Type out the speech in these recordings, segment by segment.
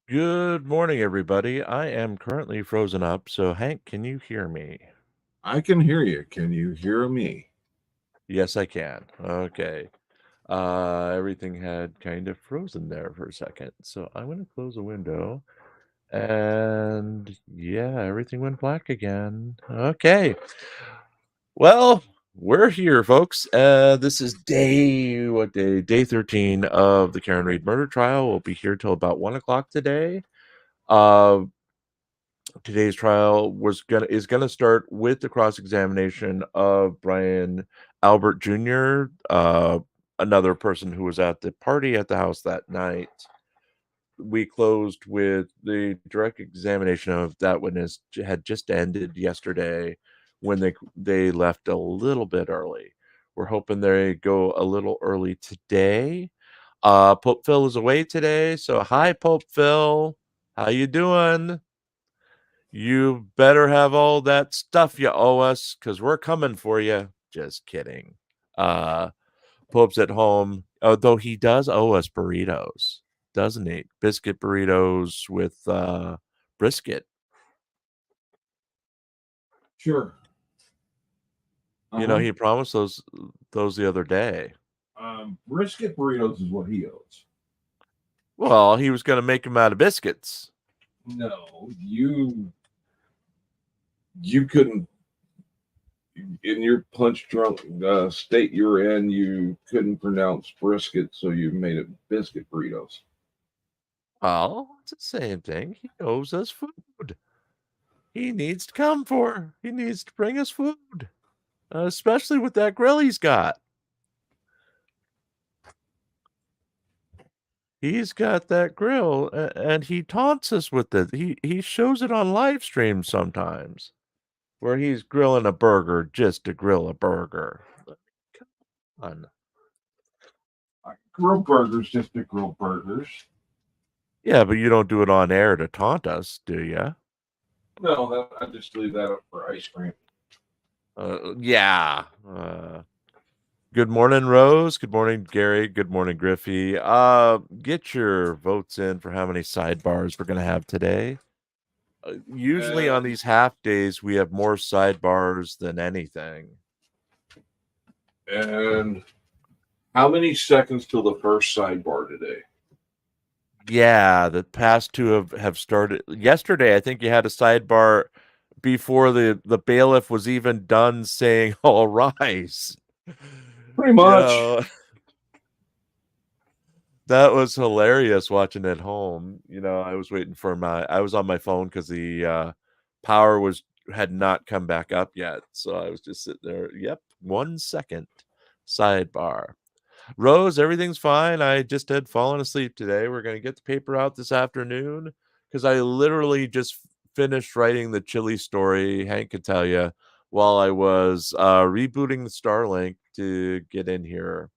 Good morning, everybody. I am currently frozen up, so Hank, can you hear me? I can hear you. Can you hear me? Yes, I can. Okay. Everything had kind of frozen there for a second, so I'm going to close the window, and yeah, everything went black again. Okay. Well, we're here, folks. This is what day? Day 13 of the Karen Reed murder trial. We'll be here till about 1 o'clock today. Uh, Today's trial is gonna start with the cross-examination of Brian Albert Jr., another person who was at the party at the house that night. We closed with the direct examination of that witness had just ended yesterday when they left a little bit early. We're hoping they go a little early today. Pope Phil is away today, so hi Pope Phil, how you doing? You better have all that stuff you owe us, because we're coming for you. Just kidding. Uh, Pope's at home, although he does owe us burritos, doesn't he? Biscuit burritos with brisket. Sure. You know, Uh-huh. he promised those the other day. Brisket burritos is what he owes. Well, he was going to make them out of biscuits. No, you couldn't in your punch drunk state you were in. You couldn't pronounce brisket, so you made it biscuit burritos. Well, it's the same thing. He owes us food. He needs to come for. He needs to bring us food, especially with that grill he's got. He's got that grill, and he taunts us with it. He shows it on live streams sometimes, where he's grilling a burger just to grill a burger. Come on. Grill burgers, just to grill burgers. Yeah, but you don't do it on air to taunt us, do you? No, I just leave that up for ice cream. Yeah. Good morning, Rose. Good morning, Gary. Good morning, Griffey. Get your votes in for how many sidebars we're gonna have today. Usually on And these half days, we have more sidebars than anything. and how many seconds till the first sidebar today? Yeah, the past two have started. Yesterday, I think you had a sidebar before the bailiff was even done saying all rise. Pretty You much. know, that was hilarious watching at home. You know, I was on my phone because the power had not come back up yet. So I was just sitting there. Yep, 1 second sidebar. Rose, everything's fine. I just had fallen asleep today. We're going to get the paper out this afternoon because I literally just finished writing the chili story, Hank could tell you, while I was rebooting the Starlink to get in here.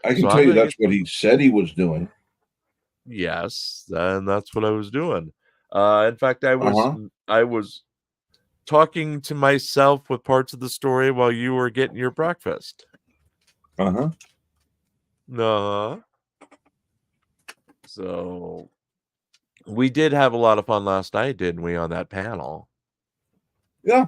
I can So tell I'm you going to that's get, what he said he was doing. yes, and that's what I was doing. In fact, Uh-huh. I was talking to myself with parts of the story while you were getting your breakfast. Uh-huh. Uh-huh. So we did have a lot of fun last night, didn't we, on that panel? Yeah.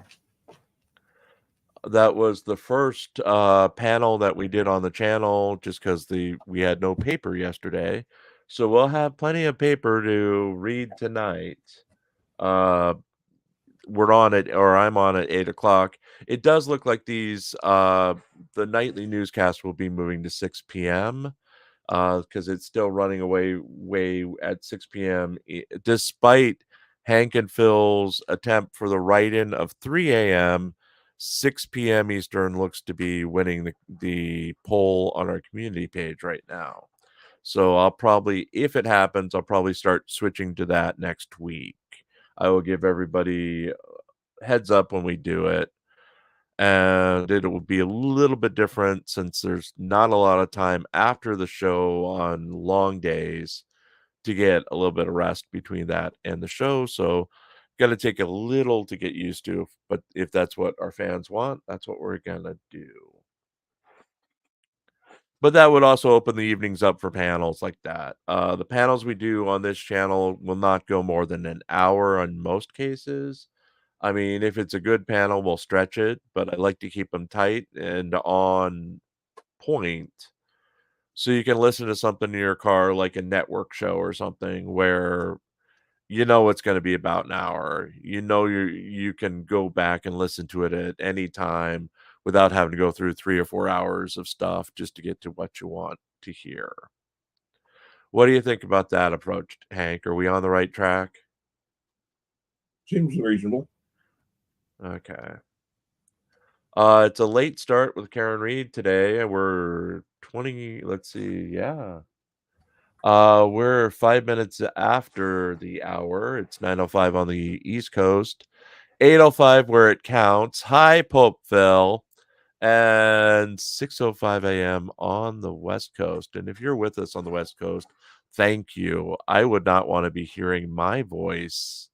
That was the first panel that we did on the channel just because we had no paper yesterday. So we'll have plenty of paper to read tonight. Uh we're on it, or I'm on at 8 o'clock. It does look like the nightly newscast will be moving to 6 p.m. Because it's still running away way at 6 p.m. Despite Hank and Phil's attempt for the write-in of 3 a.m., 6 p.m. Eastern looks to be winning the poll on our community page right now. So I'll probably, if it happens, I'll probably start switching to that next week. I will give everybody heads up when we do it, and it will be a little bit different since there's not a lot of time after the show on long days to get a little bit of rest between that and the show. So got to take a little to get used to, but if that's what our fans want, that's what we're gonna do. But that would also open the evenings up for panels like that. The panels we do on this channel will not go more than an hour in most cases. I mean, if it's a good panel, we'll stretch it, but I like to keep them tight and on point so you can listen to something in your car like a network show or something where you know it's gonna be about an hour. You know you can go back and listen to it at any time without having to go through 3 or 4 hours of stuff just to get to what you want to hear. What do you think about that approach, Hank? Are we on the right track? Seems reasonable. Okay. It's a late start with Karen Reed today. We're 20, let's see, yeah. We're 5 minutes after the hour. It's 9:05 on the East Coast, 8:05 where it counts. Hi, Popeville, and 6:05 AM on the West Coast. And if you're with us on the West Coast, thank you. I would not want to be hearing my voice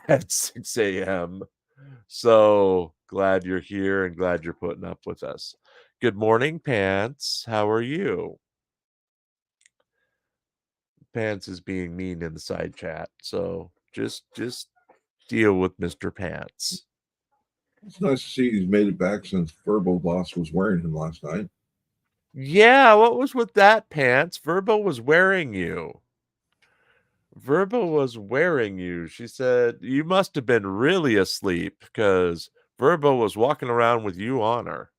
at 6 AM. So glad you're here and glad you're putting up with us. Good morning, Pants. How are you? Pants is being mean in the side chat, so just deal with Mr. Pants. It's nice to see he's made it back since Verbal Boss was wearing him last night. Yeah, what was with that, Pants? Verbo was wearing you. Verbo was wearing you. She said you must have been really asleep because Verbo was walking around with you on her.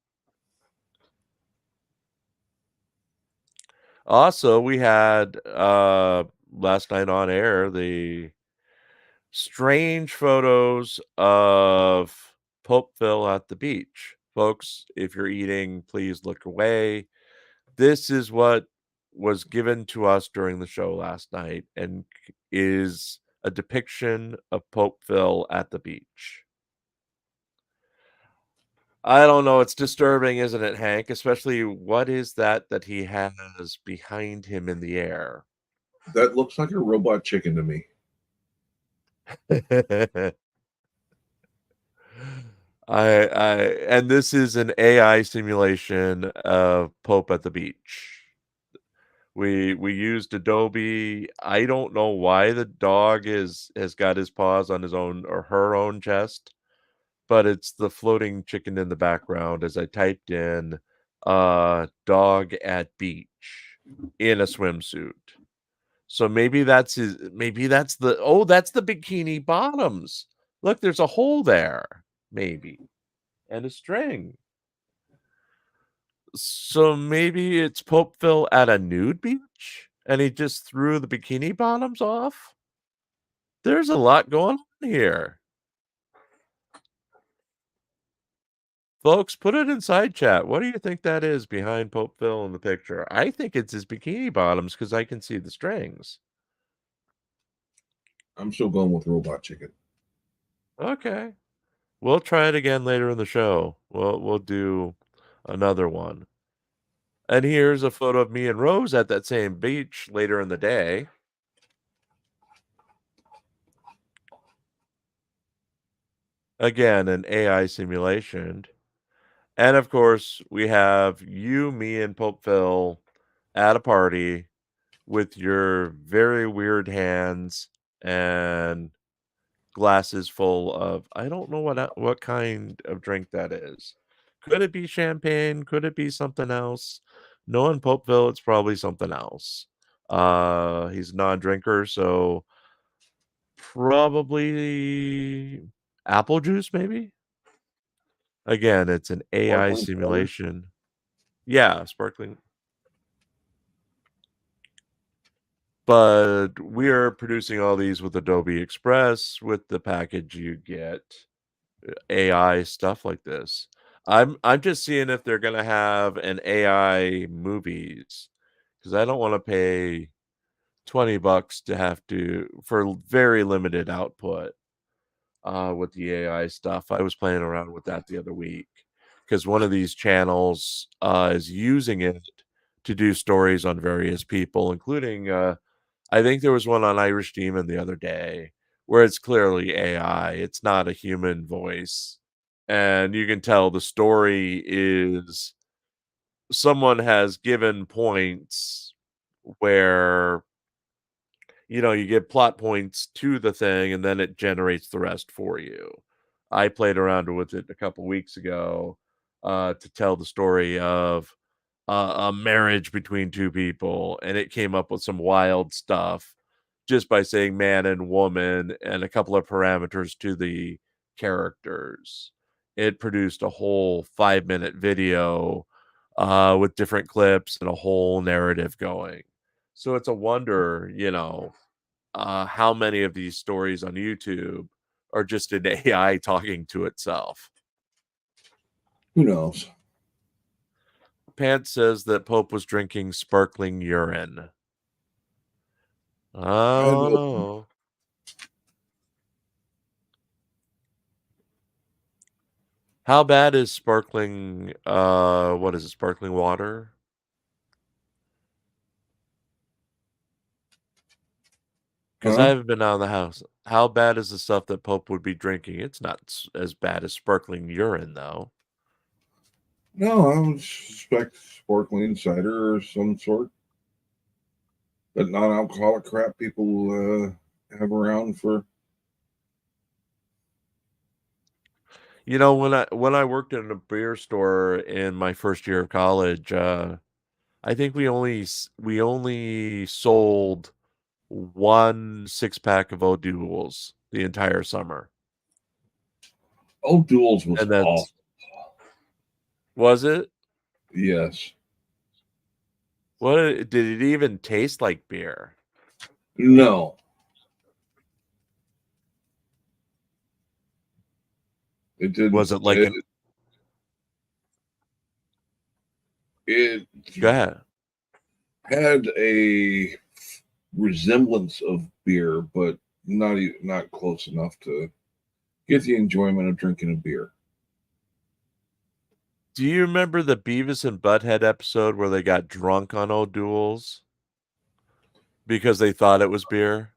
Also, we had last night on air the strange photos of Popeville at the beach. Folks, if you're eating, please look away. This is what was given to us during the show last night and is a depiction of Popeville at the beach. I don't know. It's disturbing, isn't it, Hank? Especially what is that he has behind him in the air? That looks like a robot chicken to me. I and this is an AI simulation of Pope at the beach. We used Adobe. I don't know why the dog has got his paws on his own or her own chest, but it's the floating chicken in the background as I typed in dog at beach in a swimsuit. So maybe that's that's the bikini bottoms. Look, there's a hole there, maybe, and a string. So maybe it's Popeville at a nude beach, and he just threw the bikini bottoms off? There's a lot going on here. Folks, put it in side chat. What do you think that is behind Popeville in the picture? I think it's his bikini bottoms because I can see the strings. I'm still going with robot chicken. Okay. We'll try it again later in the show. We'll do another one. And here's a photo of me and Rose at that same beach later in the day. Again, an AI simulation. And of course, we have you, me, and Popeville at a party with your very weird hands and glasses full of I don't know what kind of drink that is. Could it be champagne? Could it be something else? Knowing Popeville, it's probably something else. He's a non-drinker, so probably apple juice, maybe? Again, it's an AI Sparkling water. simulation. Yeah, sparkling. But we're producing all these with Adobe Express with the package you get. AI stuff like this. I'm just seeing if they're gonna have an AI movies because I don't want to pay $20 to have to for very limited output with the AI stuff. I was playing around with that the other week because one of these channels is using it to do stories on various people, including I think there was one on Irish Demon the other day where it's clearly AI. It's not a human voice. And you can tell the story is someone has given points where, you give plot points to the thing and then it generates the rest for you. I played around with it a couple weeks ago to tell the story of a marriage between two people, and it came up with some wild stuff just by saying man and woman and a couple of parameters to the characters. It produced a whole 5-minute video with different clips and a whole narrative going. So it's a wonder, how many of these stories on YouTube are just an AI talking to itself. Who knows? Pants says that Pope was drinking sparkling urine. I don't And know. How bad is sparkling, what is it, sparkling water? Because I huh? haven't been out of the house. How bad is the stuff that Pope would be drinking? It's not as bad as sparkling urine, though. No, I would suspect sparkling cider or some sort, but non-alcoholic crap people have around for. When I worked in a beer store in my first year of college, I think we only sold 1 six-pack of O'Doul's the entire summer, Old Duels was and awful. that's was it? Yes. What did it even taste like beer? No. It didn't. Was it like an It Go ahead. had a resemblance of beer, but not close enough to get the enjoyment of drinking a beer. Do you remember the Beavis and Butthead episode where they got drunk on O'Doul's because they thought it was beer?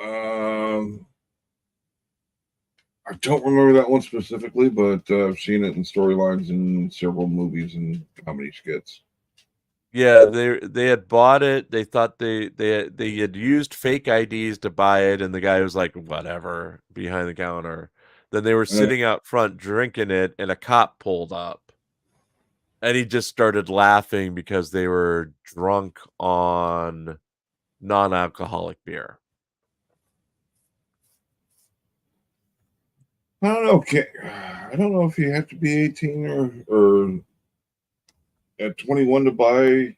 Um, I don't remember that one specifically, but I've seen it in storylines in several movies and comedy skits. Yeah, they had bought it. They thought they had used fake IDs to buy it, and the guy was like, "Whatever," behind the counter. Then they were Uh, sitting out front drinking it, and a cop pulled up, and he just started laughing because they were drunk on non-alcoholic beer. I don't know. I don't know if you have to be 18 or at 21 to buy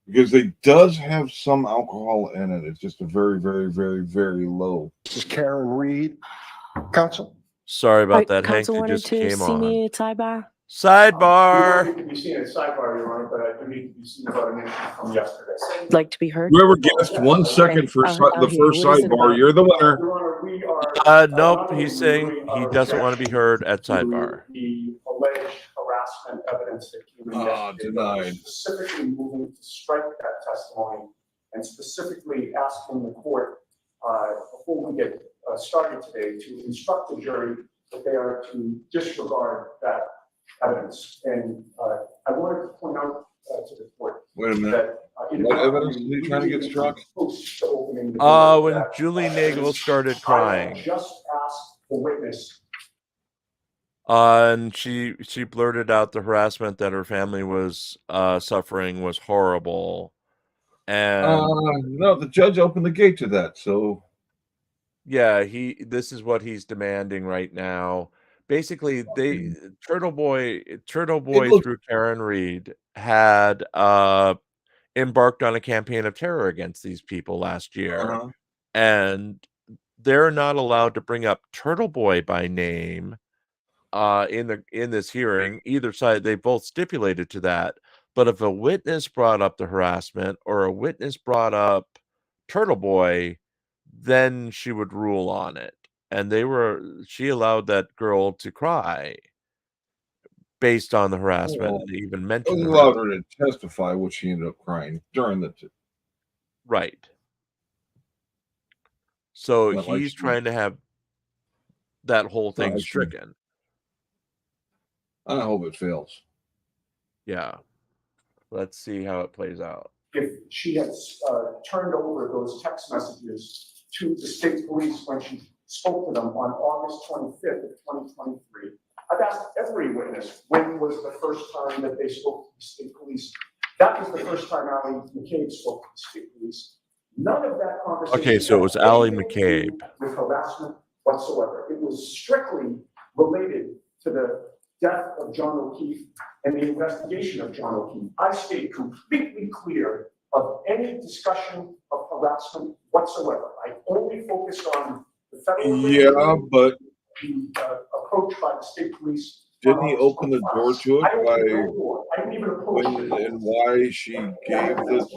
because they does have some alcohol in it. It's just a very, very, very, very low. This is Karen Reed, counsel. Sorry about that, Hank. Council You wanted just to came see on. me at sidebar. You don't Sidebar. need to be seen at sidebar, Your Honor, but I do need to be seen about an issue from yesterday. Like to be heard. Whoever guessed 1 second for the first sidebar, you're the winner. Your Honor, we are. Nope. not only He's saying renewing he our doesn't want to be objection heard at to sidebar. the alleged harassment evidence that came in yesterday, but we're denied. specifically moving to strike that testimony and specifically asking the court, before we get started today, to instruct the jury that they are to disregard that evidence. And I wanted to point out to the court Wait a minute. that. What evidence is he trying to get struck? When Julie Nagel started crying. Just asked the witness. And she blurted out the harassment that her family was suffering was horrible. And No, the judge opened the gate to that. So yeah, this is what he's demanding right now. Basically, Turtle Boy through Karen Reed had embarked on a campaign of terror against these people last year. And they're not allowed to bring up Turtle Boy by name in this hearing. Either side, they both stipulated to that. But if a witness brought up the harassment or a witness brought up Turtle Boy, then she would rule on it. And she allowed that girl to cry based on the harassment. They even mentioned the allowed harassment. her to testify, which she ended up crying during the. Right. So Not like he's she- trying to have that whole not thing like she- stricken. I hope it fails. Yeah. Let's see how it plays out. If she had turned over those text messages to the state police when she spoke to them on August 25th of 2023. I've asked every witness, when was the first time that they spoke to the state police? That was the first time Allie McCabe spoke to the state police. None of that conversation. Okay, so it was Allie McCabe. With harassment whatsoever. It was strictly related to the death of John O'Keefe and the investigation of John O'Keefe. I stayed completely clear of any discussion of harassment whatsoever. I only focused on the federal. Yeah, but the approach by the state police. Didn't he open the door to it I didn't even approach when and why she gave the?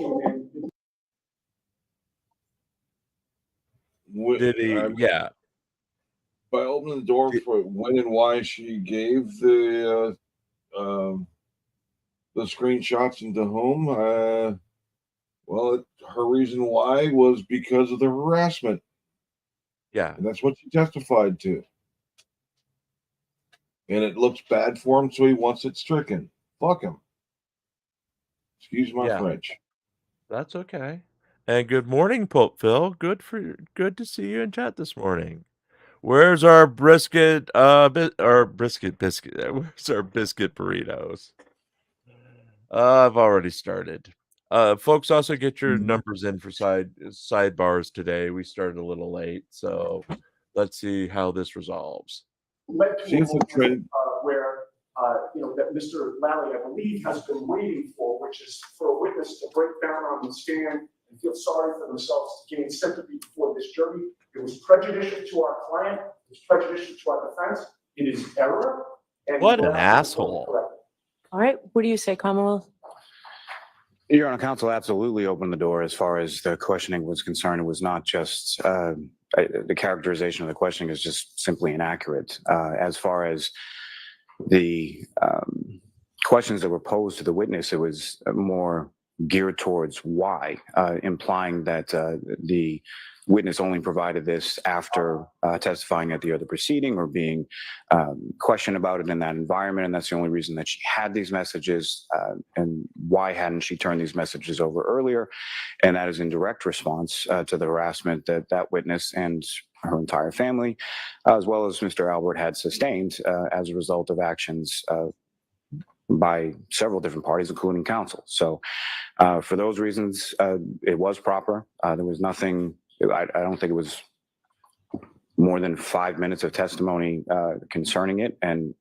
Did he? Yeah. By opening the door for when and why she gave the screenshots into whom? Well, her reason why was because of the harassment. Yeah. And that's what she testified to. And it looks bad for him, so he wants it stricken. Fuck him. Excuse my French. That's okay. And good morning, Pope Phil. Good to see you in chat this morning. Where's our brisket? Brisket biscuit. Where's our biscuit burritos? I've already started. Folks, also get your numbers in for sidebars today. We started a little late, so let's see how this resolves. Led to a moment, where that Mr. Lally, I believe, has been waiting for, which is for a witness to break down on the stand and feel sorry for themselves to gain sympathy before this jury. It was prejudicial to our client. It was prejudicial to our defense. It is error. And what an asshole! All right, what do you say, Commonwealth? Your Honor, counsel absolutely opened the door as far as the questioning was concerned. It was not just the characterization of the questioning is just simply inaccurate. As far as the questions that were posed to the witness, it was more geared towards why, implying that the witness only provided this after testifying at the other proceeding or being questioned about it in that environment. And that's the only reason that she had these messages. And why hadn't she turned these messages over earlier? And that is in direct response to the harassment that that witness and her entire family, as well as Mr. Albert, had sustained as a result of actions by several different parties, including counsel. So for those reasons, it was proper. There was nothing, I don't think it was more than 5 minutes of testimony concerning it. And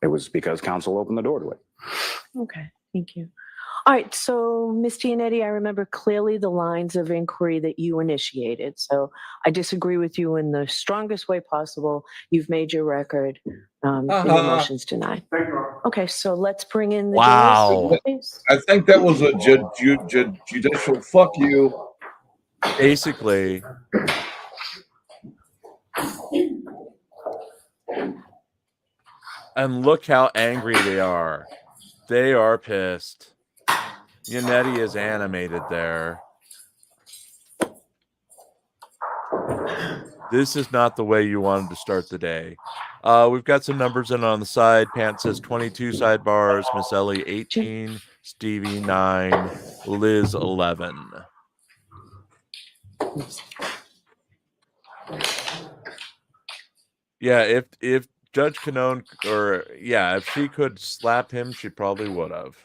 it was because counsel opened the door to it. Okay, thank you. All right, so Ms. Giannetti, I remember clearly the lines of inquiry that you initiated. So I disagree with you in the strongest way possible. You've made your record in your motions tonight. Okay, so let's bring in the wow. jurors. I think that was a judicial fuck you. Basically. And look how angry they are. They are pissed. Yannetti is animated there. This is not the way you wanted to start the day. We've got some numbers in on the side. Pant says 22 sidebars, Miss Ellie 18, Stevie 9, Liz 11. Yeah, if Judge Canone, if she could slap him, she probably would have.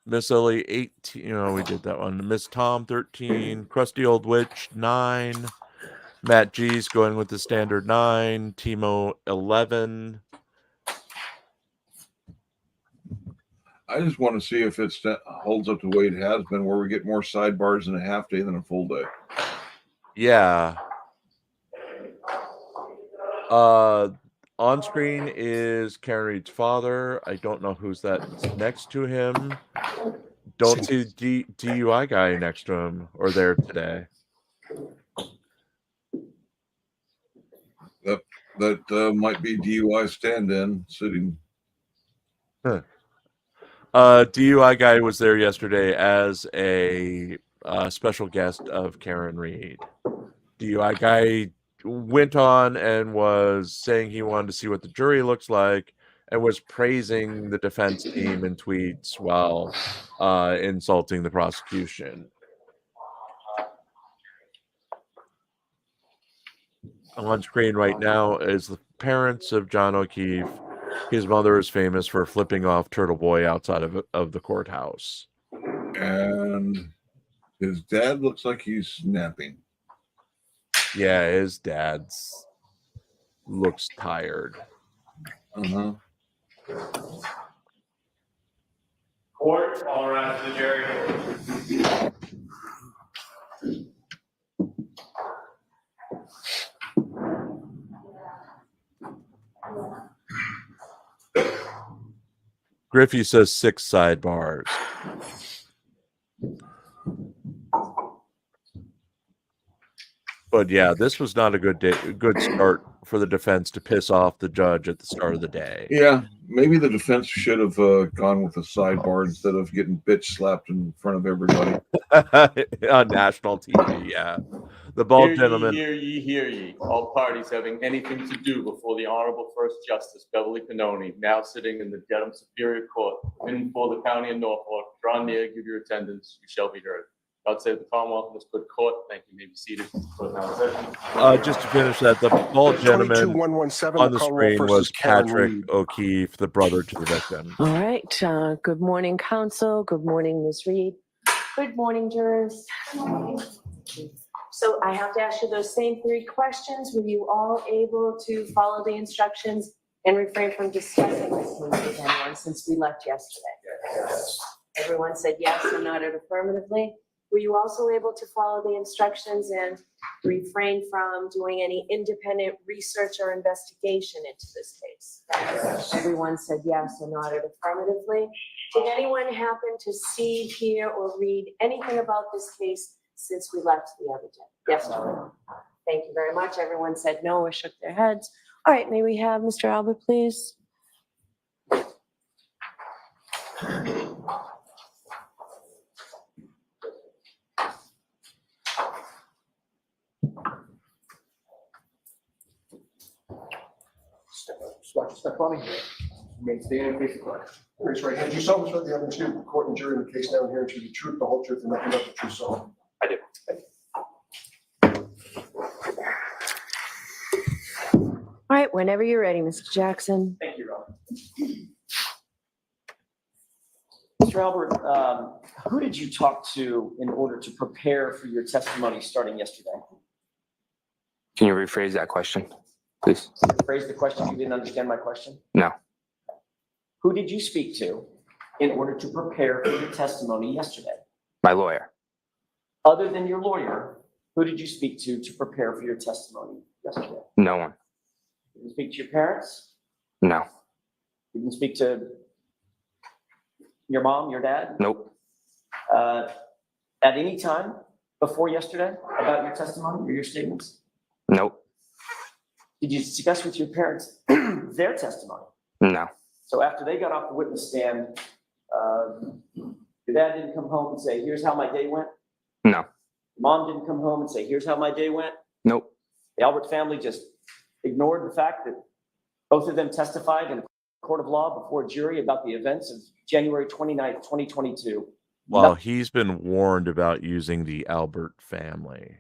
Miss Ellie 18, we did that one. Miss Tom 13, Crusty Old Witch 9, Matt G's going with the standard 9, Timo 11. I just want to see if it holds up to the way it has been, where we get more sidebars in a half day than a full day. Yeah. On screen is Karen Reed's father. I don't know who's that next to him. Don't see the DUI guy next to him or there today. That might be DUI stand-in sitting. Huh. DUI guy was there yesterday as a special guest of Karen Reed. DUI guy went on and was saying he wanted to see what the jury looks like and was praising the defense team in tweets while insulting the prosecution. On screen right now is the parents of John O'Keefe. His mother is famous for flipping off Turtle Boy outside of the courthouse. And his dad looks like he's napping. Yeah, his dad's looks tired. Uh-huh. Court, all around to the jury. Griffey says 6 sidebars. But yeah, this was not a good start for the defense to piss off the judge at the start of the day. Yeah, maybe the defense should have gone with a sidebar instead of getting bitch slapped in front of everybody. On national TV, yeah. The bald gentleman. Hear ye, hear ye. All parties having anything to do before the Honorable First Justice Beverly Pannoni, now sitting in the Dedham Superior Court, in for the County of Norfolk, draw near, give your attendance, you shall be heard. God save the Commonwealth and this good court. Thank you. You may be seated. Just to finish that, the bald gentleman 22117 on the Commonwealth screen versus was Karen Patrick Reed. O'Keefe, the brother to the victim. All right. Good morning, counsel. Good morning, Ms. Reed. Good morning, jurors. So I have to ask you those same 3 questions. Were you all able to follow the instructions and refrain from discussing this case with anyone since we left yesterday? Yes. Everyone said yes and nodded affirmatively. Were you also able to follow the instructions and refrain from doing any independent research or investigation into this case? Yes. Everyone said yes and nodded affirmatively. Did anyone happen to see, hear, or read anything about this case since we left the other day? Yes, no. Thank you very much. Everyone said no or shook their heads. All right, may we have Mr. Albert, please? Step on me. Remain standing, face the clock. Raise your right hand. Do you solemnly swear the evidence you, the court and jury in the case now and here to be the truth, the whole truth, and nothing but the truth, so? I do. All right, whenever you're ready, Mr. Jackson. Thank you, Robert. Mr. Albert, who did you talk to in order to prepare for your testimony starting yesterday? Can you rephrase that question, please? Phrase the question. You didn't understand my question? No. Who did you speak to in order to prepare for your testimony yesterday? My lawyer. Other than your lawyer, who did you speak to prepare for your testimony yesterday? No one. You didn't speak to your parents? No. You didn't speak to your mom, your dad? Nope. At any time before yesterday about your testimony or your statements? Nope. Did you discuss with your parents their testimony? No. So after they got off the witness stand, your dad didn't come home and say, here's how my day went? No. Your mom didn't come home and say, here's how my day went? Nope. The Albert family just ignored the fact that both of them testified in a court of law before a jury about the events of January 29th, 2022. Well, he's been warned about using the Albert family.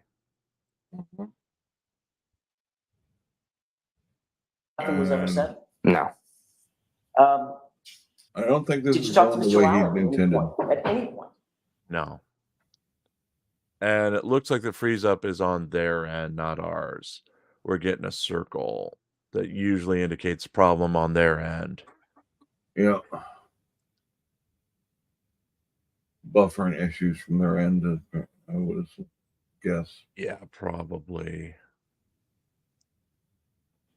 Nothing was ever said. No. I don't think this Did you is talk to going the Mr. way Allen he at any intended. point? At any point? No. And it looks like the freeze up is on their end, not ours. We're getting a circle that usually indicates a problem on their end. Yeah. Buffering issues from their end, I would guess. Yeah, probably.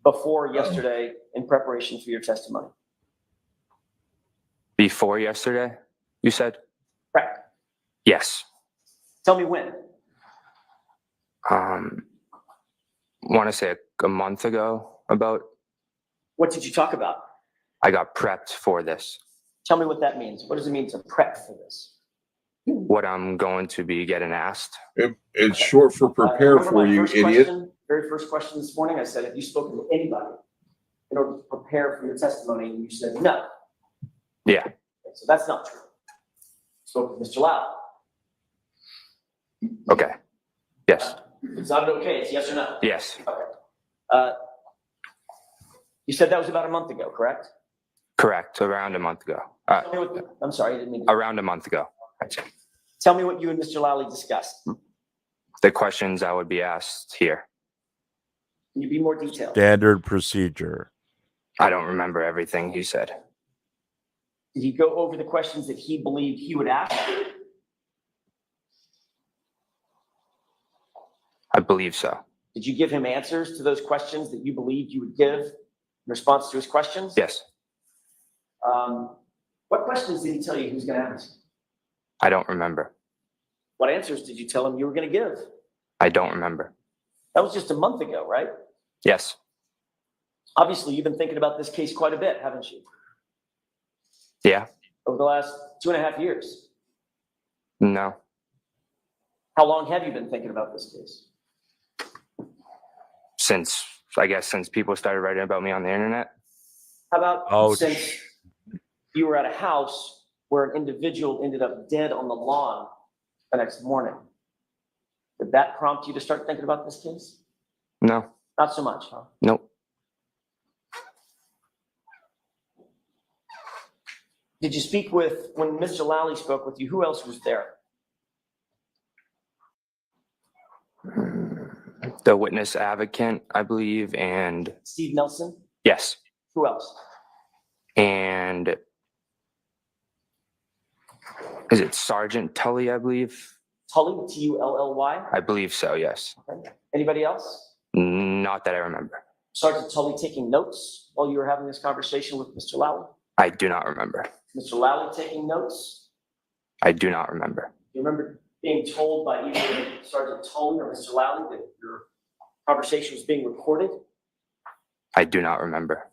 Before yesterday in preparation for your testimony? Before yesterday, you said? Correct. Yes. Tell me when. Want to say a month ago about. What did you talk about? I got prepped for this. Tell me what that means. What does it mean to prep for this? what I'm going to be getting asked. It's short for prepare Remember for my you, first idiot. question, very first question this morning, I said, have you spoken to anybody in order to prepare for your testimony? And you said, no. Yeah, So that's not true. Spoke to Mr. Lau. okay. Yes, It's not an okay, it's yes or no. yes, Okay. You said that was about a month ago, correct? correct. Around a month ago. Tell me what, I'm sorry, I didn't mean to. Around a month ago. Tell me what you and Mr. Lally discussed. The questions I would be asked here. Can you be more detailed? Standard procedure. I don't remember everything he said. Did he go over the questions that he believed he would ask? I believe so. Did you give him answers to those questions that you believed you would give in response to his questions? Yes, What questions did he tell you he was going to ask? I don't remember. What answers did you tell him you were going to give? I don't remember. That was just a month ago, right? Yes, Obviously, you've been thinking about this case quite a bit, haven't you? yeah, Over the last 2.5 years. no. How long have you been thinking about this case? I guess since people started writing about me on the internet. How about Ouch. since you were at a house where an individual ended up dead on the lawn the next morning? Did that prompt you to start thinking about this case? No, Not so much, huh? nope. Did you speak with, when Mr. Lally spoke with you, who else was there? The witness advocate, I believe, and Steve Nelson? yes, Who else? and is it Sergeant Tully, I believe? Tully, T-U-L-L-Y? I believe so, yes. Okay. Anybody else? Not that I remember. Sergeant Tully taking notes while you were having this conversation with Mr. Lally? I do not remember. Mr. Lally taking notes? I do not remember. Do you remember being told by either Sergeant Tully or Mr. Lally that your conversation was being recorded? I do not remember.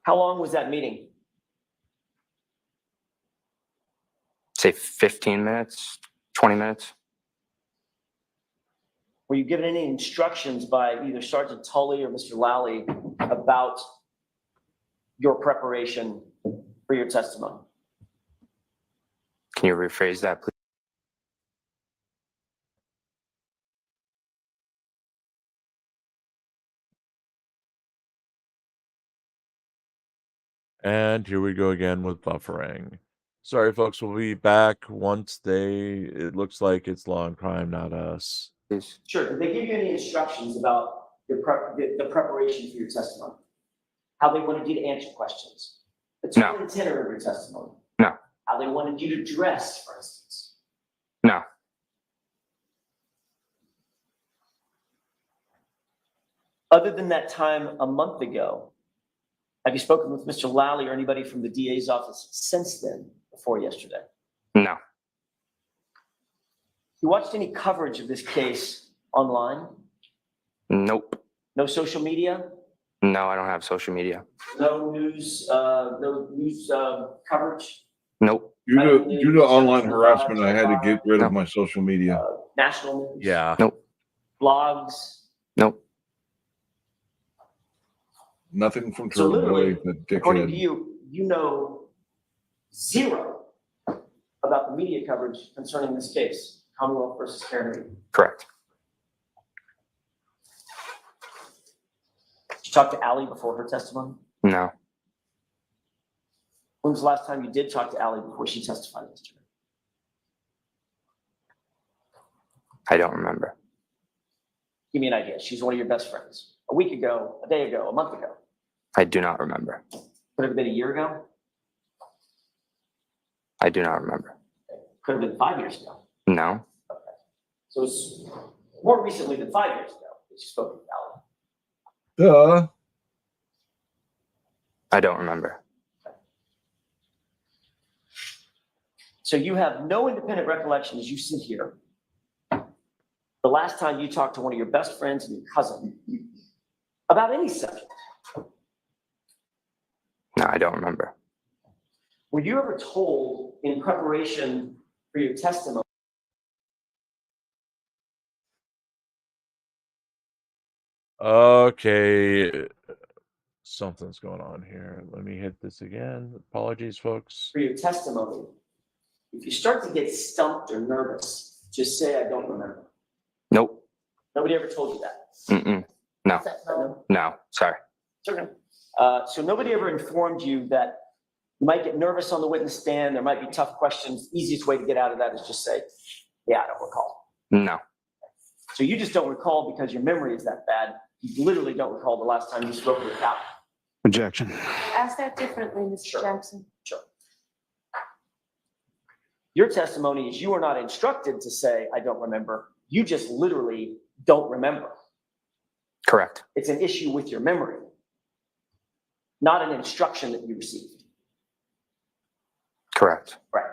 How long was that meeting? Say 15 minutes, 20 minutes? Were you given any instructions by either Sergeant Tully or Mr. Lally about your preparation for your testimony? Can you rephrase that, please? And here we go again with buffering. Sorry, folks. We'll be back once it looks like it's Law and Crime, not us. Please. Sure. Did they give you any instructions about your the preparation for your testimony? How they wanted you to answer questions? The tone No. and tenor of your testimony? No. How they wanted you to dress, for instance? No, Other than that time a month ago, have you spoken with Mr. Lally or anybody from the DA's office since then, before yesterday? no, You watched any coverage of this case online? nope. No social media? No, I don't have social media. No news, coverage? Nope. Due to online harassment, I had to get rid of my social media. National news? Yeah. Nope. Blogs? Nope. Nothing from So Turtle Boy, literally, the according to dickhead. you know zero about the media coverage concerning this case, Commonwealth versus Kennedy. Correct. Did you talk to Allie before her testimony? No. When was the last time you did talk to Allie before she testified yesterday? I don't remember. Give me an idea. She's one of your best friends. A week ago, a day ago, a month ago. I do not remember. Could have been a year ago. I do not remember. Could have been 5 years ago. No. So it's more recently than 5 years ago that you spoke with Allie. Duh. I don't remember. So you have no independent recollection as you sit here. The last time you talked to one of your best friends and your cousin about any subject. I don't remember. Were you ever told in preparation for your testimony Okay. Something's going on here. Let me hit this again. Apologies, folks. for your testimony, if you start to get stumped or nervous, just say, I don't remember. Nope. Nobody ever told you that? Mm-mm. No. No? No. Sorry. It's okay. So nobody ever informed you that you might get nervous on the witness stand, there might be tough questions. Easiest way to get out of that is just say, yeah, I don't recall. No. So you just don't recall because your memory is that bad. You literally don't recall the last time you spoke with a cop. Objection. Ask that differently, Mr. Sure. Jackson. Sure. Your testimony is you were not instructed to say, I don't remember. You just literally don't remember. Correct. It's an issue with your memory, not an instruction that you received. Correct. Right.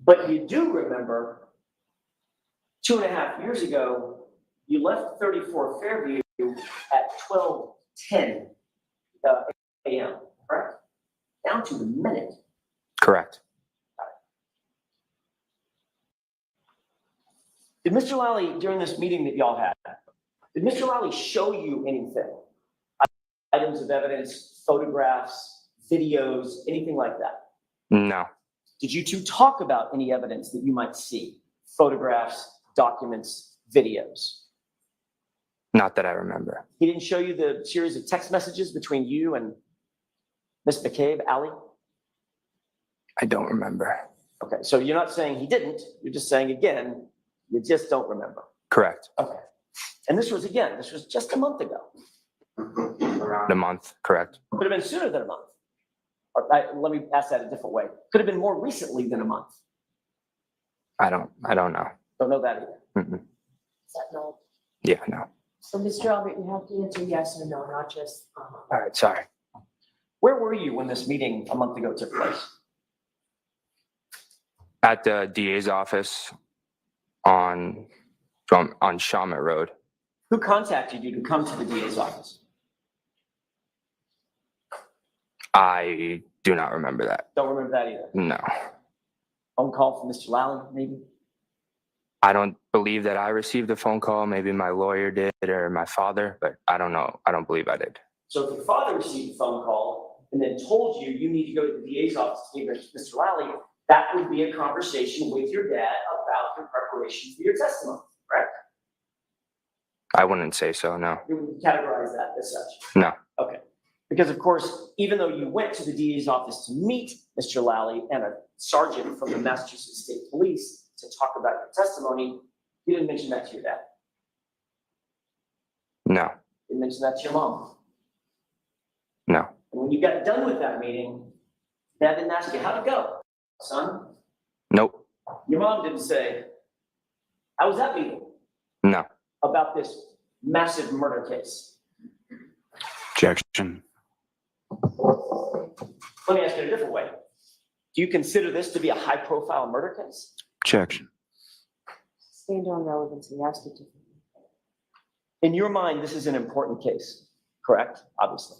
But you do remember 2.5 years ago, you left 34 Fairview at 12:10 a.m., correct? Down to the minute. Correct. Did Mr. Lally, during this meeting that y'all had, did Mr. Lally show you anything? Items of evidence, photographs, videos, anything like that? No. Did you two talk about any evidence that you might see? Photographs, documents, videos? Not that I remember. He didn't show you the series of text messages between you and Ms. McCabe, Allie? I don't remember. Okay, so you're not saying he didn't, you're just saying again, you just don't remember. Correct. Okay. And this was just a month ago. The month. Correct. Could have been sooner than a month. Let me ask that a different way. Could have been more recently than a month. I don't know. Don't know that either. Mm-mm. Is that no? Yeah, no. So, Mr. Albert, you have to answer yes or no, not just, All right. Sorry. Where were you when this meeting a month ago took place? At the DA's office on Shawmut Road. Who contacted you to come to the DA's office? I do not remember that. Don't remember that either. No. Phone call from Mr. Lally, maybe? I don't believe that I received a phone call. Maybe my lawyer did or my father, but I don't know. I don't believe I did. So if your father received a phone call and then told you you need to go to the DA's office to meet Mr. Lally, that would be a conversation with your dad about your preparation for your testimony, correct? I wouldn't say so, no. You would categorize that as such? No. Okay. Because of course, even though you went to the DA's office to meet Mr. Lally and a sergeant from the Massachusetts State Police to talk about your testimony, you didn't mention that to your dad. No. You didn't mention that to your mom. No. And when you got done with that meeting, Dad didn't ask you, how'd it go, son? Nope. Your mom didn't say, how was that meeting No. about this massive murder case? Objection. Let me ask it a different way. Do you consider this to be a high-profile murder case? Objection. stand on relevancy, ask it differently. In your mind, this is an important case, correct? Obviously.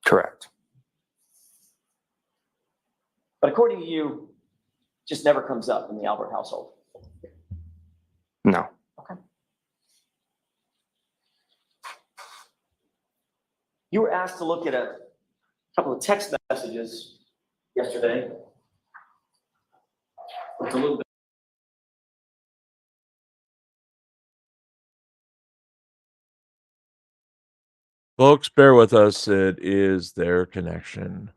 Correct. But according to you, just never comes up in the Albert household. No. Okay. You were asked to look at a couple of text messages yesterday. It's a little bit. Folks, bear with us. It is their connection.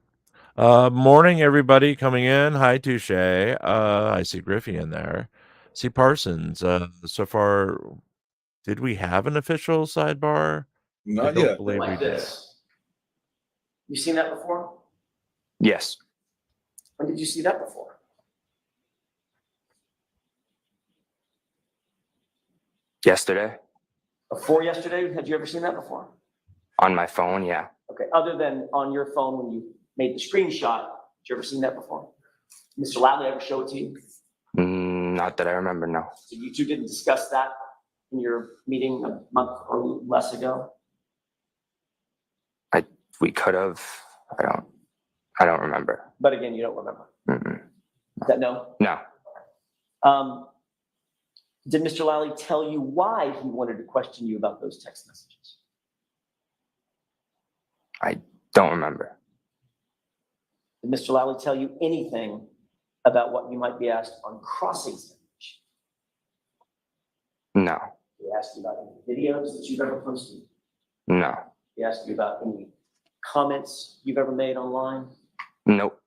Morning, everybody coming in. Hi, Touche. I see Griffey in there. See Parsons. So far, did we have an official sidebar? I Not don't yet. believe we Like did. this. You seen that before? Yes. When did you see that before? Yesterday. Before yesterday? Had you ever seen that before? On my phone, yeah. Okay, other than on your phone when you made the screenshot, had you ever seen that before? Mr. Lally ever show it to you? Not that I remember, no. So you two didn't discuss that in your meeting a month or less ago? We could have. I don't remember. But again, you don't remember. Mm-mm. Is that no? No. Did Mr. Lally tell you why he wanted to question you about those text messages? I don't remember. Did Mr. Lally tell you anything about what you might be asked on cross-examination? No. He asked you about any videos that you've ever posted? No. He asked you about any comments you've ever made online? Nope.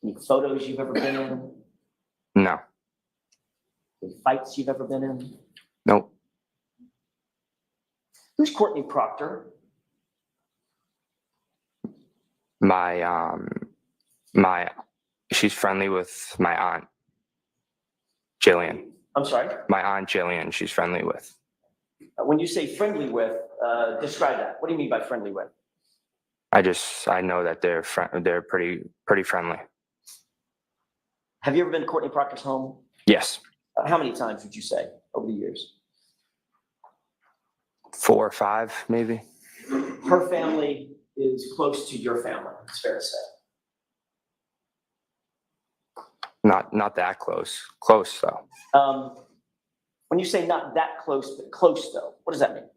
Any photos you've ever been in? No. Any fights you've ever been in? Nope. Who's Courtney Proctor? She's friendly with my aunt, Jillian. I'm sorry? My aunt Jillian, she's friendly with. When you say friendly with, describe that. What do you mean by friendly with? I know that they're pretty friendly. Have you ever been to Courtney Proctor's home? Yes. How many times would you say over the years? 4 or 5, maybe. Her family is close to your family, it's fair to say. Not that close. Close though. When you say not that close, but close though, what does that mean?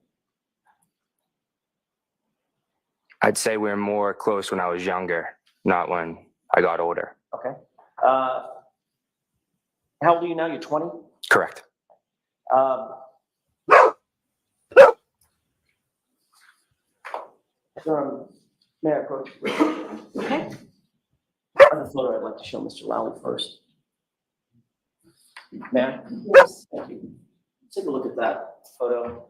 I'd say we're more close when I was younger, not when I got older. Okay. How old are you now? You're 20? Correct. May I approach? Okay. I have a photo I'd like to show Mr. Lally first. May I? Yes. Thank you. Take a look at that photo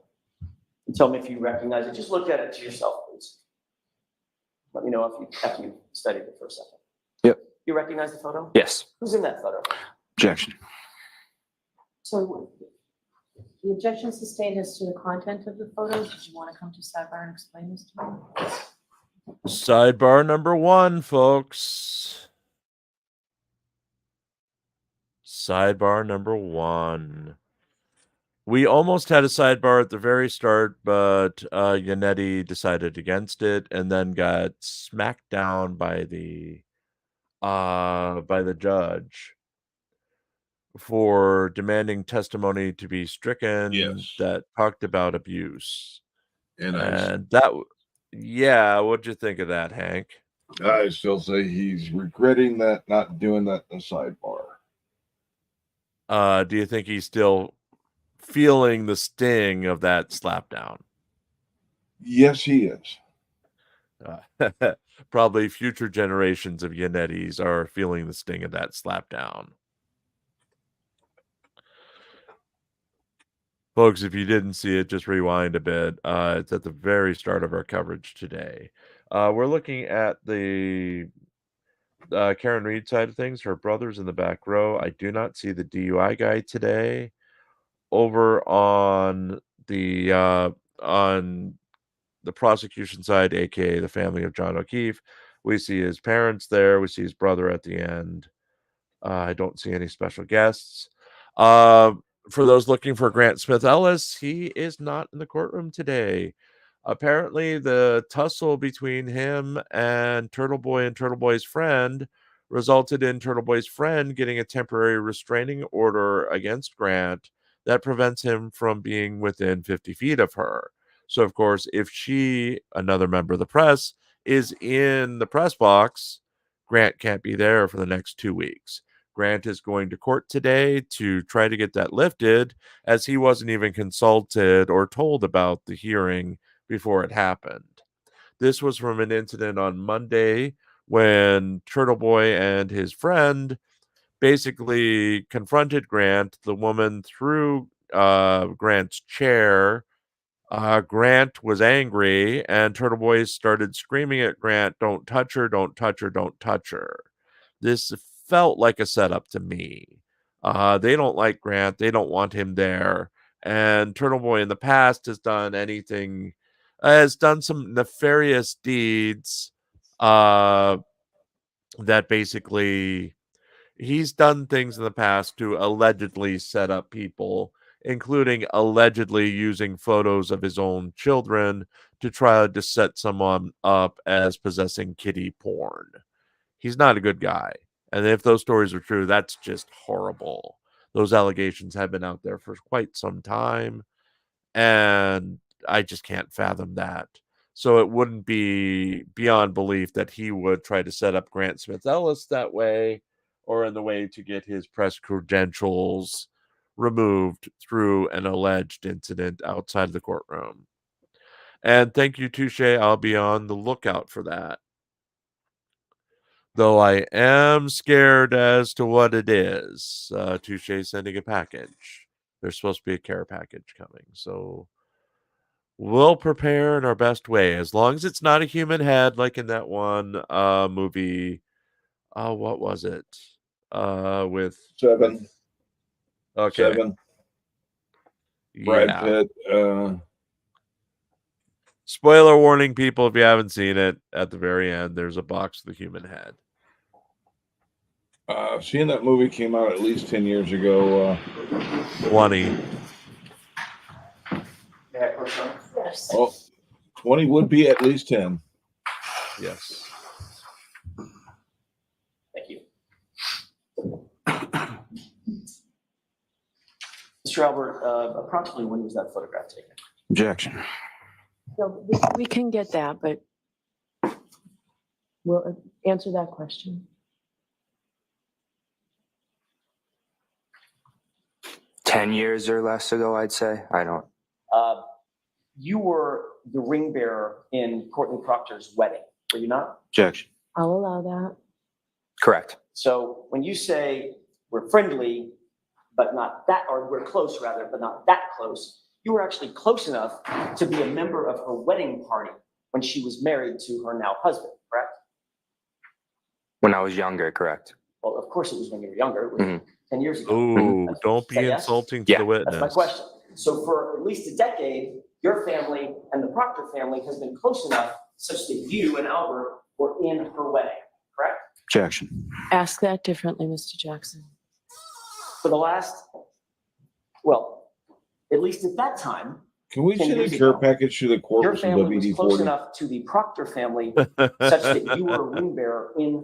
and tell me if you recognize it. Just look at it to yourself, please. Let me know after you studied it for a second. Yep. You recognize the photo? Yes. Who's in that photo? Objection. So the objection sustained as to the content of the photos. Did you want to come to sidebar and explain this to me? Sidebar number 1, folks. Sidebar number 1. We almost had a sidebar at the very start, but Yannetti decided against it and then got smacked down by the judge for demanding testimony to be stricken Yes. that talked about abuse. And yeah, what'd you think of that, Hank? I still say he's regretting that, not doing that in the sidebar. Do you think he's still feeling the sting of that slapdown? Yes, he is. Probably future generations of Yannettis are feeling the sting of that slapdown. Folks, if you didn't see it, just rewind a bit. It's at the very start of our coverage today. We're looking at the Karen Reed side of things. Her brother's in the back row. I do not see the DUI guy today. Over on the prosecution side, aka the family of John O'Keefe, we see his parents there. We see his brother at the end. I don't see any special guests. For those looking for Grant Smith Ellis, he is not in the courtroom today. Apparently, the tussle between him and Turtle Boy and Turtle Boy's friend resulted in Turtle Boy's friend getting a temporary restraining order against Grant that prevents him from being within 50 feet of her. So, of course, if she, another member of the press, is in the press box, Grant can't be there for the next 2 weeks. Grant is going to court today to try to get that lifted, as he wasn't even consulted or told about the hearing before it happened. This was from an incident on Monday when Turtle Boy and his friend basically confronted Grant. The woman threw Grant's chair. Grant was angry, and Turtle Boy started screaming at Grant, "Don't touch her, don't touch her, don't touch her." This felt like a setup to me. They don't like Grant. They don't want him there. And Turtle Boy in the past has done some nefarious deeds that basically he's done things in the past to allegedly set up people, including allegedly using photos of his own children to try to set someone up as possessing kiddie porn. He's not a good guy. And if those stories are true, that's just horrible. Those allegations have been out there for quite some time, and I just can't fathom that. So it wouldn't be beyond belief that he would try to set up Grant Smith Ellis that way, or in the way to get his press credentials removed through an alleged incident outside of the courtroom. And thank you, Touche. I'll be on the lookout for that. Though I am scared as to what it is. Touche sending a package. There's supposed to be a care package coming. So we'll prepare in our best way. As long as it's not a human head like in that one movie. What was it? With Seven. Okay. Seven. Brad Yeah. Pitt. Spoiler warning, people, if you haven't seen it, at the very end, there's a box with a human head. Seeing that movie came out at least 10 years ago. 20. Yes. Oh, 20 would be at least 10. Yes. Thank you. Mr. Albert, approximately when was that photograph taken? Objection. So we can get that, but we'll answer that question. 10 years or less ago, I'd say. I don't. You were the ring bearer in Courtney Proctor's wedding, were you not? Objection. I'll allow that. Correct. So when you say we're friendly, but not that, or we're close rather, but not that close, you were actually close enough to be a member of her wedding party when she was married to her now husband, correct? When I was younger, correct. Well, of course it was when you were younger, it was 10 years ago. Ooh, don't be Say yes? insulting to Yeah, the witness. That's my question. So for at least a decade, your family and the Proctor family has been close enough such that you and Albert were in her wedding, correct? Objection. Ask that differently, Mr. Jackson. For the last, well, at least at that time, Can we 10 send a years care ago, package to the court your with some family was close WD-40? enough to the Proctor family such that you were a ring bearer in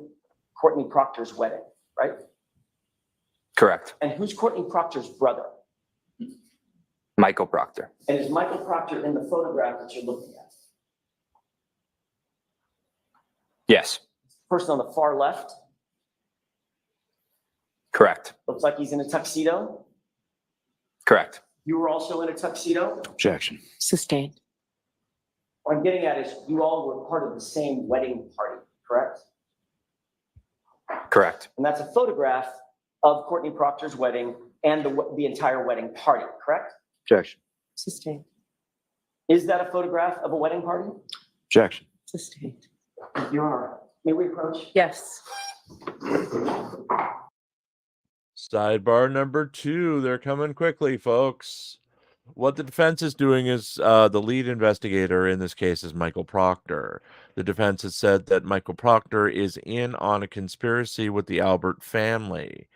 Courtney Proctor's wedding, right? Correct. And who's Courtney Proctor's brother? Michael Proctor. And is Michael Proctor in the photograph that you're looking at? Yes. Person on the far left, Correct. looks like he's in a tuxedo. Correct. You were also in a tuxedo. Objection. Sustained. What I'm getting at is you all were part of the same wedding party, correct? Correct. And that's a photograph of Courtney Proctor's wedding and the entire wedding party, correct? Objection. Sustained. Is that a photograph of a wedding party? Objection. Sustained. Your Honor, may we approach? Yes. Sidebar number 2. They're coming quickly, folks. What the defense is doing is the lead investigator in this case is Michael Proctor. The defense has said that Michael Proctor is in on a conspiracy with the Albert family.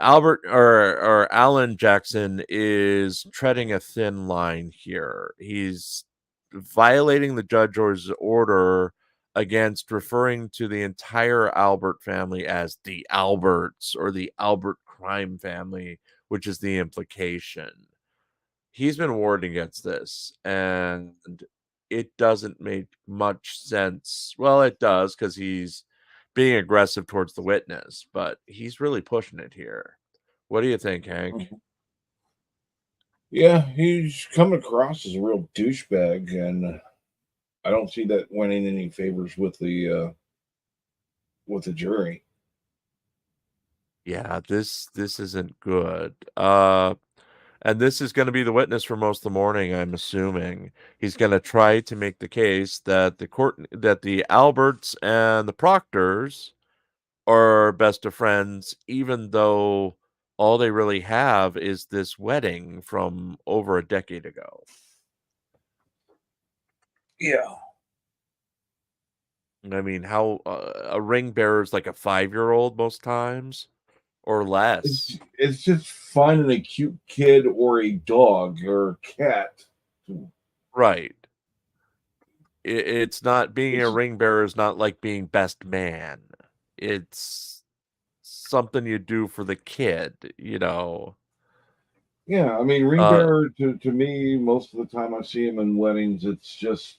Albert or Alan Jackson is treading a thin line here. He's violating the judge's order against referring to the entire Albert family as the Alberts or the Albert crime family, which is the implication. He's been warned against this, and it doesn't make much sense. Well, it does because he's being aggressive towards the witness, but he's really pushing it here. What do you think, Hank? Yeah, he's coming across as a real douchebag, and I don't see that winning any favors with the jury. Yeah, this isn't good. And this is going to be the witness for most of the morning, I'm assuming. He's going to try to make the case that the Alberts and the Proctors are best of friends, even though all they really have is this wedding from over a decade ago. Yeah. I mean, how a ring bearer is like a 5-year-old most times or less. It's just finding a cute kid or a dog or a cat. Right. it's not being a ring bearer is not like being best man. It's something you do for the kid, you know. Yeah, I mean, ring bearer to me, most of the time I see him in weddings, it's just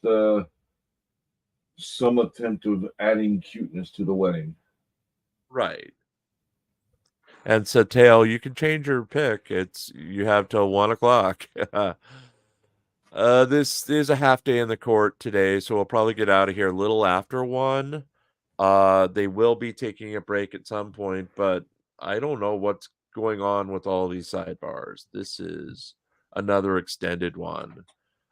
some attempt of adding cuteness to the wedding. Right. And Satale, you can change your pick. You have till 1:00. This is a half day in the court today, so we'll probably get out of here a little after 1. They will be taking a break at some point, but I don't know what's going on with all these sidebars. This is another extended one.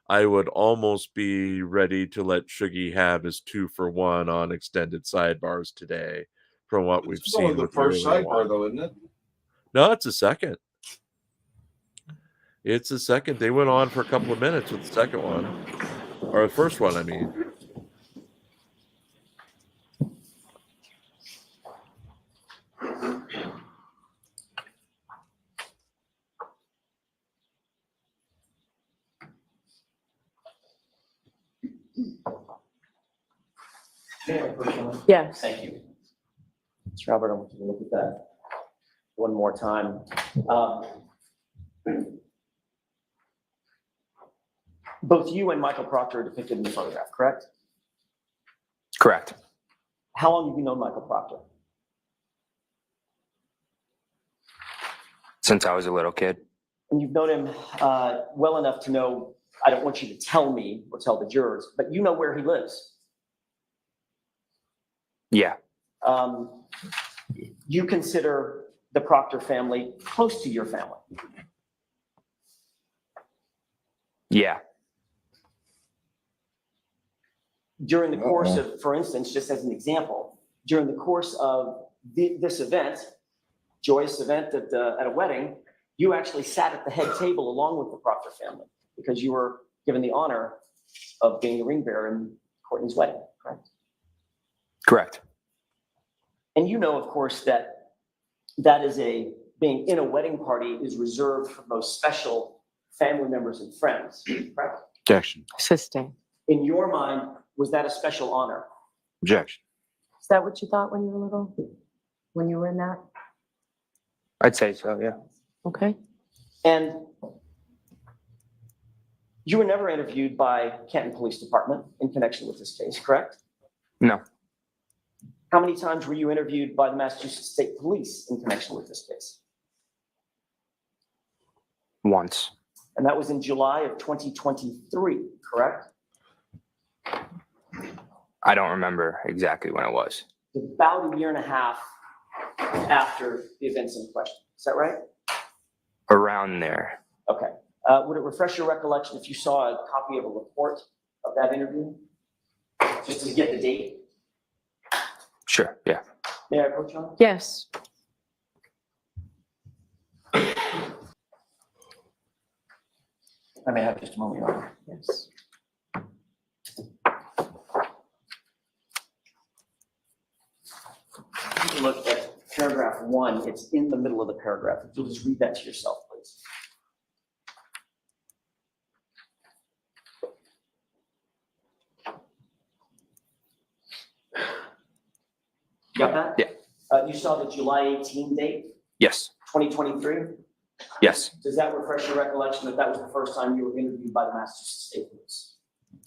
I would almost be ready to let Shuggy have his 2-for-1 on extended sidebars today from what we've This is only seen the with the first earlier sidebar, one. though, isn't it? No, it's a second. It's a second. They went on for a couple of minutes with the second one. Or the first one, I mean. Yes. Thank you. Mr. Albert, I want you to look at that one more time. Both you and Michael Proctor are depicted in the photograph, correct? Correct. How long have you known Michael Proctor? Since I was a little kid. And you've known him well enough to know, I don't want you to tell me or tell the jurors, but you know where he lives. Yeah. You consider the Proctor family close to your family? Yeah. During the course of, for instance, just as an example, during the course of this event, joyous event at a wedding, you actually sat at the head table along with the Proctor family because you were given the honor of being the ring bearer in Courtney's wedding, correct? Correct. And you know, of course, that is being in a wedding party is reserved for most special family members and friends, correct? Objection. Sustain. In your mind, was that a special honor? Objection. Is that what you thought when you were little? When you were in that? I'd say so, yeah. Okay. And you were never interviewed by Canton Police Department in connection with this case, correct? No. How many times were you interviewed by the Massachusetts State Police in connection with this case? Once. And that was in July of 2023, correct? I don't remember exactly when it was. About a year and a half after the events in question. Is that right? Around there. Okay. Would it refresh your recollection if you saw a copy of a report of that interview? Just to get the date? Sure, yeah. May I approach you? Yes. I may have just a moment, Your Honor. Yes. Take a look at paragraph 1. It's in the middle of the paragraph. If you'll just read that to yourself, please. Got that? Yeah. You saw the July 18 date, Yes. 2023? Yes. Does that refresh your recollection that that was the first time you were interviewed by the Massachusetts State Police?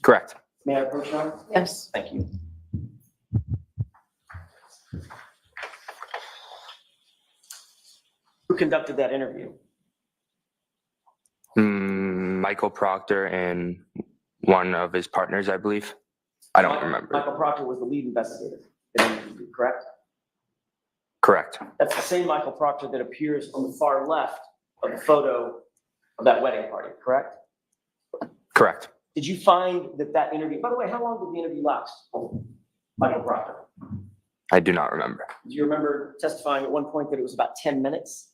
Correct. May I approach now? Yes. Thank you. Who conducted that interview? Michael Proctor and one of his partners, I believe. I don't remember. Michael Proctor was the lead investigator in the interview, correct? Correct. That's the same Michael Proctor that appears on the far left of the photo of that wedding party, correct? Correct. Did you find that interview, by the way, how long did the interview last? Michael Proctor. I do not remember. Do you remember testifying at one point that it was about 10 minutes?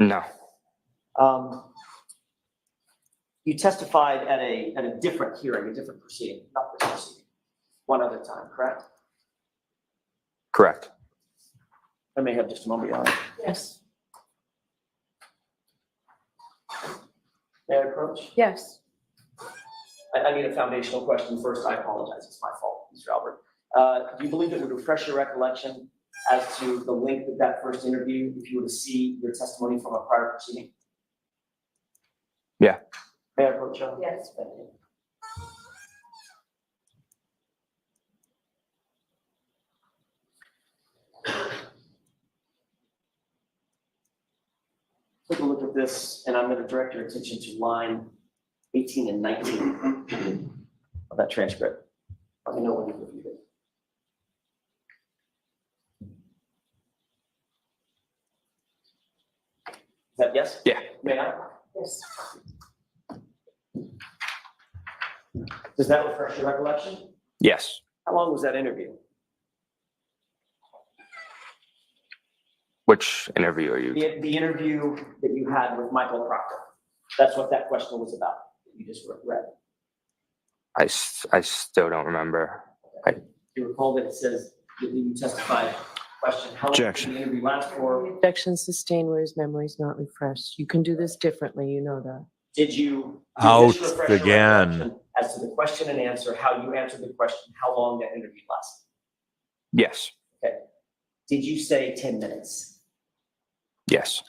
No. You testified at a different hearing, a different proceeding, not this proceeding, one other time, correct? Correct. I may have just a moment, Your Honor. Yes. May May I approach? Yes. I need a foundational question first. I apologize. It's my fault, Mr. Albert. Do you believe it would refresh your recollection as to the length of that first interview if you were to see your testimony from a prior proceeding? Yeah. May I approach, John? Yes. Thank you. Take a look at this, and I'm going to direct your attention to line 18 and 19 of that transcript. Let me know when you've reviewed it. Is that yes? Yeah. May I? Yes. Does that refresh your recollection? Yes. How long was that interview? Which interview are you? The interview that you had with Michael Proctor. That's what that question was about, that you just read. I still don't remember. Do you recall that it says that you testified? Question, how long did Objection. the interview last for? Objection sustained where his memory is not refreshed. You can do this differently, you know that. Did you? Ouch, did this refresh your again. recollection as to the question and answer, how you answered the question, how long that interview lasted? Yes. Okay. Did you say 10 minutes? Yes.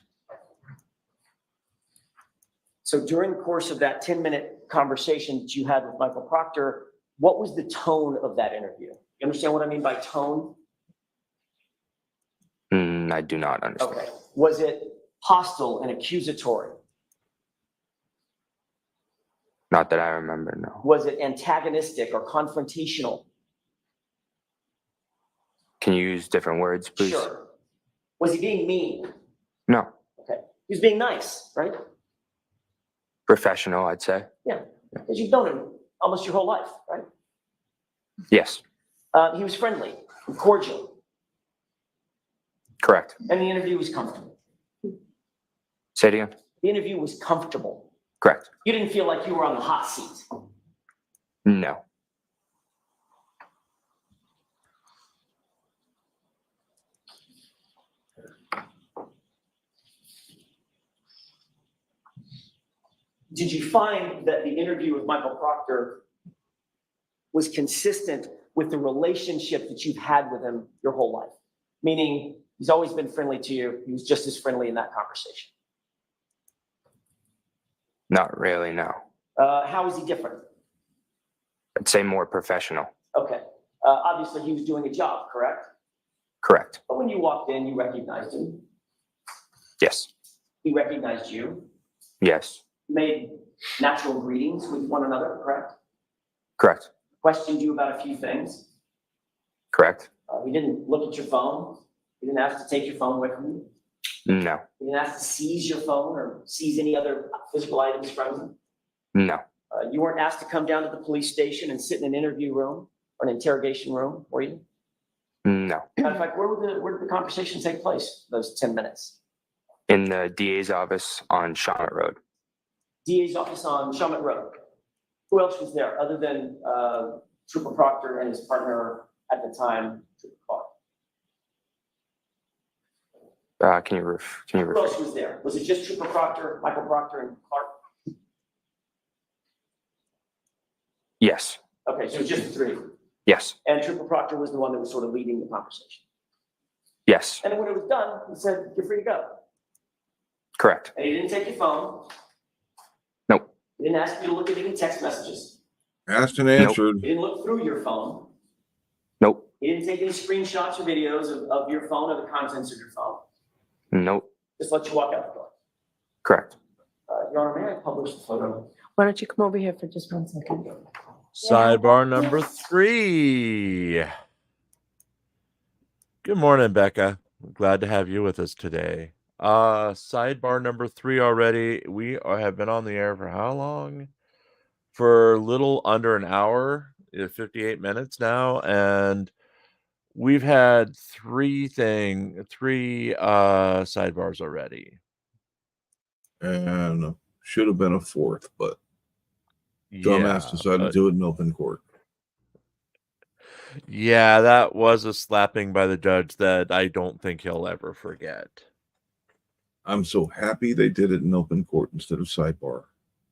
So during the course of that 10-minute conversation that you had with Michael Proctor, what was the tone of that interview? You understand what I mean by tone? I do not understand. Okay. Was it hostile and accusatory? Not that I remember, no. Was it antagonistic or confrontational? Can you use different words, please? Sure. Was he being mean? No. Okay. He was being nice, right? Professional, I'd say. Yeah. Because you've known him almost your whole life, right? Yes. He was friendly, cordial, Correct. and the interview was comfortable. Say it again. The interview was comfortable. Correct. You didn't feel like you were on the hot seat. No. Did you find that the interview with Michael Proctor was consistent with the relationship that you've had with him your whole life? Meaning, he's always been friendly to you. He was just as friendly in that conversation. Not really, no. How is he different? I'd say more professional. Okay. Obviously, he was doing a job, correct? Correct. But when you walked in, you recognized him. Yes. He recognized you. Yes. Made natural greetings with one another, correct? Correct. Questioned you about a few things. Correct. He didn't look at your phone. He didn't ask to take your phone away from you. No. He didn't ask to seize your phone or seize any other physical items from you. No. You weren't asked to come down to the police station and sit in an interview room or an interrogation room, were you? No. Matter of fact, where did the conversation take place, those 10 minutes? In the DA's office on Shawmut Road. DA's office on Shawmut Road. Who else was there other than Trooper Proctor and his partner at the time, Trooper Clark? Can you Who repeat? else was there? Was it just Trooper Proctor, Michael Proctor, and Clark? Yes. Okay, so just the three. Yes. And Trooper Proctor was the one that was sort of leading the conversation. Yes. And then when it was done, he said, "You're free to go." Correct. And he didn't take your phone. Nope. He didn't ask you to look at any text messages. Asked and answered. He didn't look through your phone. Nope. He didn't take any screenshots or videos of your phone or the contents of your phone. Nope. Just let you walk out the door. Correct. Your Honor, may I publish the photo? Why don't you come over here for just 1 second? Sidebar number 3. Good morning, Becca. Glad to have you with us today. Sidebar number 3 already. We have been on the air for how long? For a little under an hour, 58 minutes now, and we've had 3 sidebars already. And should have been a fourth, but dumbass decided to do it in open court. Yeah, that was a slapping by the judge that I don't think he'll ever forget. I'm so happy they did it in open court instead of sidebar.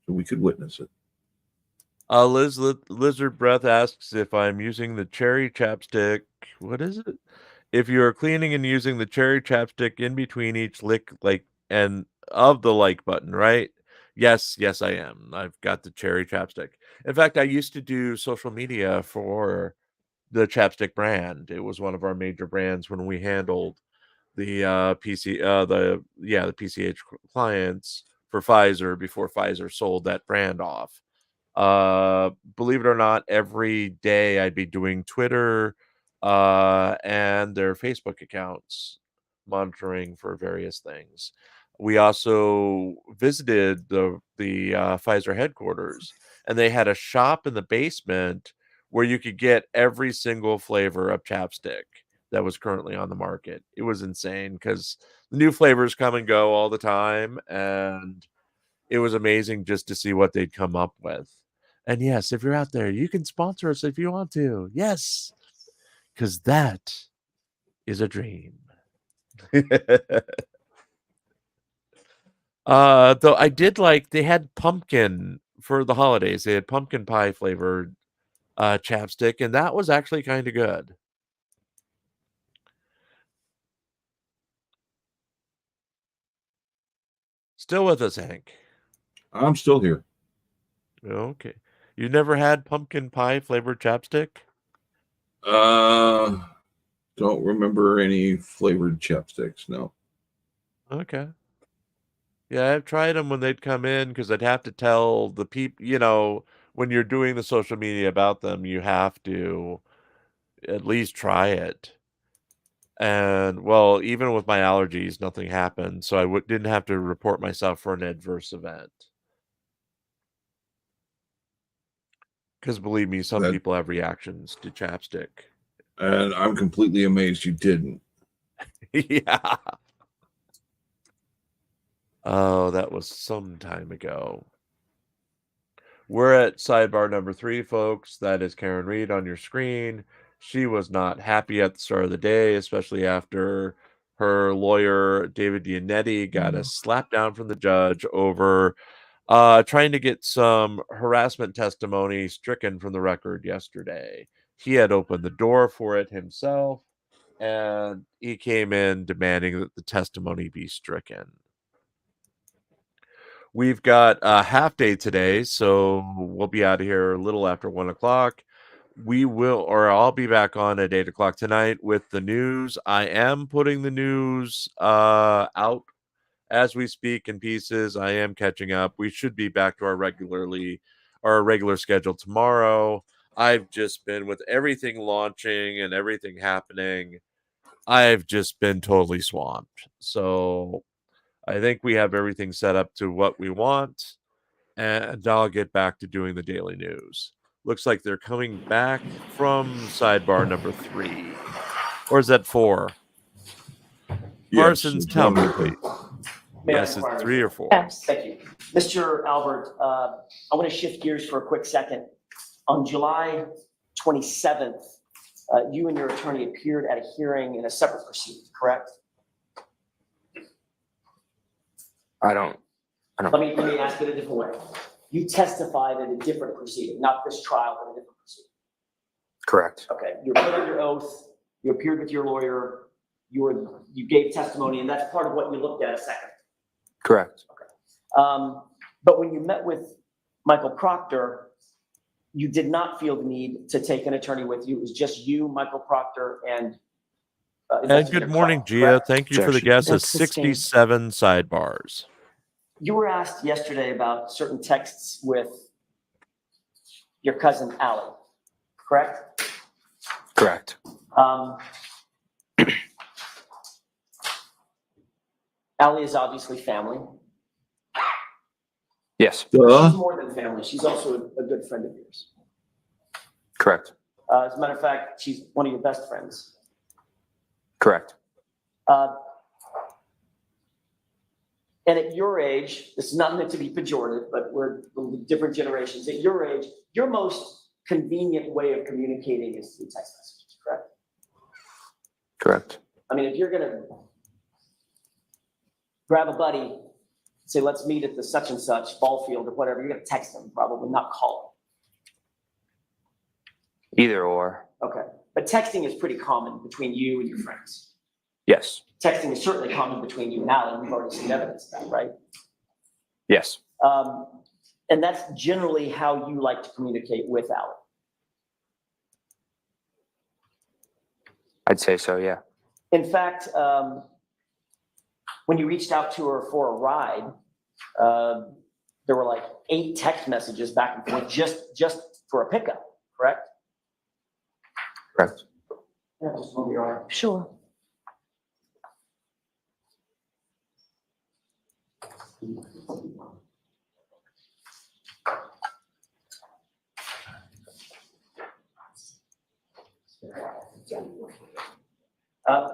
so we could witness it. Lizard Breath asks if I'm using the cherry chapstick. What is it? If you are cleaning and using the cherry chapstick in between each lick, like, and of the like button, right? Yes, I am. I've got the cherry chapstick. In fact, I used to do social media for the chapstick brand. It was one of our major brands when we handled the the PCH clients for Pfizer before Pfizer sold that brand off. Believe it or not, every day I'd be doing Twitter and their Facebook accounts, monitoring for various things. We also visited the Pfizer headquarters, and they had a shop in the basement where you could get every single flavor of chapstick that was currently on the market. It was insane because the new flavors come and go all the time, and it was amazing just to see what they'd come up with. And yes, if you're out there, you can sponsor us if you want to. Yes, because that is a dream. Though I did like they had pumpkin for the holidays. They had pumpkin pie flavored chapstick, and that was actually kind of good. Still with us, Hank? I'm still here. Okay. You never had pumpkin pie flavored chapstick? Don't remember any flavored chapsticks. No. Okay. Yeah, I've tried them when they'd come in because I'd have to tell the people, when you're doing the social media about them, you have to at least try it. And well, even with my allergies, nothing happened, so I didn't have to report myself for an adverse event. Because believe me, some That, people have reactions to chapstick. and I'm completely amazed you didn't. Yeah. Oh, that was some time ago. We're at sidebar number 3, folks. That is Karen Reed on your screen. She was not happy at the start of the day, especially after her lawyer, David Giannetti, got a slap down from the judge over trying to get some harassment testimony stricken from the record yesterday. He had opened the door for it himself, and he came in demanding that the testimony be stricken. We've got a half day today, so we'll be out of here a little after 1 o'clock. I'll be back on at 8 o'clock tonight with the news. I am putting the news out as we speak in pieces. I am catching up. We should be back to our regular schedule tomorrow. I've just been with everything launching and everything happening. I've just been totally swamped. So I think we have everything set up to what we want, and I'll get back to doing the daily news. Looks like they're coming back from sidebar number 3. Or is that 4? Yes, Parsons, it's tell one me, more please. May I Yes, it's inquire? 3 or 4. Yes. Thank you. Mr. Albert, I want to shift gears for a quick second. On July 27th, you and your attorney appeared at a hearing in a separate proceeding, correct? Let me ask it a different way. You testified in a different proceeding, not this trial, but a different proceeding. Correct. Okay, you were put under oath, you appeared with your lawyer, you gave testimony, and that's part of what you looked at a second. Correct. But when you met with Michael Proctor, you did not feel the need to take an attorney with you. It was just you, Michael Proctor, and And good morning, Clark, Gia. correct? Thank you for the guess of That's sustained. 67 sidebars. You were asked yesterday about certain texts with your cousin Allie, correct? Correct. Allie is obviously family. Yes. She's Duh. more than family. She's also a good friend of yours. Correct. As a matter of fact, she's one of your best friends. Correct. And at your age, this is not meant to be pejorative, but we're different generations. At your age, your most convenient way of communicating is through text messages, correct? Correct. I mean, if you're gonna grab a buddy, say, let's meet at the such and such ball field or whatever, you're gonna text them, probably not call Either or. them. Okay, but texting is pretty common between you and your friends. Yes. Texting is certainly common between you and Alan. We've already seen evidence of that, right? Yes. And that's generally how you like to communicate with Alan. I'd say so, yeah. In fact, when you reached out to her for a ride, there were like 8 text messages back and forth just for a pickup, correct? Correct. Yeah, just move your arm. Sure.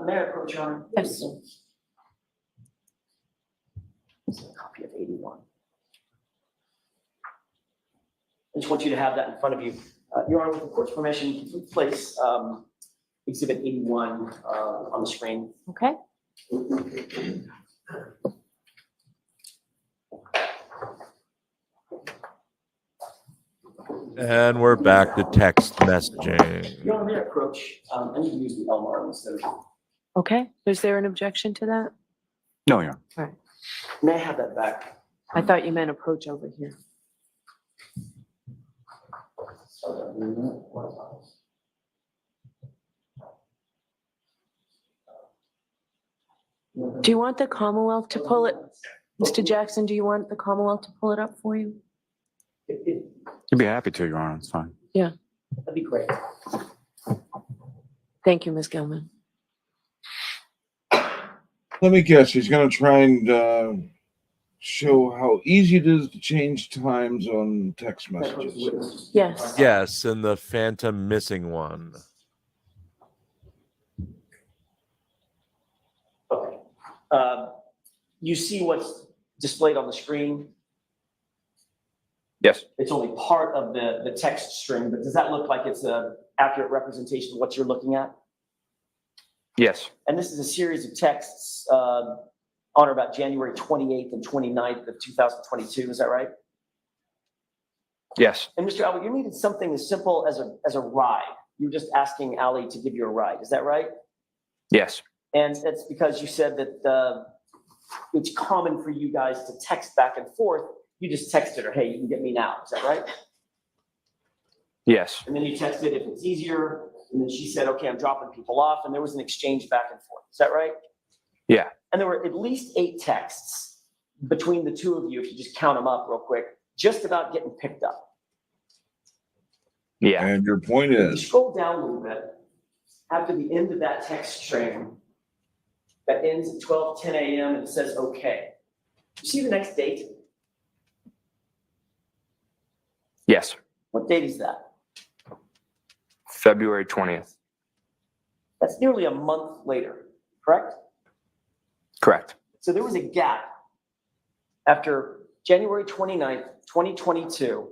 May I approach your arm? Yes. This is a copy of 81. I just want you to have that in front of you. Your Honor, with the court's permission, please place Exhibit 81 on the screen. Okay. And we're back to text messaging. Your Honor, may I approach? I need to use the Elmar instead of. Okay. Is there an objection to that? No, Your Honor. May I have that back? I thought you meant approach over here. Do you want the Commonwealth to pull it? Mr. Jackson, do you want the Commonwealth to pull it up for you? You'd be happy to, Your Honor. It's fine. That'd be great. Thank you, Ms. Gilman. Let me guess, he's going to try and show how easy it is to change times on text messages. Yes. Yes, and the phantom missing one. Okay. You see what's displayed on the screen? Yes. It's only part of the text string, but does that look like it's an accurate representation of what you're looking at? Yes. And this is a series of texts on or about January 28th and 29th of 2022, is that right? Yes. And Mr. Albert, you needed something as simple as a ride. You were just asking Allie to give you a ride, is that right? Yes. And that's because you said that it's common for you guys to text back and forth. You just texted her, hey, you can get me now, is that right? Yes. And then you texted if it's easier, and then she said, okay, I'm dropping people off, and there was an exchange back and forth, is that right? Yeah. And there were at least 8 texts between the two of you, if you just count them up real quick, just about getting picked up. Yeah. And your point If you is, scroll down a little bit, after the end of that text string, that ends at 12:10 a.m. and it says okay. You see the next date? Yes. What date is that? February 20th. That's nearly a month later, correct? Correct. So there was a gap after January 29th, 2022,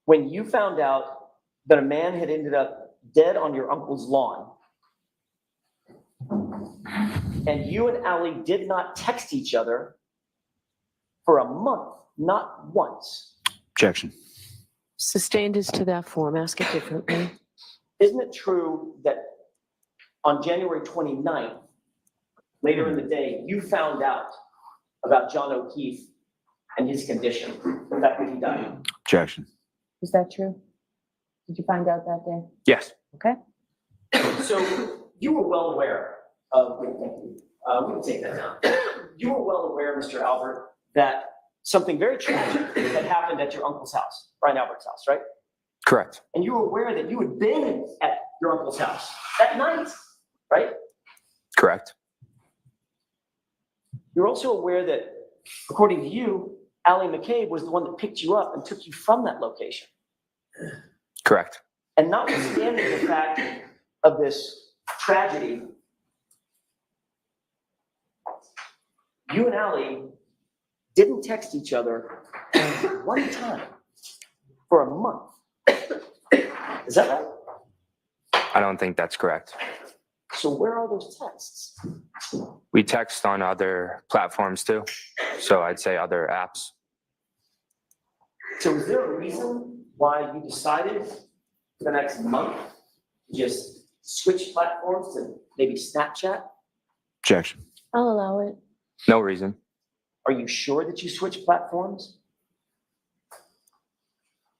when you found out that a man had ended up dead on your uncle's lawn. And you and Allie did not text each other for a month, not once. Objection. Sustained is to that form. Ask it differently. Isn't it true that on January 29th, later in the day, you found out about John O'Keefe and his condition, the fact that he died? Objection. Is that true? Did you find out that day? Yes. Okay. So you were well aware of, we can take that down. You were well aware, Mr. Albert, that something very tragic had happened at your uncle's house, Brian Albert's house, right? Correct. And you were aware that you had been at your uncle's house that night, right? Correct. You're also aware that, according to you, Allie McCabe was the one that picked you up and took you from that location. Correct. And notwithstanding the fact of this tragedy, you and Allie didn't text each other one time for a month. Is that right? I don't think that's correct. So where are those texts? We text on other platforms too. So I'd say other apps. So is there a reason why you decided for the next month to just switch platforms to maybe Snapchat? Objection. I'll allow it. No reason. Are you sure that you switched platforms?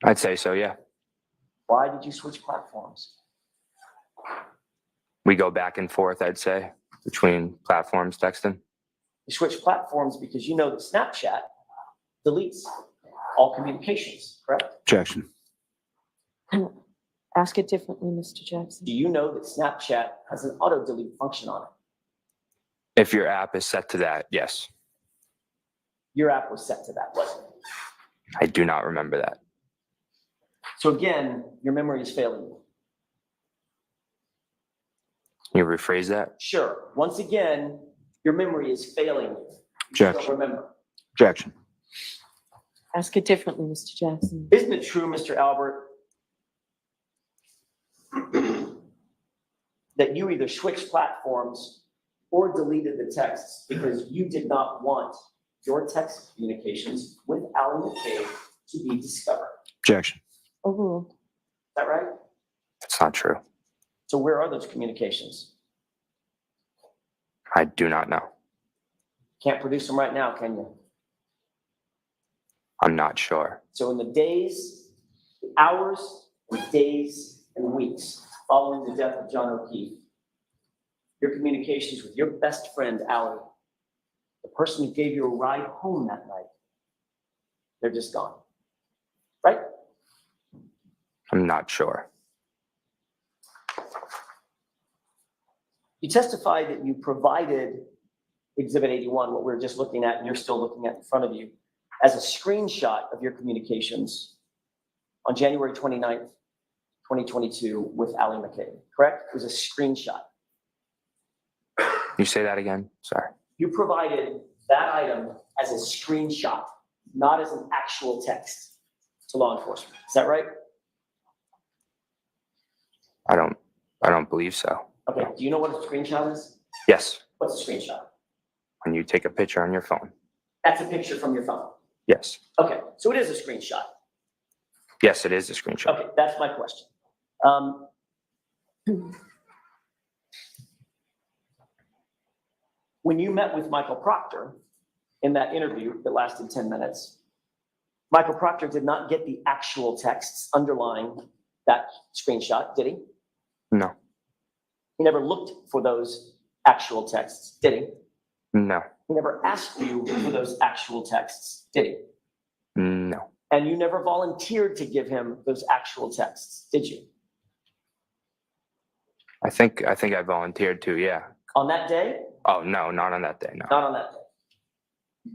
I'd say so, yeah. Why did you switch platforms? We go back and forth, I'd say, between platforms texting. You switched platforms because you know that Snapchat deletes all communications, correct? Objection. Ask it differently, Mr. Jackson. Do you know that Snapchat has an auto delete function on it? If your app is set to that, yes. Your app was set to that, wasn't it? I do not remember that. So again, your memory is failing you. Can you rephrase that? Sure. Once again, your memory is failing you. You just don't remember. Objection. Ask it differently, Mr. Jackson. Isn't it true, Mr. Albert, that you either switched platforms or deleted the texts because you did not want your text communications with Alan McCabe to be discovered? Objection. Overruled. Is that right? That's not true. So where are those communications? I do not know. Can't produce them right now, can you? I'm not sure. So in the days, the hours, and days and weeks following the death of John O'Keefe, your communications with your best friend, Alan, the person who gave you a ride home that night, they're just gone. Right? I'm not sure. You testified that you provided Exhibit 81, what we were just looking at, and you're still looking at in front of you, as a screenshot of your communications on January 29th, 2022 with Ally McCabe, correct? It was a screenshot. You say that again? Sorry. You provided that item as a screenshot, not as an actual text to law enforcement. Is that right? I don't believe so. Okay, do you know what a screenshot is? Yes. What's a screenshot? When you take a picture on your phone. That's a picture from your phone. Yes. Okay, so it is a screenshot. Yes, it is a screenshot. Okay, that's my question. When you met with Michael Proctor in that interview that lasted 10 minutes, Michael Proctor did not get the actual texts underlying that screenshot, did he? No. He never looked for those actual texts, did he? No. He never asked you for those actual texts, did he? No. And you never volunteered to give him those actual texts, did you? I think I volunteered to, yeah. On that day? Oh, no, not on that day, no. Not on that day.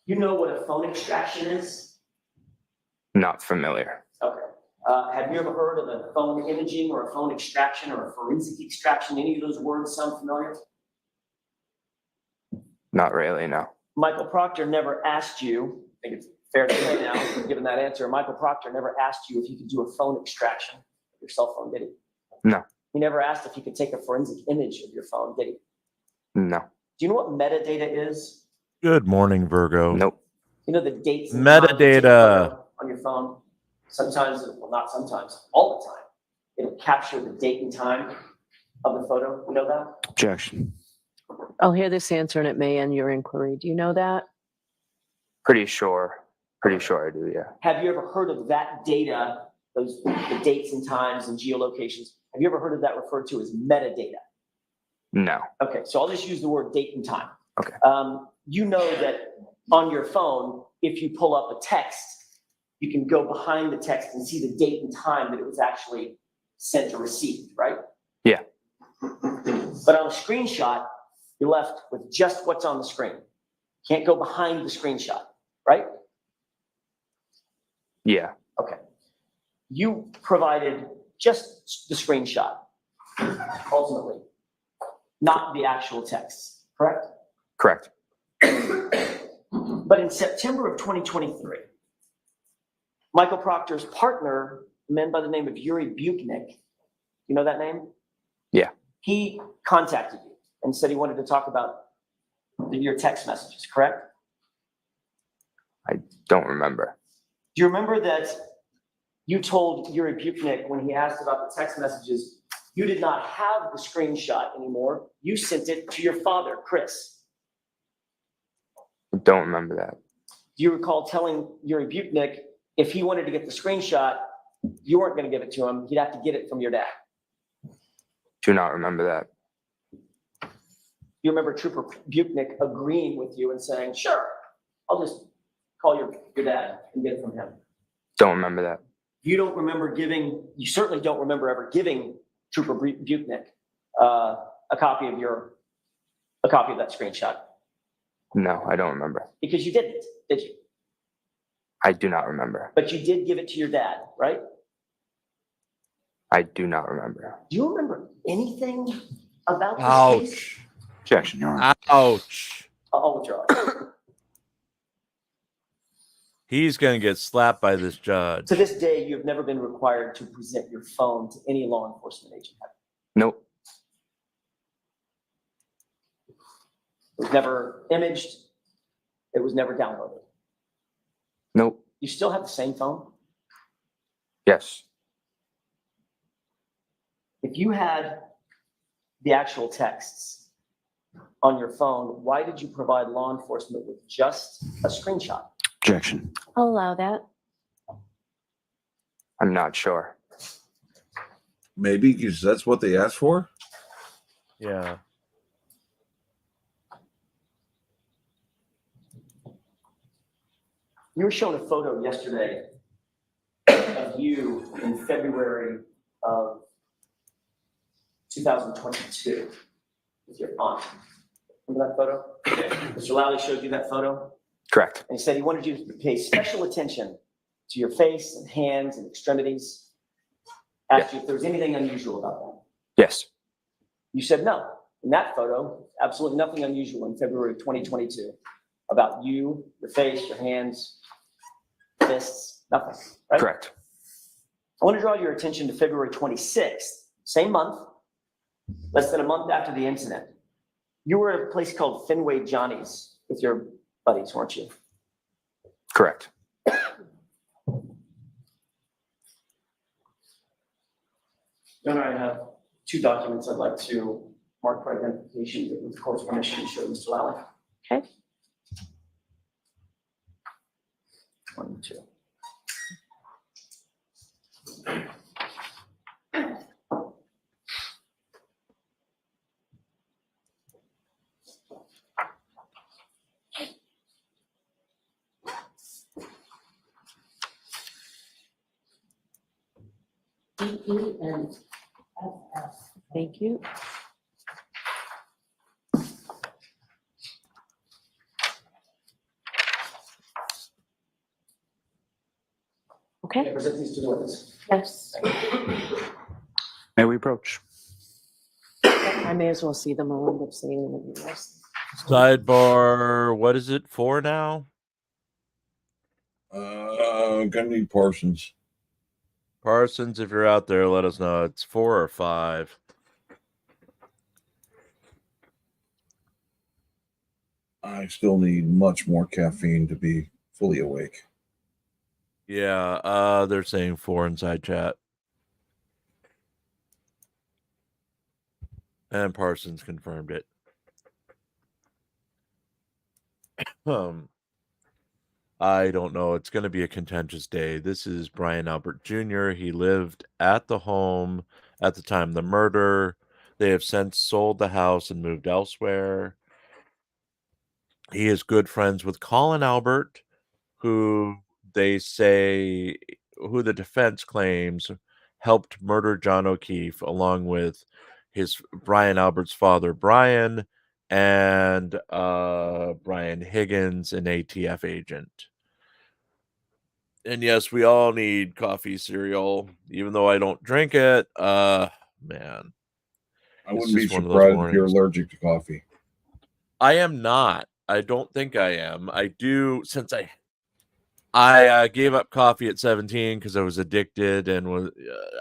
You know what a phone extraction is? Not familiar. Okay. Have you ever heard of a phone imaging or a phone extraction or a forensic extraction? Any of those words sound familiar? Not really, no. Michael Proctor never asked you, I think it's fair to say now, given that answer, Michael Proctor never asked you if you could do a phone extraction of your cell phone, did he? No. He never asked if you could take a forensic image of your phone, did he? No. Do you know what metadata is? Good morning, Virgo. Nope. You know the dates and times you take a Metadata. photo on your phone? Sometimes, well, not sometimes, all the time. It'll capture the date and time of the photo. You know that? Objection. I'll hear this answer and it may end your inquiry. Do you know that? Pretty sure I do, yeah. Have you ever heard of that data, the dates and times and geolocations? Have you ever heard of that referred to as metadata? No. Okay, so I'll just use the word date and time. Okay. You know that on your phone, if you pull up a text, you can go behind the text and see the date and time that it was actually sent or received, right? Yeah. But on a screenshot, you're left with just what's on the screen. Can't go behind the screenshot, right? Yeah. Okay. You provided just the screenshot, ultimately, not the actual text, correct? Correct. But in September of 2023, Michael Proctor's partner, a man by the name of Yuri Buchnick, you know that name? Yeah. He contacted you and said he wanted to talk about your text messages, correct? I don't remember. Do you remember that you told Yuri Buknik when he asked about the text messages, you did not have the screenshot anymore. You sent it to your father, Chris. I don't remember that. Do you recall telling Yuri Buknik if he wanted to get the screenshot, you weren't going to give it to him, he'd have to get it from your dad? Do not remember that. You remember Trooper Buknik agreeing with you and saying, sure, I'll just call your dad and get it from him? Don't remember that. You don't remember giving, you certainly don't remember ever giving Trooper Buknik a copy of that screenshot? No, I don't remember. Because you didn't, did you? I do not remember. But you did give it to your dad, right? I do not remember. Do you remember anything about this case? Ouch. Objection, Your Honor. Ouch. I'll withdraw. He's going to get slapped by this judge. To this day, you have never been required to present your phone to any law enforcement agent. Nope. It was never imaged. It was never downloaded. Nope. You still have the same phone? Yes. If you had the actual texts on your phone, why did you provide law enforcement with just a screenshot? Objection. I'll allow that. I'm not sure. Maybe because that's what they asked for. Yeah. You were shown a photo yesterday of you in February of 2022 with your aunt. Remember that photo? Mr. Lally showed you that photo, Correct. and he said he wanted you to pay special attention to your face and hands and extremities. Asked you if there was anything unusual about that. Yes. You said no. In that photo, absolutely nothing unusual in February of 2022 about you, your face, your hands, fists, nothing, right? Correct. I want to draw your attention to February 26th, same month, less than a month after the incident. You were at a place called Fenway Johnny's with your buddies, weren't you? Correct. Then I have two documents I'd like to mark for identification with the court's permission to show Mr. Lally. Okay. 1 and 2. E and FF. Thank you. Okay, Present these to the witness. yes. May we approach? I may as well see them. I'll end up seeing them in the rest. Sidebar, what is it for now? Gonna need Parsons. Parsons, if you're out there, let us know. It's 4 or 5. I still need much more caffeine to be fully awake. Yeah, they're saying 4 inside chat. And Parsons confirmed it. I don't know. It's going to be a contentious day. This is Brian Albert Jr. He lived at the home at the time of the murder. They have since sold the house and moved elsewhere. He is good friends with Colin Albert, who they say, who the defense claims helped murder John O'Keefe, along with his Brian Albert's father, Brian, and Brian Higgins, an ATF agent. And yes, we all need coffee cereal, even though I don't drink it. Man, I it's wouldn't be just one of those surprised if you're mornings. allergic to coffee. I am not. I don't think I am. I do, since I gave up coffee at 17 because I was addicted and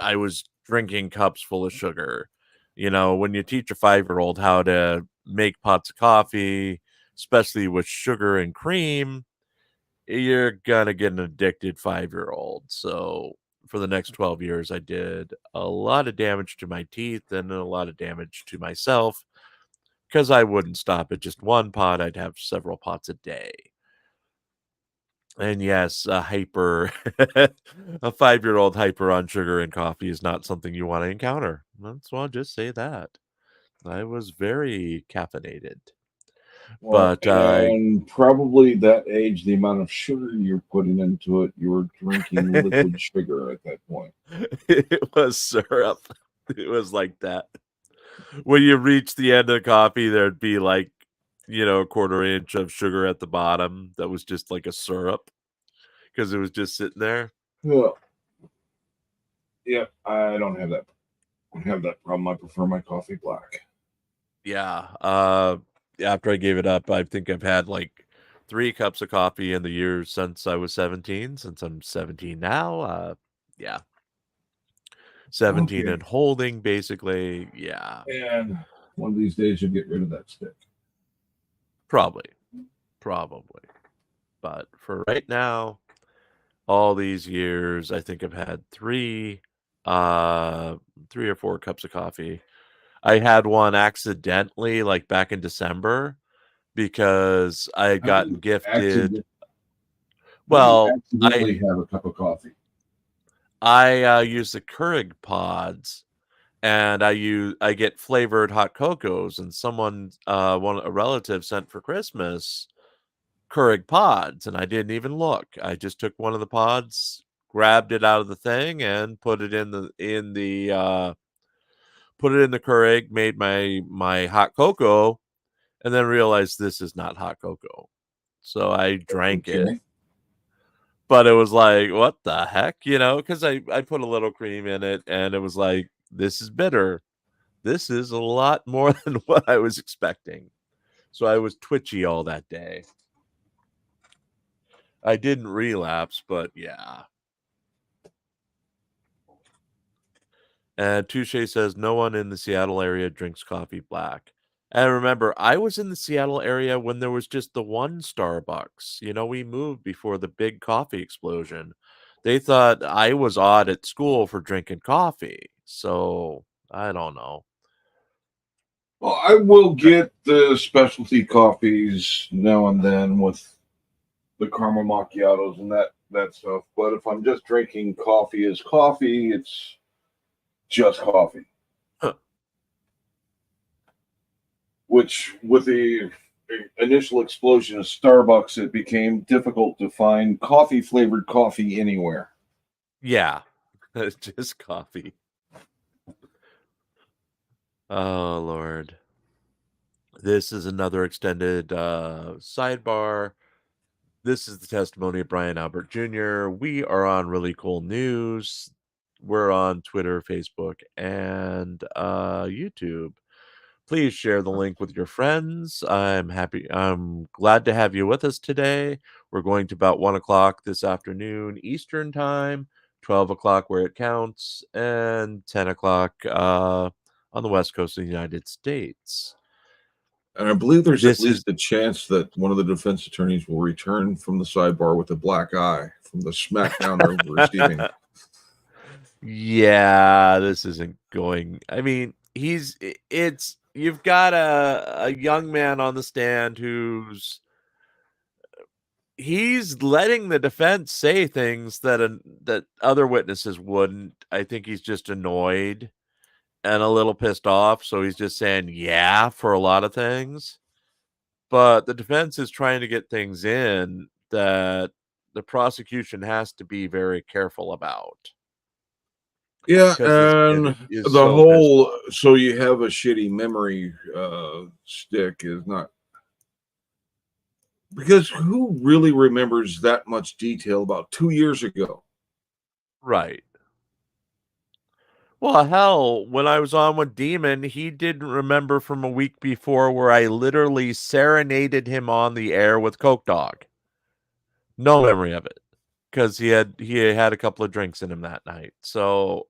I was drinking cups full of sugar. You know, when you teach a 5-year-old how to make pots of coffee, especially with sugar and cream, you're gonna get an addicted 5-year-old. So for the next 12 years, I did a lot of damage to my teeth and a lot of damage to myself because I wouldn't stop at just one pot. I'd have several pots a day. And yes, a hyper, a 5-year-old hyper on sugar and coffee is not something you want to encounter. So I'll just say that. I was very caffeinated. Well, But and probably that age, the amount of sugar you're putting into it, you were drinking liquid sugar at that point. it was syrup. It was like that. When you reach the end of the coffee, there'd be like, a quarter inch of sugar at the bottom that was just like a syrup because it was just sitting there. Yeah. Yeah, I don't have that. I don't have that problem. I prefer my coffee black. Yeah. After I gave it up, I think I've had like 3 cups of coffee in the years since I was 17. Since I'm 17 now, yeah, 17 Okay. and holding basically. Yeah, And one of these days you'll get rid of that stick. probably. But for right now, all these years, I think I've had 3 or 4 cups of coffee. I had one accidentally like back in December because I had How do gotten you gifted. how do you Well, accidentally have a cup of coffee? I use the Keurig pods, and I get flavored hot cocos, and a relative sent for Christmas Keurig pods, and I didn't even look. I just took one of the pods, grabbed it out of the thing, and put it in the Keurig, made my hot cocoa, and then realized this is not hot cocoa. So I drank it. Okay. But it was like, what the heck? Because I put a little cream in it and it was like, this is bitter. This is a lot more than what I was expecting. So I was twitchy all that day. I didn't relapse, but yeah. And Touche says, no one in the Seattle area drinks coffee black. And remember, I was in the Seattle area when there was just the one Starbucks. We moved before the big coffee explosion. They thought I was odd at school for drinking coffee. So I don't know. Well, I will get the specialty coffees now and then with the caramel macchiatos and that stuff. But if I'm just drinking coffee as coffee, it's just coffee. Huh. Which, with the initial explosion of Starbucks, it became difficult to find coffee flavored coffee anywhere. Yeah, it's just coffee. Oh, Lord. This is another extended sidebar. This is the testimony of Brian Albert Jr. We are on Really Cool News. We're on Twitter, Facebook, and YouTube. Please share the link with your friends. I'm glad to have you with us today. We're going to about 1 o'clock this afternoon Eastern time, 12 o'clock where it counts, and 10 o'clock on the West Coast of the United States. And I believe there's at This least is a chance that one of the defense attorneys will return from the sidebar with a black eye from the smackdown they're receiving. Yeah, this isn't going. I mean, you've got a young man on the stand he's letting the defense say things that other witnesses wouldn't. I think he's just annoyed and a little pissed off, so he's just saying yeah for a lot of things. But the defense is trying to get things in that the prosecution has to be very careful about. Yeah, Because this kid and is the so pissed whole off. so you have a shitty memory stick is not because who really remembers that much detail about 2 years ago? Right. Well, hell, when I was on with Demon, he didn't remember from a week before where I literally serenaded him on the air with Coke Dog. No memory of it because he had a couple of drinks in him that night. So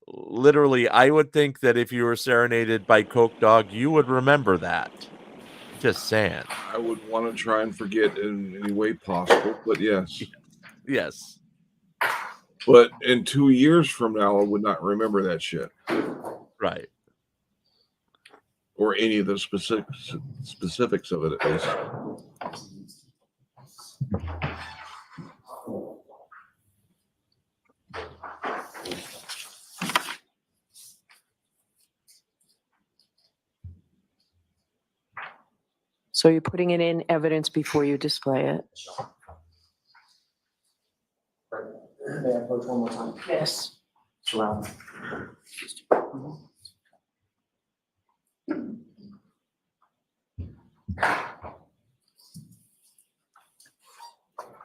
literally, I would think that if you were serenaded by Coke Dog, you would remember that. Just saying. I would want to try and forget in any way possible, but yes. Yes. But in 2 years from now, I would not remember that shit Right. or any of the specifics of it, at least. So you're putting it in evidence before you display it? May I approach one more time? Yes. Surround.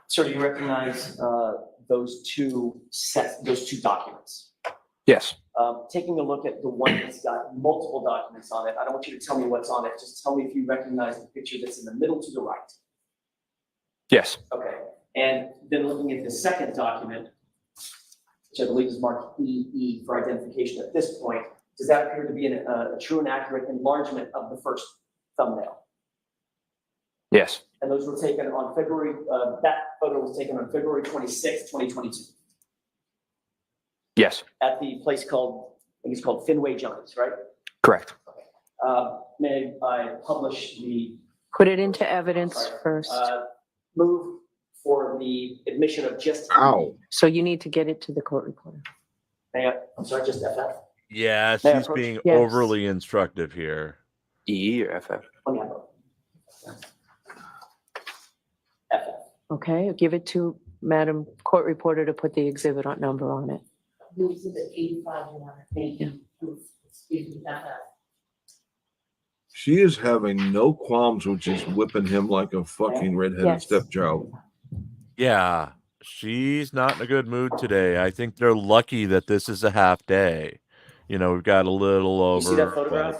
Sir, do you recognize those two documents? Yes. Taking a look at the one that's got multiple documents on it, I don't want you to tell me what's on it. Just tell me if you recognize the picture that's in the middle to the right. Yes. Okay. And then looking at the second document, which I believe is marked EE for identification at this point, does that appear to be a true and accurate enlargement of the first thumbnail? Yes. And those were taken on that photo was taken on February 26th, 2022. Yes. At the place called, I think it's called Finway Johnny's, right? Correct. May I publish the Put it into evidence first. move for the admission of just. Ow. So you need to get it to the court reporter. I'm sorry, just FF. Yeah, May I she's approach? being Yes. overly instructive here. E or FF? Let me have it. FF. Okay, give it to Madam Court Reporter to put the exhibit number on it. The exhibit 85, Your Honor. Thank you. Excuse me, that. She is having no qualms with just whipping him like a fucking redheaded Yes. stepchild. Yeah, she's not in a good mood today. I think they're lucky that this is a half day. You know, we've got a little You see that over photograph?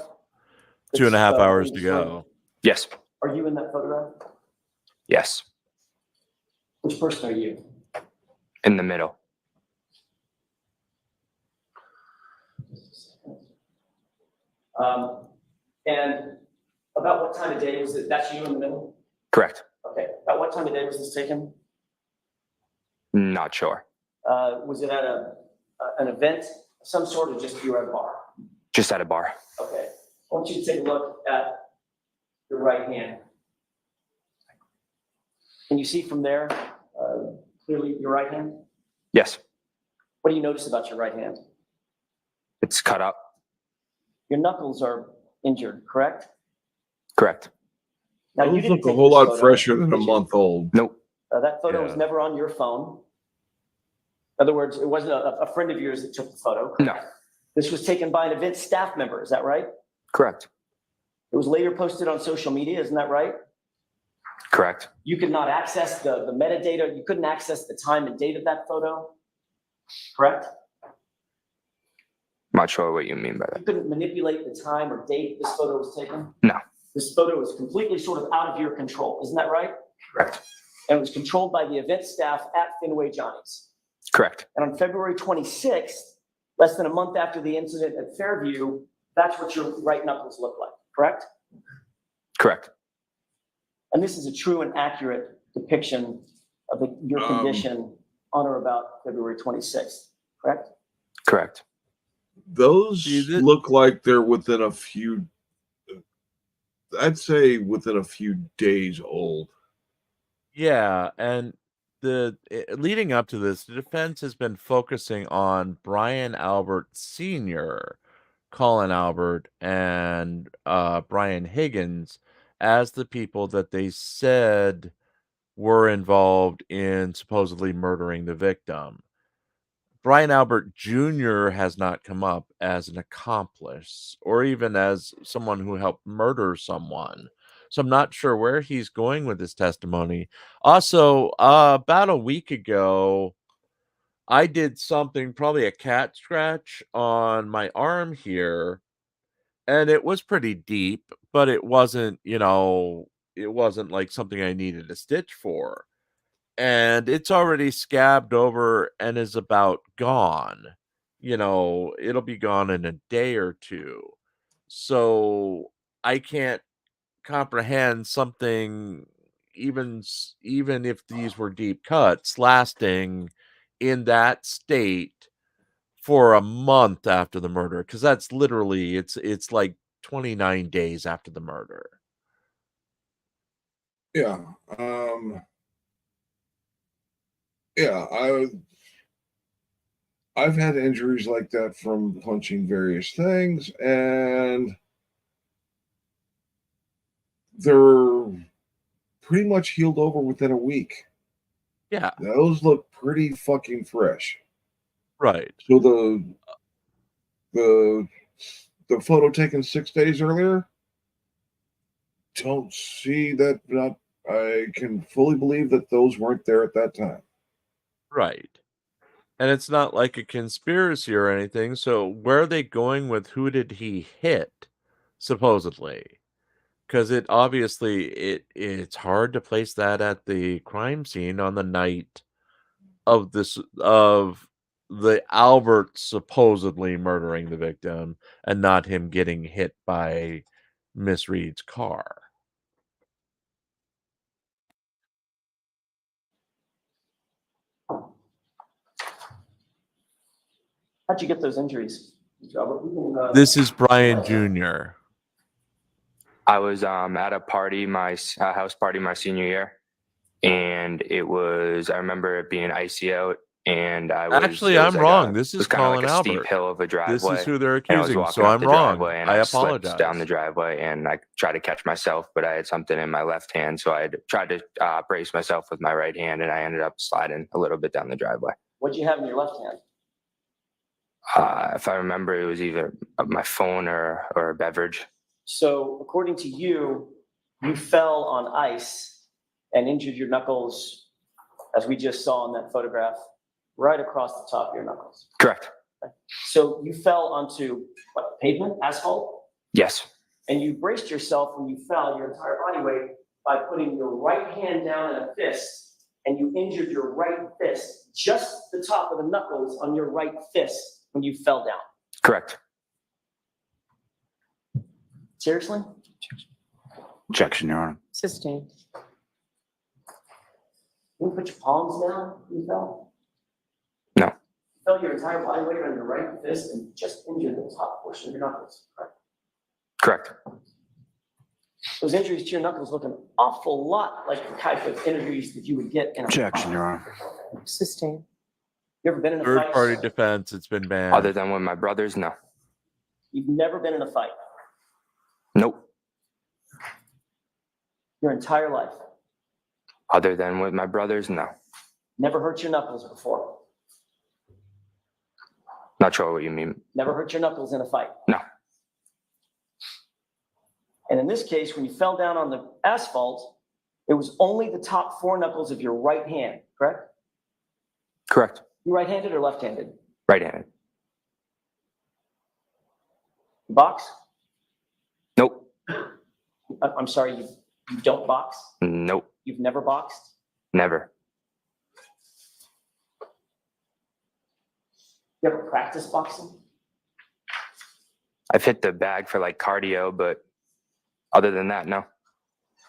2.5 hours in to display? go. Yes. Are you in that photograph? Yes. Which person are you? In the middle. And about what time of day was it? That's you in the middle? Correct. Okay. About what time of day was this taken? Not sure. Was it at an event of some sort or just you were at a bar? Just at a bar. Okay. I want you to take a look at your right hand. Can you see from there clearly your right hand? Yes. What do you notice about your right hand? It's cut up. Your knuckles are injured, correct? Correct. Now, you Those didn't look a take whole this lot photo, fresher than a did you? month old. Nope. That photo was Yeah. never on your phone. In other words, it wasn't a friend of yours that took the photo. No. This was taken by an event staff member, is that right? Correct. It was later posted on social media, isn't that right? Correct. You could not access the metadata, you couldn't access the time and date of that photo, correct? Not sure what you mean by You that. couldn't manipulate the time or date this photo was taken? No. This photo was completely sort of out of your control, isn't that right? Correct. And it was controlled by the event staff at Finway Johnny's. Correct. And on February 26th, less than a month after the incident at Fairview, that's what your right knuckles look like, correct? Correct. And this is a true and accurate depiction of your condition on or about February 26th, correct? Correct. Those See, look like they're within a few, I'd say within a few days old. Yeah, and leading up to this, the defense has been focusing on Brian Albert Sr., Colin Albert, and Brian Higgins as the people that they said were involved in supposedly murdering the victim. Brian Albert Jr. has not come up as an accomplice or even as someone who helped murder someone. So I'm not sure where he's going with his testimony. Also, about a week ago, I did something, probably a cat scratch on my arm here, and it was pretty deep, but it wasn't, it wasn't like something I needed a stitch for. And it's already scabbed over and is about gone. It'll be gone in a day or two. So I can't comprehend something, even if these were deep cuts, lasting in that state for a month after the murder, because that's literally it's like 29 days after the murder. Yeah. Yeah, I've had injuries like that from punching various things, and they're pretty much healed over within a week. Yeah, Those look pretty fucking fresh. right. So the the photo taken 6 days earlier, don't see that. Not I can fully believe that those weren't there at that time. Right. And it's not like a conspiracy or anything. So where are they going with who did he hit, supposedly? Because it obviously it's hard to place that at the crime scene on the night of the Albert supposedly murdering the victim and not him getting hit by Miss Reed's car. How'd you get those injuries, Robert? This is Brian Jr. I was at a party, my house party, my senior year, and I remember it being icy out, and Actually, it was I'm like wrong. This it is was kind of like Colin a steep Albert. hill of a This driveway. is who they're And I was accusing, walking so up I'm the wrong. driveway, and I I slipped down apologize. the driveway, and I tried to catch myself, but I had something in my left hand, so I tried to brace myself with my right hand, and I ended up sliding a little bit down the driveway. What'd you have in your left hand? If I remember, it was either my phone or a beverage. So according to you, you fell on ice and injured your knuckles, as we just saw in that photograph, right across the top of your knuckles. Correct. So you fell onto what, pavement, asphalt? Yes. And you braced yourself when you fell, your entire body weight, by putting your right hand down in a fist, and you injured your right fist, just the top of the knuckles on your right fist when you fell down. Correct. Seriously? Objection, Your Honor. Sustained. You put your palms down when you fell? No. You felt your entire body weight on your right fist and just injured the top portion of your knuckles, correct? Correct. Those injuries to your knuckles look an awful lot like the type of injuries that you would get in a Objection, Your Honor. Sustained. You ever been in a Third fight? party defense, it's been banned. Other than with my brothers, no. You've never been in a fight Nope. your entire life. Other than with my brothers, no. Never hurt your knuckles before. Not sure what you mean. Never hurt your knuckles in a fight. No. And in this case, when you fell down on the asphalt, it was only the top four knuckles of your right hand, correct? Correct. You right-handed or left-handed? Right-handed. Box? Nope. I'm sorry, you don't box? Nope. You've never boxed? Never. You ever practiced boxing? I've hit the bag for like cardio, but other than that, no.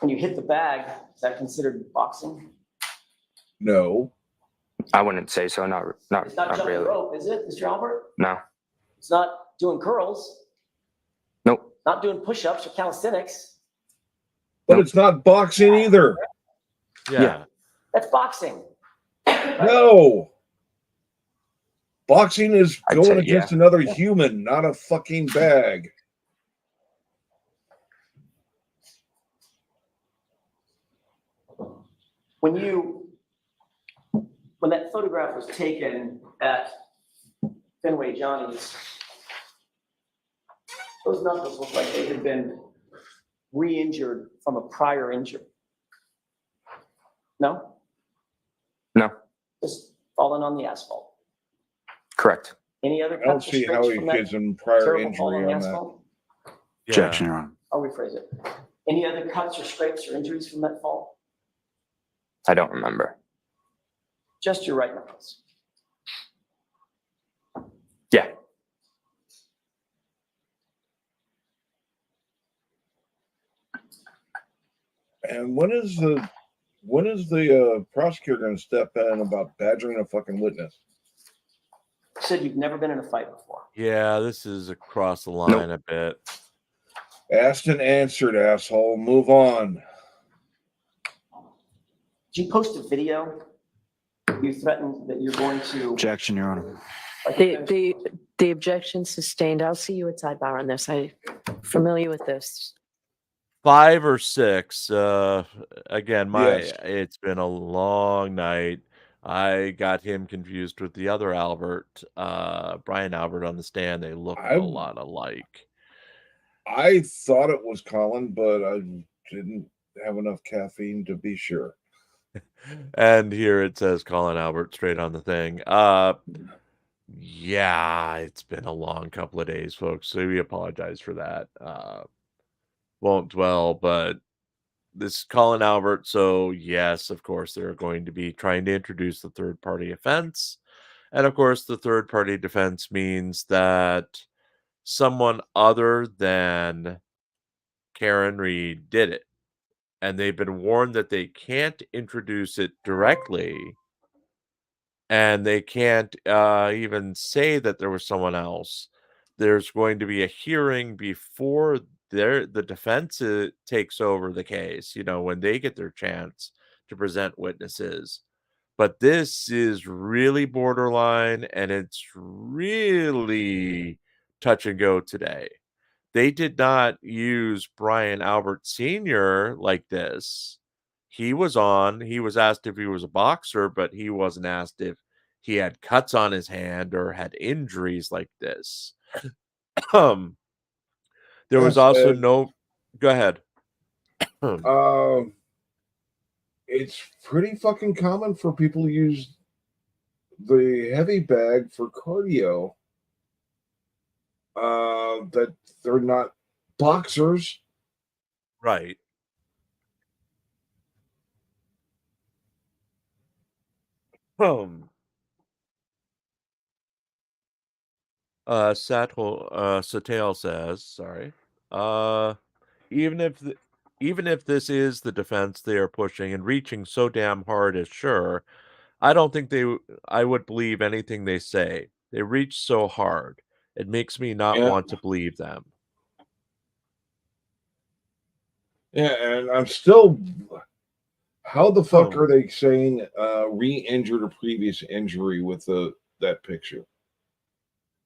When you hit the bag, is that considered boxing? No. I wouldn't say so. Not It's not jumping really. rope, is it, Mr. Albert? No. It's not doing curls, Nope. not doing push-ups or calisthenics. But Nope. it's not boxing either. Yeah. That's boxing. No. Boxing is I'd going say, against another human, not a fucking bag. When that photograph was taken at Fenway Johnny's, those knuckles look like they had been re-injured from a prior injury. No? No. Just falling on the asphalt. Correct. Any other I don't cuts or see how scrapes he from that gets in prior terrible fall on injury the on that. asphalt? Objection, Your Honor. I'll rephrase it. Any other cuts or scrapes or injuries from that fall? I don't remember. Just your right knuckles. Yeah. And when is the prosecutor going to step in about badgering a fucking witness? You said you've never been in a fight before. Yeah, this is across the line a bit. Asked and answered, asshole. Move on. Did you post a video? You threatened that you're going to. Objection, Your Honor. The objection sustained. I'll see you at sidebar on this. I'm familiar with this. 5 or 6. Again, Yes. it's been a long night. I got him confused with the other Albert, Brian Albert on the stand. They look a lot alike. I thought it was Colin, but I didn't have enough caffeine to be sure. And here it says Colin Albert straight on the thing. Yeah, it's been a long couple of days, folks. So we apologize for that. Won't dwell, but this is Colin Albert. So yes, of course, they're going to be trying to introduce the third party offense. And of course, the third party defense means that someone other than Karen Reed did it. And they've been warned that they can't introduce it directly. And they can't even say that there was someone else. There's going to be a hearing before the defense takes over the case, when they get their chance to present witnesses. But this is really borderline, and it's really touch and go today. They did not use Brian Albert Sr. like this. He was asked if he was a boxer, but he wasn't asked if he had cuts on his hand or had injuries like this. There was also no. Go ahead. It's pretty fucking common for people to use the heavy bag for cardio. That they're not boxers. Right. Satel says, sorry. Even if this is the defense they are pushing and reaching so damn hard as sure, I don't think I would believe anything they say. They reach so hard. It makes me not want to believe them. Yeah, and I'm still. How the fuck are they saying re-injured a previous injury with that picture?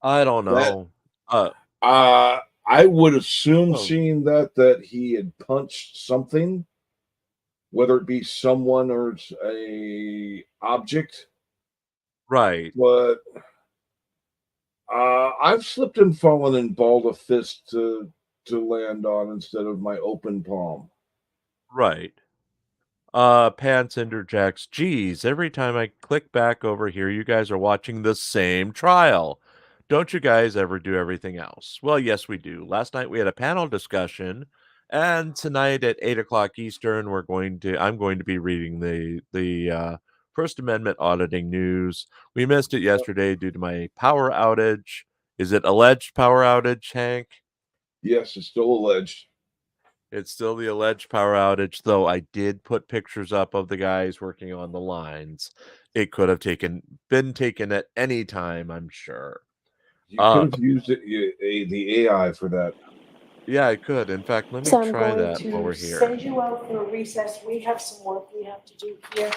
I don't know. I would assume seeing that he had punched something, whether it be someone or a object. Right. But I've slipped and fallen and balled a fist to land on instead of my open palm. Right. Pants interjects, geez, every time I click back over here, you guys are watching the same trial. Don't you guys ever do everything else? Well, yes, we do. Last night we had a panel discussion, and tonight at 8 o'clock Eastern, I'm going to be reading the First Amendment auditing news. We missed it yesterday due to my power outage. Is it alleged power outage, Hank? Yes, it's still alleged. It's still the alleged power outage, though I did put pictures up of the guys working on the lines. It could have been taken at any time, I'm sure. You could have used the AI for that. Yeah, I could. In fact, let me try that while we're here. Send you out for a recess. We have some work we have to do here.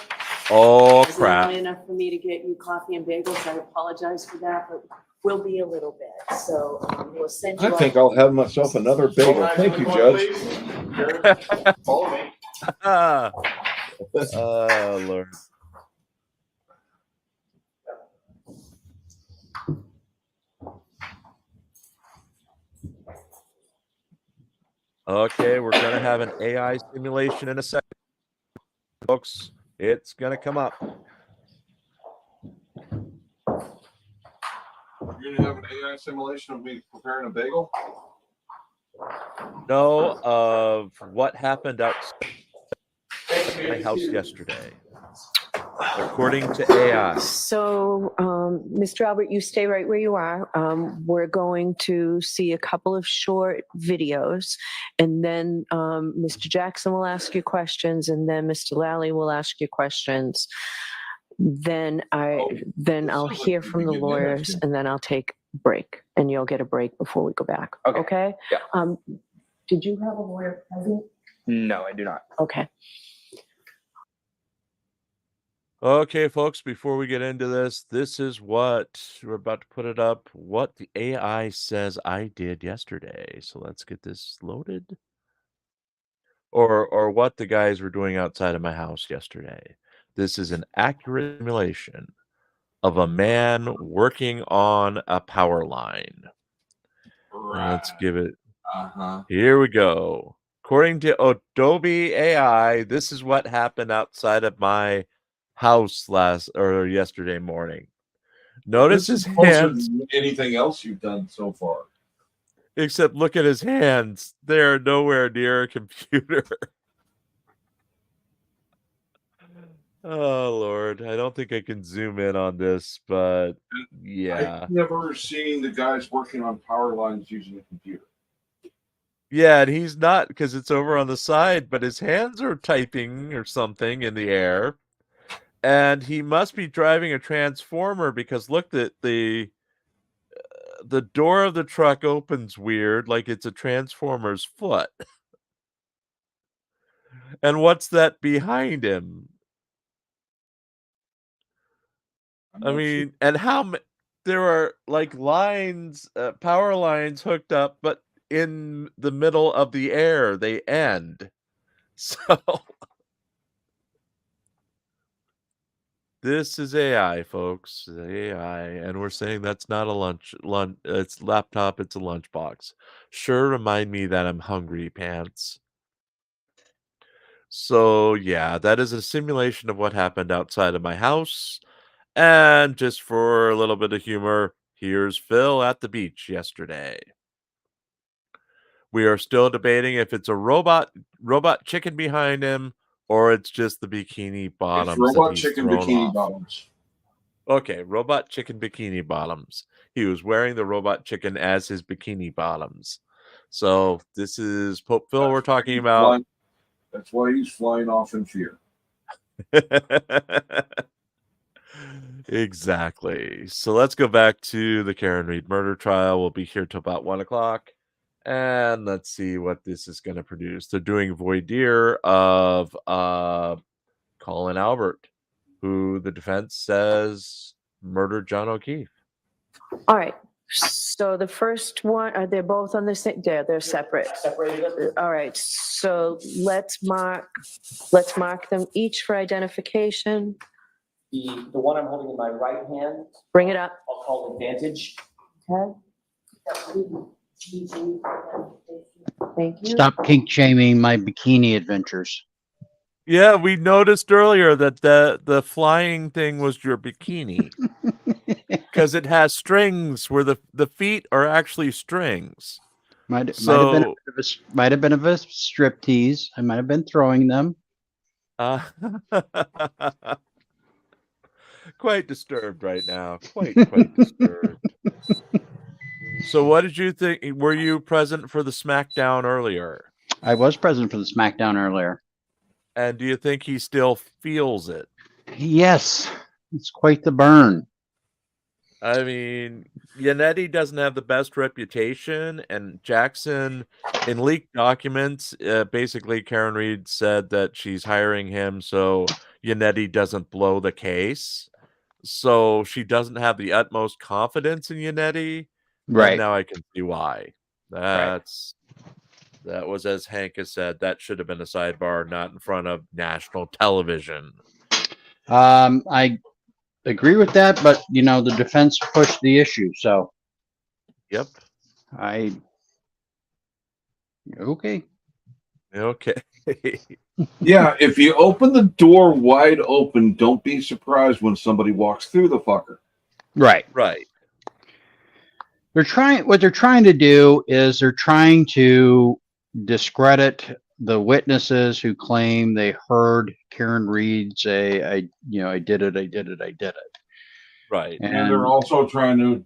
Oh, It's not crap. high enough for me to get you coffee and bagels. I apologize for that, but we'll be a little bit. So we'll send you I out. think I'll have myself another bagel. Thank you, Judge. Follow me. Oh, Lord. Okay, we're going to have an AI simulation in a second, folks. It's going to come up. You're going to have an AI simulation of me preparing a bagel? No, of what happened outside my house yesterday. according to AI. So, Mr. Albert, you stay right where you are. We're going to see a couple of short videos, and then Mr. Jackson will ask you questions, and then Mr. Lally will ask you questions. Then I'll hear from the lawyers, and then I'll take a break, and you'll get a break before we go back. Okay? Yeah. Did you have a lawyer present? No, I do not. Okay. Okay, folks, before we get into this is what we're about to put it up, what the AI says I did yesterday. So let's get this loaded. Or what the guys were doing outside of my house yesterday. This is an accurate simulation of a man working on a power line. Let's give it. Here we go. According to Adobe AI, this is what happened outside of my house yesterday morning. Notice his hands. Than anything else you've done so far. Except look at his hands. They're nowhere near a computer. Oh, Lord. I don't think I can zoom in on this, but yeah. I've never seen the guys working on power lines using a computer. Yeah, and he's not, because it's over on the side, but his hands are typing or something in the air. And he must be driving a transformer, because look, at the door of the truck opens weird, like it's a transformer's foot. And what's that behind him? I mean, and there are like lines, power lines hooked up, but in the middle of the air, they end. So this is AI, folks. AI, and we're saying that's not a lunch. It's laptop. It's a lunchbox. Sure, remind me that I'm hungry, pants. So yeah, that is a simulation of what happened outside of my house. And just for a little bit of humor, here's Phil at the beach yesterday. We are still debating if it's a robot chicken behind him, or it's just the bikini bottoms. It's robot chicken bikini bottoms. Okay, robot chicken bikini bottoms. He was wearing the robot chicken as his bikini bottoms. So this is Pope Phil we're talking about. That's why he's flying off in fear. Exactly. So let's go back to the Karen Reed murder trial. We'll be here till about 1 o'clock. And let's see what this is going to produce. They're doing voir dire of Colin Albert, who the defense says murdered John O'Keefe. All right. So the first one, are they both on the same? They're separate. Separated. All right. So let's mark them each for identification. The one I'm holding in my right hand, Bring it up. I'll call advantage. Okay. Thank you. Stop kink shaming my bikini adventures. Yeah, we noticed earlier that the flying thing was your bikini. Because it has strings where the feet are actually strings. Might have been a bit of a strip tease. I might have been throwing them. Quite disturbed right now. Quite disturbed. So what did you think? Were you present for the SmackDown earlier? I was present for the SmackDown earlier. And do you think he still feels it? Yes. It's quite the burn. I mean, Yannetti doesn't have the best reputation, and Jackson, in leaked documents, basically Karen Reed said that she's hiring him so Yannetti doesn't blow the case. So she doesn't have the utmost confidence in Yannetti. Right. And now I can see why. That was, as Hank has said, that should have been a sidebar, not in front of national television. I agree with that, but the defense pushed the issue, so. Yep. Okay. Yeah, if you open the door wide open, don't be surprised when somebody walks through the fucker. Right. Right. What they're trying to do is they're trying to discredit the witnesses who claim they heard Karen Reed say, I did it, I did it, I did it. Right. And they're also trying to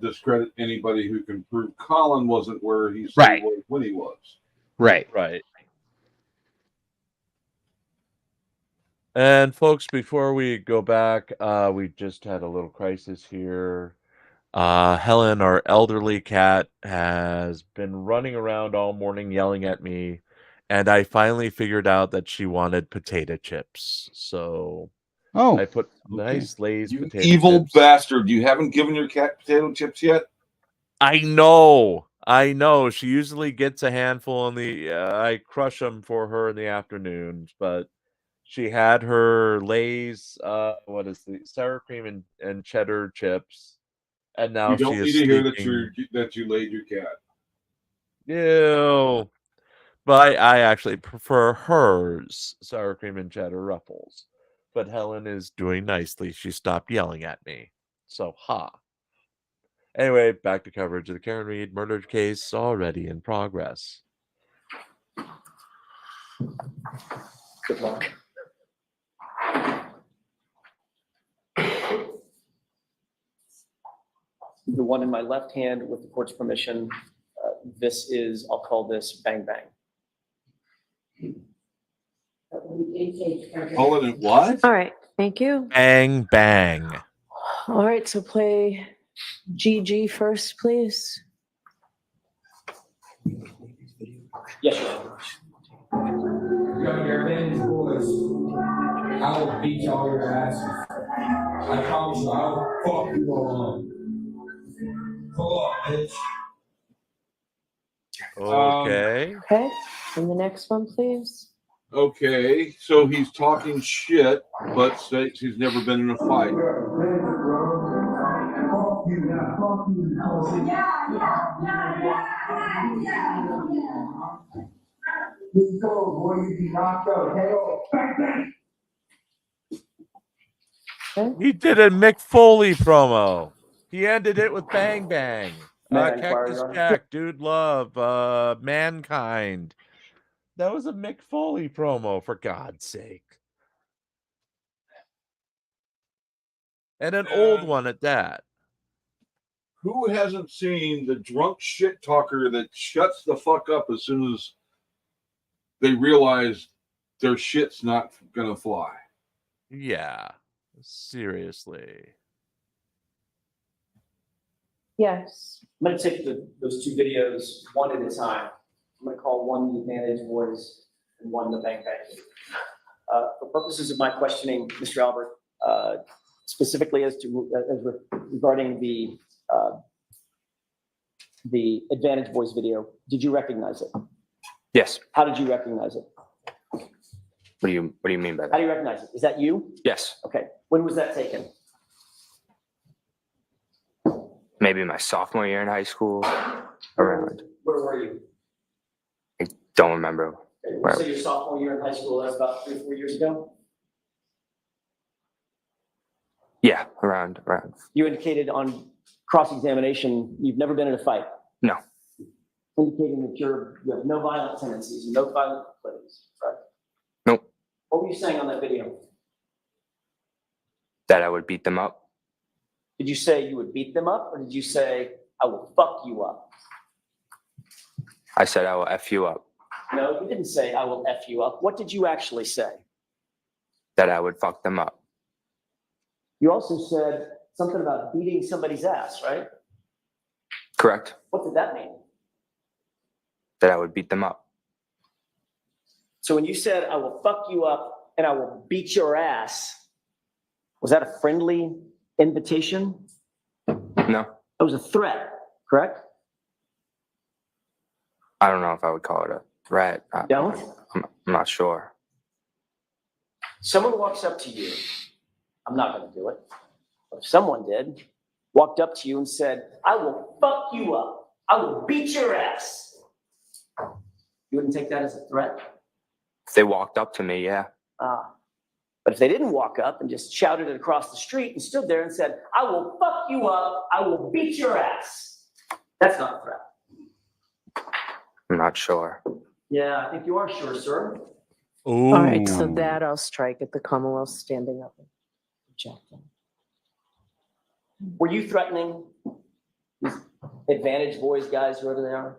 discredit anybody who can prove Colin wasn't where he said Right. he was when he was. Right. Right. And folks, before we go back, we just had a little crisis here. Helen, our elderly cat, has been running around all morning yelling at me, and I finally figured out that she wanted potato chips. So Oh, I put okay. nice Lay's You potato evil chips. bastard. You haven't given your cat potato chips yet? I know. I know. She usually gets a handful in the I crush them for her in the afternoons, but she had her Lay's what is the sour cream and cheddar chips, and now You she don't is need to hear sneaking. that you laid your cat. Ew. But I actually prefer hers, sour cream and cheddar ruffles. But Helen is doing nicely. She stopped yelling at me. So, ha. Anyway, back to coverage of the Karen Reed murder case already in progress. Good luck. The one in my left hand, with the court's permission, this is, I'll call this Bang Bang. Calling it what? All right, thank you. Bang, bang. All right, so play GG first, please. Yes, Your Honor. Your advantage boys, I will beat all your asses. I promise you, I'll fuck you all up. Pull up, bitch. Okay. Okay, and the next one, please. Okay, so he's talking shit, but states he's never been in a fight. Let's go, boy. You be knocked out. Hell, bang, bang. He did a Mick Foley promo. He ended it with bang bang. May I inquire, Cactus Your Honor? Jack, Dude Love, Mankind. That was a Mick Foley promo, for God's sake. And an old one at that. Who hasn't seen the drunk shit talker that shuts the fuck up as soon as they realize their shit's not gonna fly? Yeah. Seriously. Yes. I'm going to take those two videos one at a time. I'm going to call one the advantage voice and one the Bang Bang. For purposes of my questioning, Mr. Albert, specifically regarding the advantage voice video, did you recognize it? Yes. How did you recognize it? What do you mean by How that? do you recognize it? Is that you? Yes. Okay. When was that taken? Maybe my sophomore year in high school. Around. Where were you? I don't remember. Okay, Where? you say your sophomore year in high school, that's about 3 or 4 years ago? Yeah, around. You indicated on cross-examination, you've never been in a fight. No. Indicating that you have no violent tendencies, no violent proclivities, right? Nope. What were you saying on that video? That I would beat them up. Did you say you would beat them up, or did you say, I will fuck you up? I said I will F you up. No, you didn't say, I will F you up. What did you actually say? That I would fuck them up. You also said something about beating somebody's ass, right? Correct. What did that mean? That I would beat them up. So when you said, I will fuck you up and I will beat your ass, was that a friendly invitation? No. That was a threat, correct? I don't know if I would call it a threat. Don't? I'm not sure. Someone walks up to you. I'm not going to do it. But if someone did, walked up to you and said, I will fuck you up. I will beat your ass. You wouldn't take that as a threat? If they walked up to me, yeah. But if they didn't walk up and just shouted it across the street and stood there and said, I will fuck you up, I will beat your ass, that's not a threat. I'm not sure. Yeah, I think you are sure, sir. Ooh. All right, so that I'll strike at the Commonwealth standing up and objecting. Were you threatening these Advantage Boys guys, whoever they are?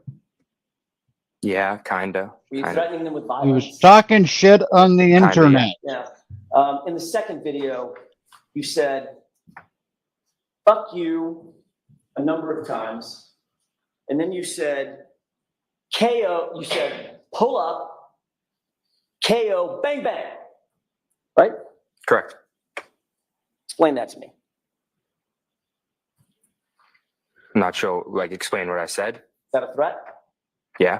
Yeah, kinda. Were you Kinda. threatening them with He was violence? talking shit on the Kinda, internet. Yeah. In the second video, you said, fuck you a number of times. And then you said, KO, you said, pull up, KO, bang, bang. Right? Correct. Explain that to me. I'm not sure. Like, explain what I said. Is that a threat? Yeah.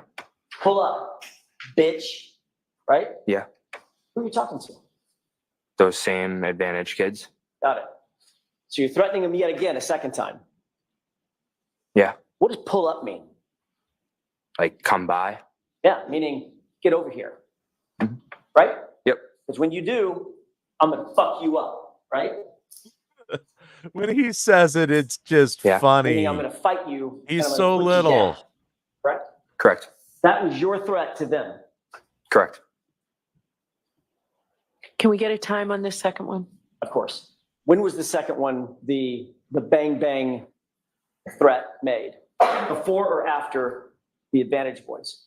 Pull up, bitch. Right? Yeah. Who are you talking to? Those same Advantage kids. Got it. So you're threatening them yet again a second time. Yeah. What does pull up mean? Like, come by. Yeah, meaning get over here. Mhm. Right? Yep. Because when you do, I'm going to fuck you up. Right? When he says it, it's just Yeah. funny. Meaning I'm going to fight you. He's and I'm so gonna put you down. little. Correct? Correct. That was your threat to them. Correct. Can we get a time on this second one? Of course. When was the second one, the bang bang threat made? Before or after the Advantage Boys?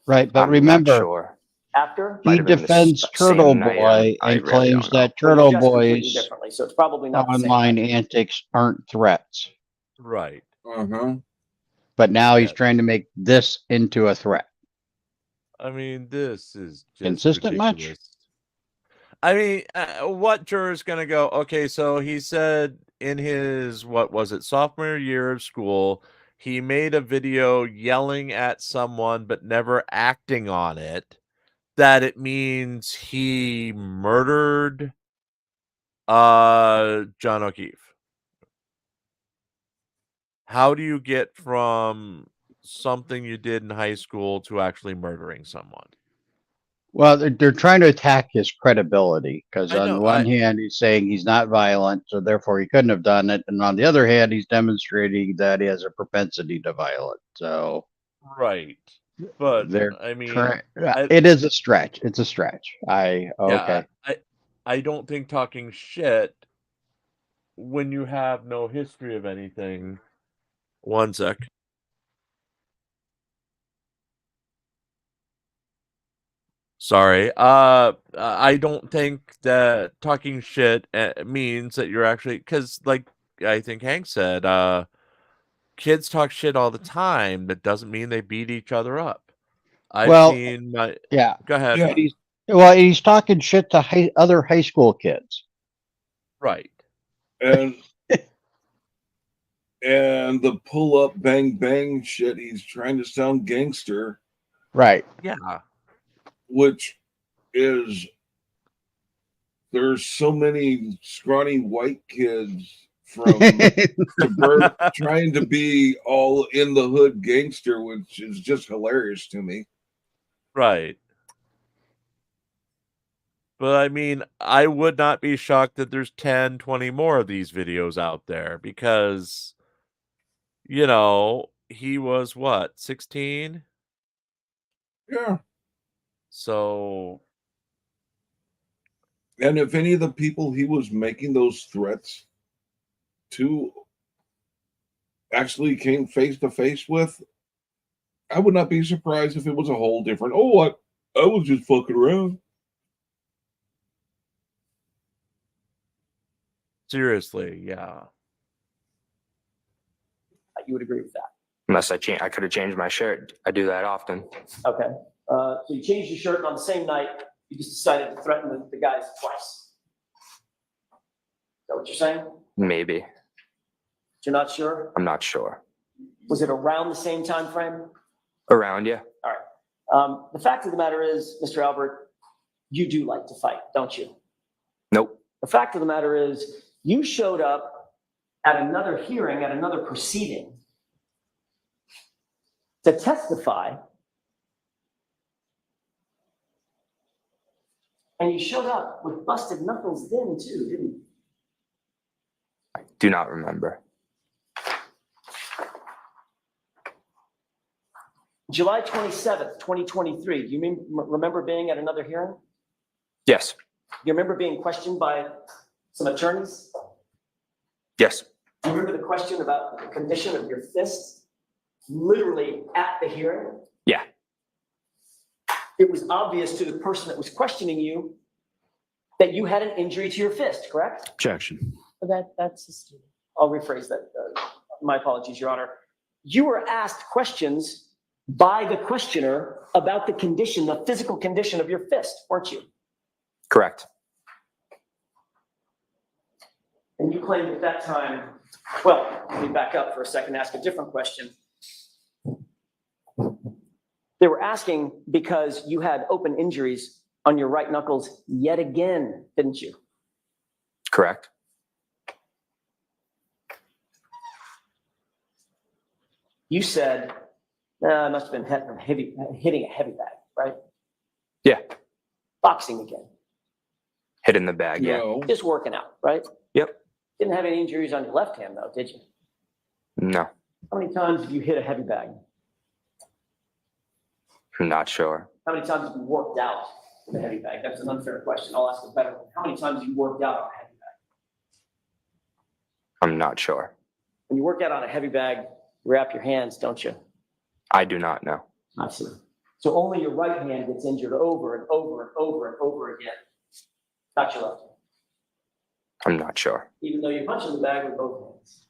Right, but I'm remember, not sure. After? Might he have been the defends same Turtle night, Boy I and really claims don't know. that Well, Turtle you dressed completely Boy's differently, so it's probably not the same. online antics aren't threats. Right. Uh-huh. But now he's Yeah. trying to make this into a threat. I mean, this is just Consistent much? ridiculous. I mean, what juror is going to go, okay, so he said in his, what was it, sophomore year of school, he made a video yelling at someone but never acting on it, that it means he murdered John O'Keefe. How do you get from something you did in high school to actually murdering someone? Well, they're trying to attack his credibility because I on know, the one hand, he's saying he's not violent, so therefore he couldn't have done it. And on the other hand, he's demonstrating that he has a propensity to violence. So right. But they're I mean, trying. I, It is a stretch. It's a stretch. yeah, Okay. I don't think talking shit when you have no history of anything. One sec. Sorry. I don't think that talking shit means that you're actually, because like I think Hank said, kids talk shit all the time. That doesn't mean they beat each other up. I've Well, seen my. yeah. Go ahead. Yeah. He's talking shit to other high school kids. Right. And and the pull up bang bang shit, he's trying to sound gangster, Right. Yeah. which is there's so many scrawny white kids from suburb trying to be all in the hood gangster, which is just hilarious to me. Right. But I mean, I would not be shocked that there's 10, 20 more of these videos out there because, he was what, 16? Yeah. So, And if any of the people he was making those threats to actually came face to face with, I would not be surprised if it was a whole different, oh, what? I was just fucking around. seriously, yeah. You would agree with that? Unless I could have changed my shirt. I do that often. Okay. So you changed your shirt, and on the same night, you just decided to threaten the guys twice. Is that what you're saying? Maybe. You're not sure? I'm not sure. Was it around the same time frame? Around you? All right. The fact of the matter is, Mr. Albert, you do like to fight, don't you? Nope. The fact of the matter is, you showed up at another hearing, at another proceeding, to testify, and you showed up with busted knuckles then too, didn't you? I do not remember. July 27th, 2023, do you remember being at another hearing? Yes. Do you remember being questioned by some attorneys? Yes. Do you remember the question about the condition of your fist? Literally at the hearing? Yeah. It was obvious to the person that was questioning you that you had an injury to your fist, correct? Objection. That's sustained. I'll rephrase that. My apologies, Your Honor. You were asked questions by the questioner about the condition, the physical condition of your fist, weren't you? Correct. And you claimed at that time, well, let me back up for a second, ask a different question. They were asking because you had open injuries on your right knuckles yet again, didn't you? Correct. You said, I must have been hitting a heavy bag, right? Yeah. Boxing again. Hit in the bag. Yeah. No. Just working out, right? Yep. Didn't have any injuries on your left hand though, did you? No. How many times did you hit a heavy bag? I'm not sure. How many times have you worked out with a heavy bag? That's an unfair question. I'll ask a better one. How many times have you worked out on a heavy bag? I'm not sure. When you work out on a heavy bag, you wrap your hands, don't you? I do not know. I see. So only your right hand gets injured over and over and over and over again. Not your left hand. I'm not sure. Even though you punch in the bag with both hands.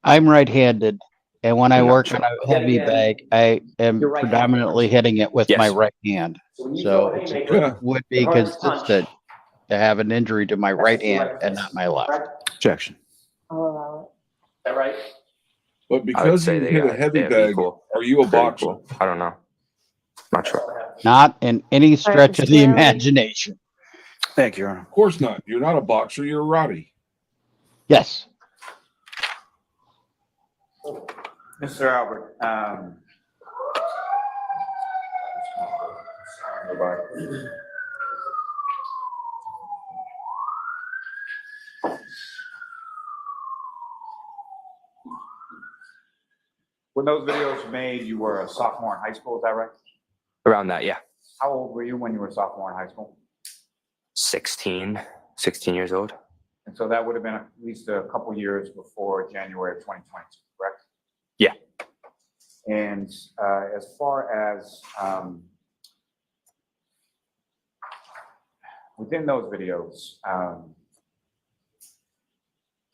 I'm right-handed, and when I I'm not work sure. on a heavy Again, bag, I am you're right-handed. predominantly hitting it with Yes. my right hand. So when you So throw a it haymaker, would the be hardest punch, consistent to have an injury to my that's right with your hand and fist, not my left. correct? Objection. I'll allow it. Is that right? But I would because say you they hit a got heavy they're bag, equal. are you a They're boxer? equal. I don't know. Not sure. Not in any stretch of the Mr. Rowley. imagination. Thank you, Your Honor. Of course not. You're not a boxer. You're a Roddy. Yes. Mr. Albert, when those videos were made, you were a sophomore in high school, is that right? Around that, yeah. How old were you when you were a sophomore in high school? 16 years old. And so that would have been at least a couple years before January of 2022, correct? Yeah. And as far as within those videos,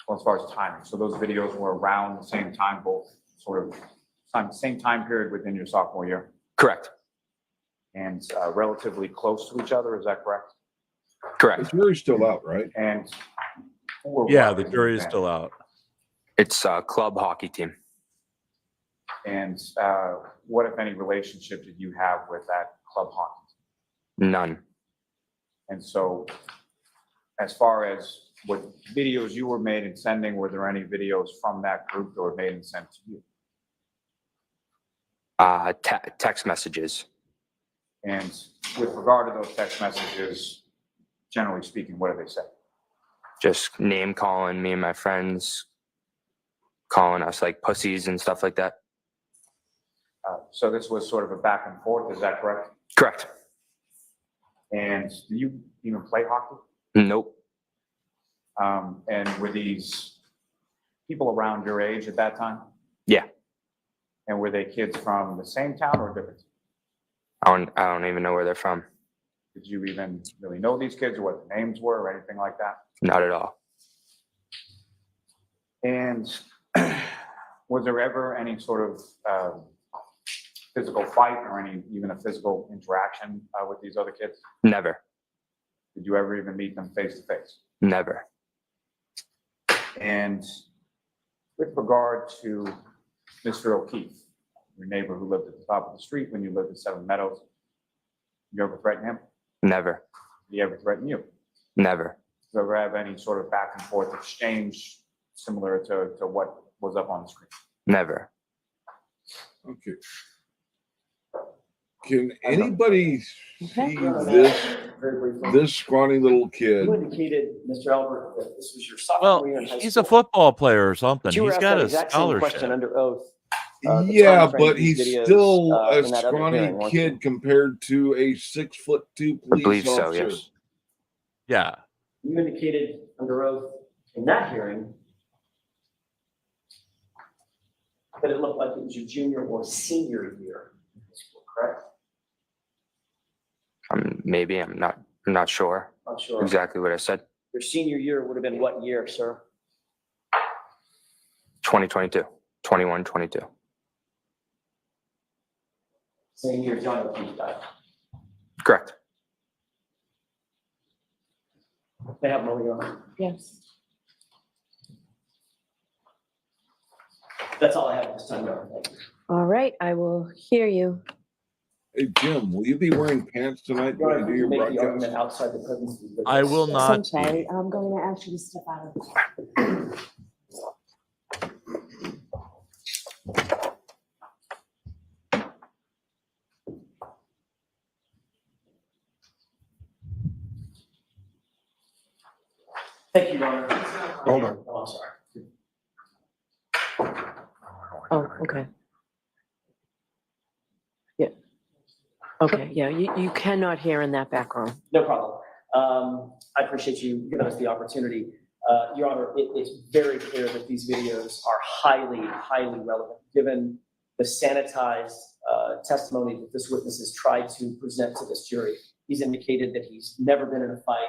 well, as far as timing, so those videos were around the same time, both sort of same time period within your sophomore year, Correct. and relatively close to each other, is that correct? The Correct. jury's still out, right? And who or Yeah, what the was jury is the still out. It's a club hockey team. And what, if any, relationship did you have with that club hockey team? None. And so, as far as what videos you were made and sending, were there any videos from that group that were made and sent to you? Text messages. And with regard to those text messages, generally speaking, what do they say? Just name calling me and my friends, calling us like pussies and stuff like that. So this was sort of a back and forth, is that correct? Correct. And do you even play hockey? Nope. And were these people around your age at that time? Yeah. And were they kids from the same town or different? I don't even know where they're from. Did you even really know these kids or what the names were or anything like that? Not at all. And was there ever any sort of physical fight or even a physical interaction with these other kids? Never. Did you ever even meet them face to face? Never. And with regard to Mr. O'Keefe, your neighbor who lived at the top of the street when you lived at Seven Meadows, you ever threaten him? Never. Did he ever threaten you? Never. Did you ever have any sort of back and forth exchange similar to what was up on the screen? Never. Okay. Can anybody see Very briefly. this scrawny little kid? You indicated, Mr. Albert, that this was your sophomore Well, year in high he's school. a football player or something. But you were He's asked got that a exact same question scholarship. under oath the Yeah, timeframe but of these he's videos still a in that other scrawny hearing, weren't you? kid compared to a 6'2" I police believe so, officer. yes. Yeah. You indicated under oath in that hearing that it looked like it was your junior or senior year in high school, correct? Maybe I'm not sure Not sure. exactly what I said. Your senior year would have been what year, sir? 2022, 21, 22. Same year John O'Keefe died. Correct. They have no year. Yes. That's all I have at this time, Your Honor. All right, I will hear you. Hey, Jim, will you be wearing pants tonight Your when Honor, you do your make the broadcast? argument outside the presence of the witness. I will So not I'm sorry, be. I'm going to ask you to step out of. Thank you, Your Honor. Hold on. Oh, I'm sorry. Oh, okay. Yeah. Okay, yeah, you cannot hear in that background. No problem. I appreciate you giving us the opportunity. Your Honor, it's very clear that these videos are highly, highly relevant, given the sanitized testimony that this witness has tried to present to this jury. He's indicated that he's never been in a fight,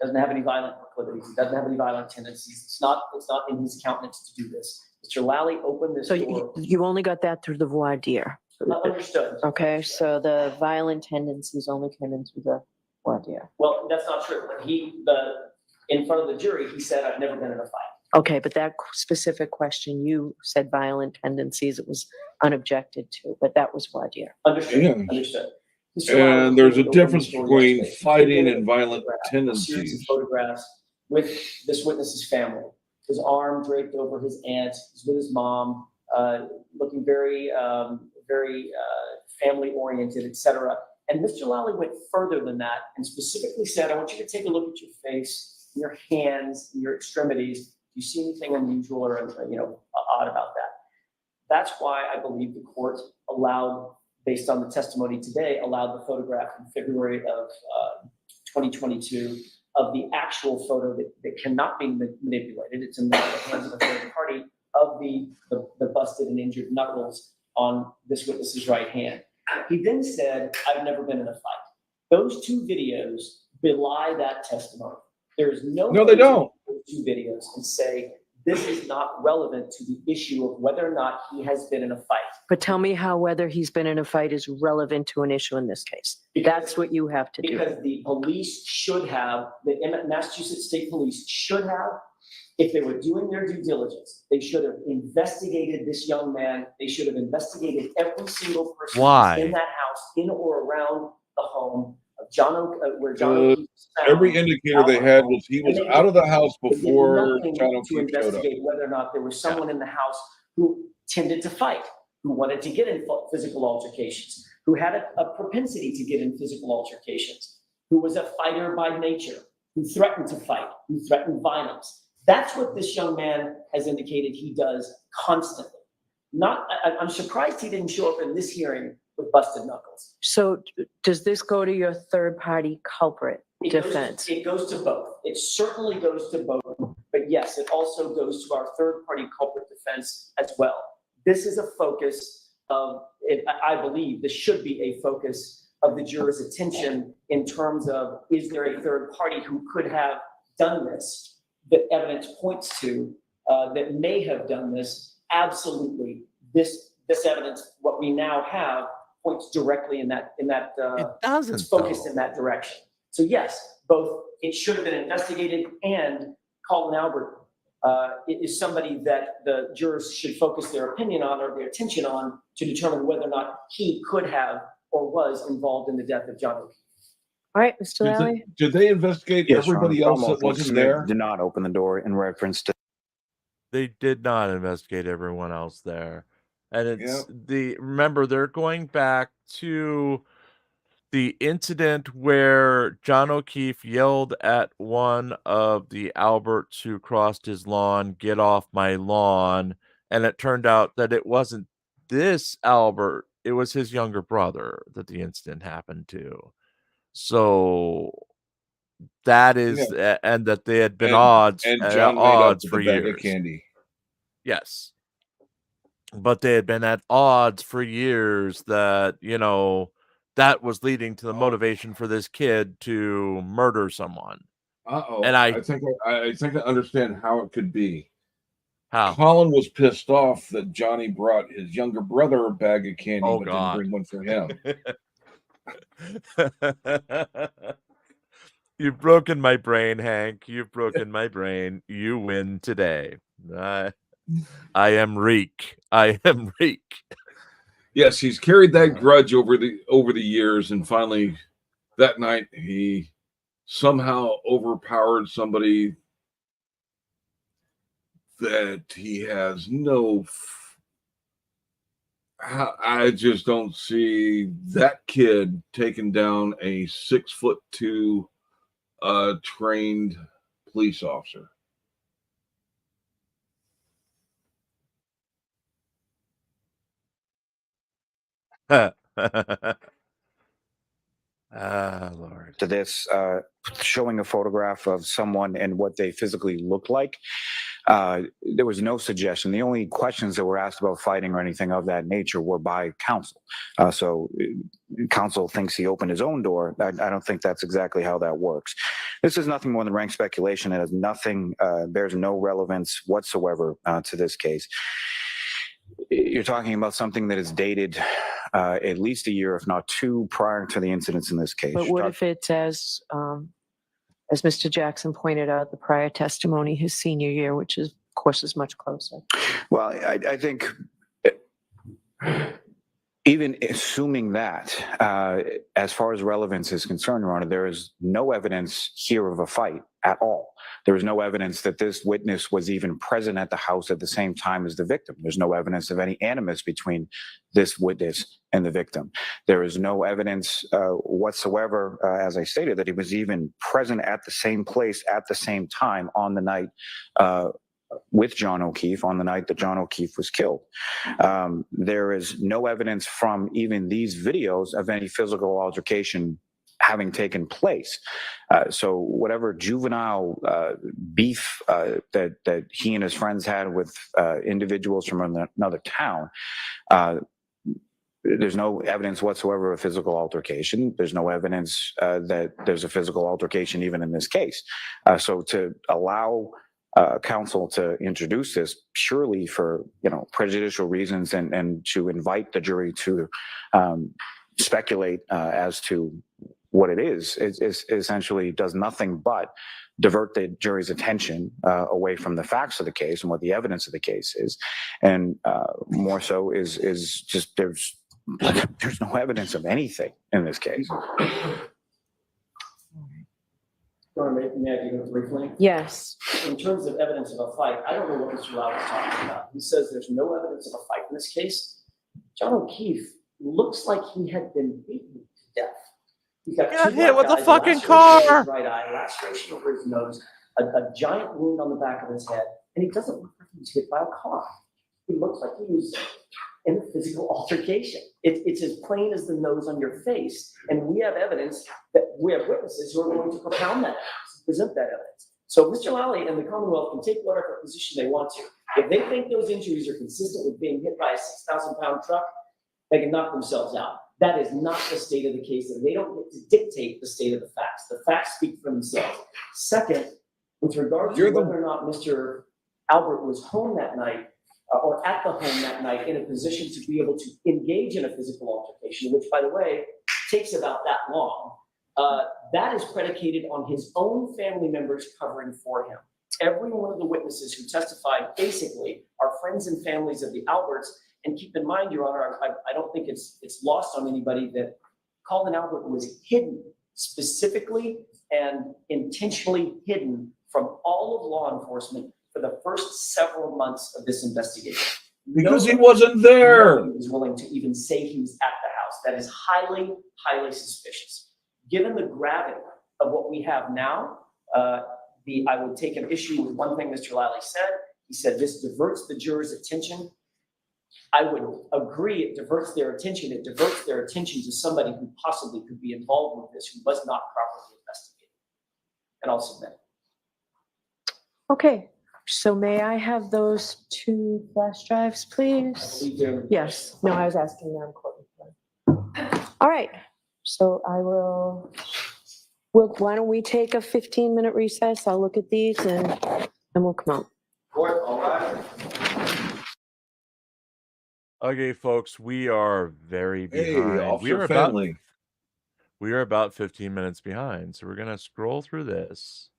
doesn't have any violent proclivities, he doesn't have any violent tendencies. It's not in his countenance to do this. Mr. Lally opened this So door. you only got that through the voir dire. Understood. Okay, so the violent tendencies only came in through the voir dire. Well, that's not true. In front of the jury, he said, I've never been in a fight. Okay, but that specific question, you said violent tendencies, it was unobjected to, but that was voir dire. Understood, Yeah. understood. Mr. Lally And there's a opened the difference story between yesterday. fighting He and violent a series of tendencies. photographs with this witness's family. His arm draped over his aunt, he's with his mom, looking very family oriented, etc. And Mr. Lally went further than that and specifically said, I want you to take a look at your face, your hands, your extremities. Do you see anything unusual or odd about that? That's why I believe the court allowed, based on the testimony today, allowed the photograph in February of 2022 of the actual photo that cannot be manipulated. It's in the hands of a third party of the busted and injured knuckles on this witness's right hand. He then said, I've never been in a fight. Those two videos belie that testimony. There is no No, they don't. those two videos and say this is not relevant to the issue of whether or not he has been in a fight. But tell me how whether he's been in a fight is relevant to an issue in this case. That's what you have to do. Because the police should have, the Massachusetts State Police should have, if they were doing their due diligence, they should have investigated this young man. They should have investigated every single person Why? in that house, in or around the home of where John O'Keefe was found. Every indicator they had was he was out of the house before John to O'Keefe showed up. investigate whether or not there was someone in the house who tended to fight, who wanted to get in physical altercations, who had a propensity to get in physical altercations, who was a fighter by nature, who threatened to fight, who threatened violence. That's what this young man has indicated he does constantly. I'm surprised he didn't show up in this hearing with busted knuckles. So does this go to your third party culprit defense? It goes to both. It certainly goes to both. But yes, it also goes to our third party culprit defense as well. This is a focus of, I believe this should be a focus of the juror's attention in terms of, is there a third party who could have done this that evidence points to that may have done this? Absolutely. This evidence, what we now have, points directly in that It doesn't, it's focused though. in that direction. So yes, both it should have been investigated, and Colin Albert is somebody that the jurors should focus their opinion on or their attention on to determine whether or not he could have or was involved in the death of John O'Keefe. All right, Mr. Lally. Did they investigate Yes, Your everybody Honor. else that Almost wasn't there? did not open the door in reference to. They did not investigate everyone else there. And it's remember, they're going back to the incident where John O'Keefe yelled at one of the Alberts who crossed his lawn, "Get off my lawn." And it turned out that it wasn't this Albert, it was his younger brother that the incident happened to. So that Yeah. is, and that they had been And John made up odds with for the bag of years. candy. Yes. But they had been at odds for years that, that was leading to the motivation for this kid to murder someone. And I think I understand how it could be. how? Colin was pissed off that Johnny brought his younger brother a bag of candy, Oh, but didn't God. bring one for him. You've broken my brain, Hank. You've broken my brain. You win today. I am Reek. I am Reek. Yes, he's carried that grudge over the years, and finally, that night he somehow overpowered somebody that he has no. I just don't see that kid taking down a 6'2" trained police officer. Lord. To this, showing a photograph of someone and what they physically look like. There was no suggestion. The only questions that were asked about fighting or anything of that nature were by counsel. So counsel thinks he opened his own door. I don't think that's exactly how that works. This is nothing more than rank speculation. It has nothing, bears no relevance whatsoever to this case. You're talking about something that is dated at least a year, if not two, prior to the incidents in this case. But what if it's as Mr. Jackson pointed out, the prior testimony, his senior year, which is, of course, is much closer? Well, I think even assuming that, as far as relevance is concerned, Your Honor, there is no evidence here of a fight at all. There is no evidence that this witness was even present at the house at the same time as the victim. There's no evidence of any animus between this witness and the victim. There is no evidence whatsoever, as I stated, that he was even present at the same place at the same time on the night with John O'Keefe, on the night that John O'Keefe was killed. There is no evidence from even these videos of any physical altercation having taken place. So whatever juvenile beef that he and his friends had with individuals from another town, there's no evidence whatsoever of physical altercation. There's no evidence that there's a physical altercation even in this case. So to allow counsel to introduce this purely for prejudicial reasons and to invite the jury to speculate as to what it is essentially does nothing but divert the jury's attention away from the facts of the case and what the evidence of the case is, and more so is just there's no evidence of anything in this case. May I give it briefly? Yes. In terms of evidence of a fight, I don't know what Mr. Lau is talking about. He says there's no evidence of a fight in this case. John O'Keefe looks like he had been beaten to death. He got hit with a eyes, fucking laceration car. over his right eye, laceration over his nose, a giant wound on the back of his head, and he doesn't look like he was hit by a car. He looks like he was in a physical altercation. It's as plain as the nose on your face, and we have evidence that we have witnesses who are going to propound that evidence, present that evidence. So Mr. Lally and the Commonwealth can take whatever position they want to. If they think those injuries are consistent with being hit by a 6,000-pound truck, they can knock themselves out. That is not the state of the case, and they don't get to dictate the state of the facts. The facts speak for themselves. Second, with regard to whether or not Mr. Albert was home that night, or at the home that night in a position to be able to engage in a physical altercation, which, by the way, takes about that long, that is predicated on his own family members covering for him. Every one of the witnesses who testified basically are friends and families of the Alberts. And keep in mind, Your Honor, I don't think it's lost on anybody that Colin Albert was hidden, specifically and intentionally hidden from all of law enforcement for the first several months of this investigation. Because he wasn't there. Nobody was willing to even say he was at the house. That is highly, highly suspicious. Given the gravity of what we have now, I would take an issue with one thing Mr. Lally said. He said this diverts the jurors' attention I would agree it diverts their attention. It diverts their attention to somebody who possibly could be involved with this, who was not properly investigated. And I'll submit. Okay, so may I have those 2 flash drives, please? Yes, no, I was asking them. All right, so I will, why don't we take a 15-minute recess? I'll look at these and then we'll come out. Court, all right. Okay, folks, we are very Hey, behind. Officer Finley. We are about 15 minutes behind, so we're gonna scroll through this.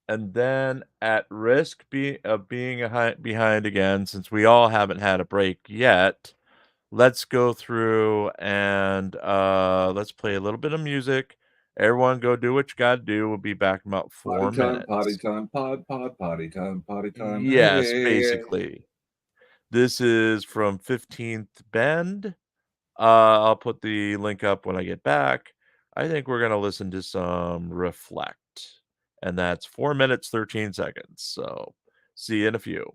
And then, at risk of being behind again, since we all haven't had a break yet, let's go through and let's play a little bit of music. Everyone go do what you gotta do. We'll be back in about 4 minutes. Potty time, potty time. Yes, Hey. basically. This is from 15th Bend. I'll put the link up when I get back. I think we're gonna listen to some Reflect. And that's 4 minutes, 13 seconds. So see you in a few.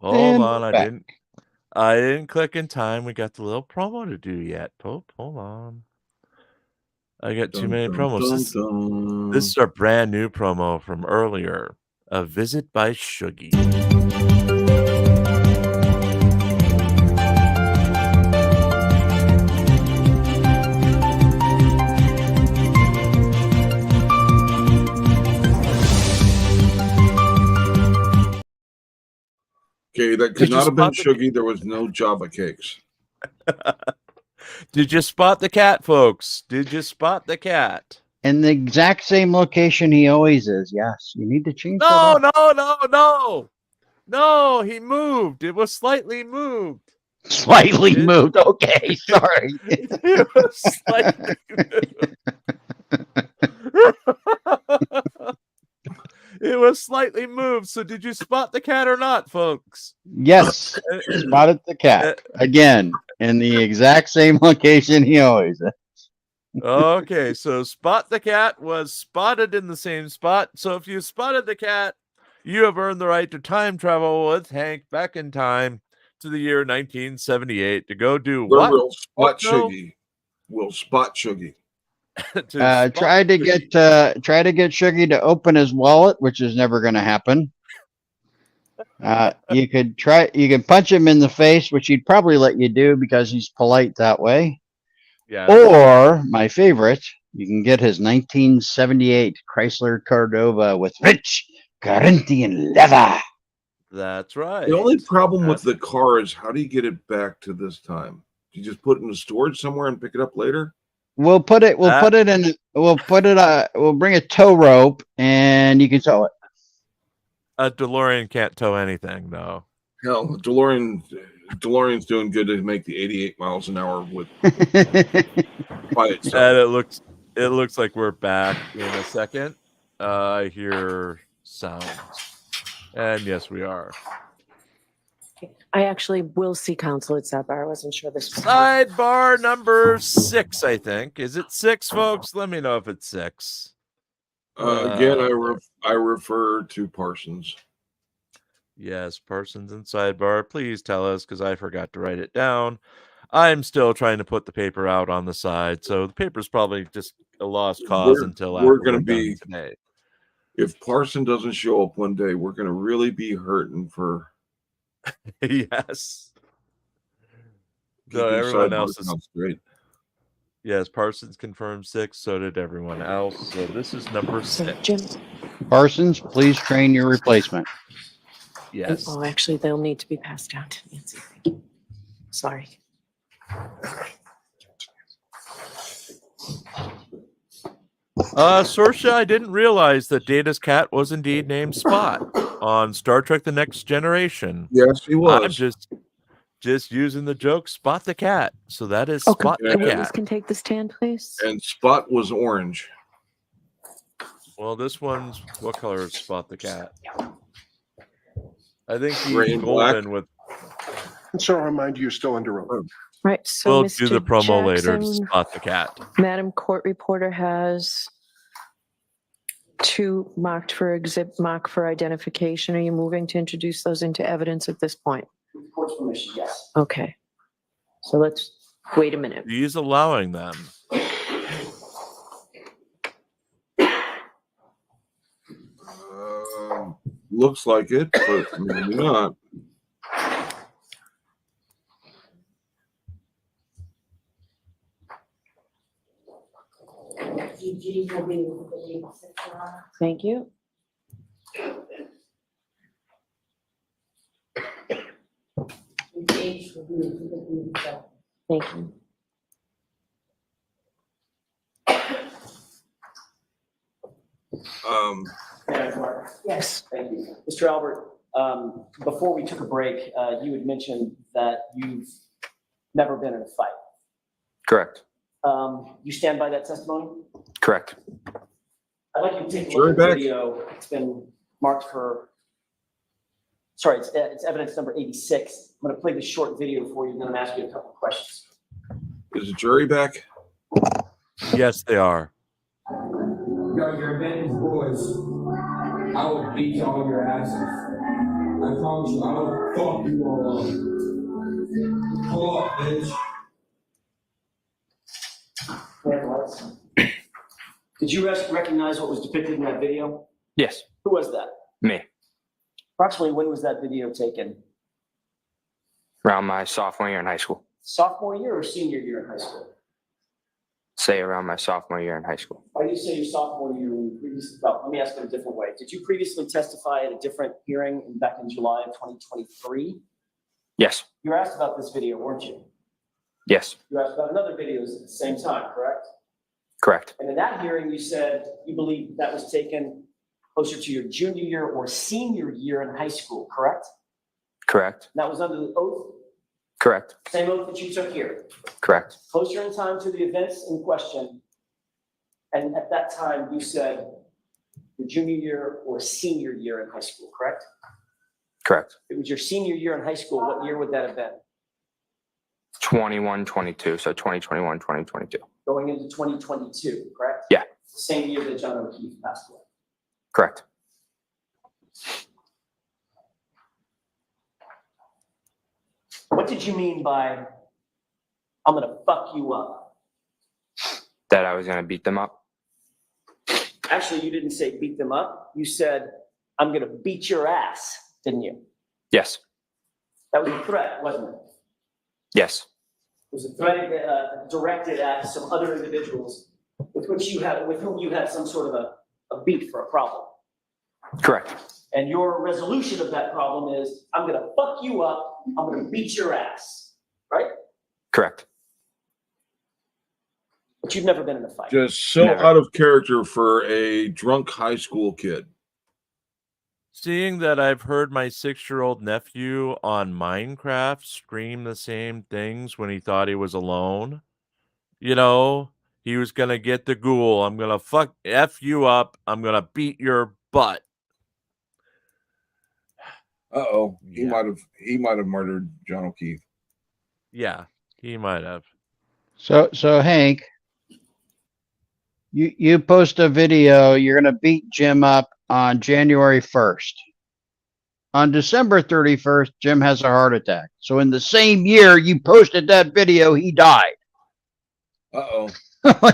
Hold And on, back. I didn't click in time. We got the little promo to do yet. Hold on. I got too many promos. This is our brand new promo from earlier. A visit by Shuggy. Okay, that Did could you not have been spot the- Shuggy. There was no Java cakes. Did you spot the cat, folks? Did you spot the cat? in the exact same location he always is. Yes, you need to change that No, up. no, he moved. It was slightly moved. Slightly moved. Okay, sorry. It was slightly moved. It was slightly moved. So did you spot the cat or not, folks? Yes, spotted the cat again in the exact same location he always is. Okay, so spot the cat was spotted in the same spot. So if you spotted the cat, you have earned the right to time travel with Hank back in time to the year 1978 to go do Where what? will spot No. Shuggy? Will spot Shuggy. Try to get Shuggy to open his wallet, which is never going to happen. You can punch him in the face, which he'd probably let you do because he's polite that way. Yeah. Or my favorite, you can get his 1978 Chrysler Cordova with rich Corinthian leather. That's right. The only problem with the car is how do you get it back to this time? Do you just put it in storage somewhere and pick it up later? We'll bring a tow rope and you can tow it. A DeLorean can't tow anything, though. Hell, the DeLorean's doing good to make the 88 miles an hour with by itself. And it looks like we're back in a second. I hear sounds. And yes, we are. I actually will see counsel at sidebar. I wasn't sure this was Sidebar number 6, I think. Is it 6, folks? Let me know if it's 6. Again, I refer to Parsons. Yes, Parsons and sidebar. Please tell us because I forgot to write it down. I'm still trying to put the paper out on the side, so the paper's probably just a lost cause until we're after going to we're be done today. If Parson doesn't show up one day, we're going to really be hurting for. Yes. No, everyone else is great. Yes, Parsons confirmed 6. So did everyone else. So this is number 6. Jim. Parsons, please train your replacement. Yes. Oh, actually, they'll need to be passed down to Nancy. Thank you. Sorry. Sorsha, I didn't realize that Data's cat was indeed named Spot on Star Trek: The Next Generation. Yes, he was. I'm just using the joke, Spot the cat. So that is Spot the Witness cat. can take the stand, please. And Spot was orange. Well, this one's what color is Spot the cat? I think Gray he's and golden black. with. And so I'll remind you, you're still under oath. Right. So We'll Mr. do the promo later to Jackson, Spot the cat. Madam Court Reporter has 2 marked for identification. Are you moving to introduce those into evidence at this point? With court's permission, yes. Okay. So let's wait a minute. He's allowing them. Looks like it, but maybe not. Thank you. Thank you. Yes. Thank you. Mr. Albert, before we took a break, you had mentioned that you've never been in a fight. Correct. You stand by that testimony? Correct. I'd like you to take a look at the video. It's been marked for, sorry, it's evidence number 86. I'm going to play this short video for you, and then I'm going to ask you a couple of questions. Is the jury back? Yes, they are. Yo, you're Benton's boys. I will beat all your asses. promise you, I'll fuck you all up. Pull up, bitch. Did you recognize what was depicted in that video? Yes, Who was that? me. Approximately when was that video taken? Around my sophomore year in high school. Sophomore year or senior year in high school? Say around my sophomore year in high school. Why do you say your sophomore year when you previously, well, let me ask it a different way. Did you previously testify at a different hearing back in July of 2023? Yes, You were asked about this video, weren't you? yes, You were asked about another videos at the same time, correct? correct, And in that hearing, you said you believe that was taken closer to your junior year or senior year in high school, correct? correct, And that was under the oath, correct, same oath that you took here. correct, Closer in time to the events in question. And at that time, you said your junior year or senior year in high school, correct? correct. If it was your senior year in high school, what year would that have been? 21, 22, so 2021, 2022. Going into 2022, correct? Yeah. The same year that John O'Keefe passed away. Correct. What did you mean by, I'm gonna fuck you up? That I was going to beat them up. Actually, you didn't say beat them up. You said, I'm gonna beat your ass, didn't you? Yes, That was a threat, wasn't it? yes, It was a threat directed at some other individuals with whom you had some sort of a beef or a problem. correct, And your resolution of that problem is, I'm gonna fuck you up, I'm gonna beat your ass, right? correct. But you've never been in a fight. Just so Never. out of character for a drunk high school kid. Seeing that I've heard my 6-year-old nephew on Minecraft scream the same things when he thought he was alone, you know, he was gonna get the ghoul. I'm gonna F you up. I'm gonna beat your butt. Uh-oh. He Yeah. might have murdered John O'Keefe. Yeah, he might have. So Hank, you post a video, you're gonna beat Jim up on January 1st. On December 31st, Jim has a heart attack. So in the same year you posted that video, he died. Uh-oh.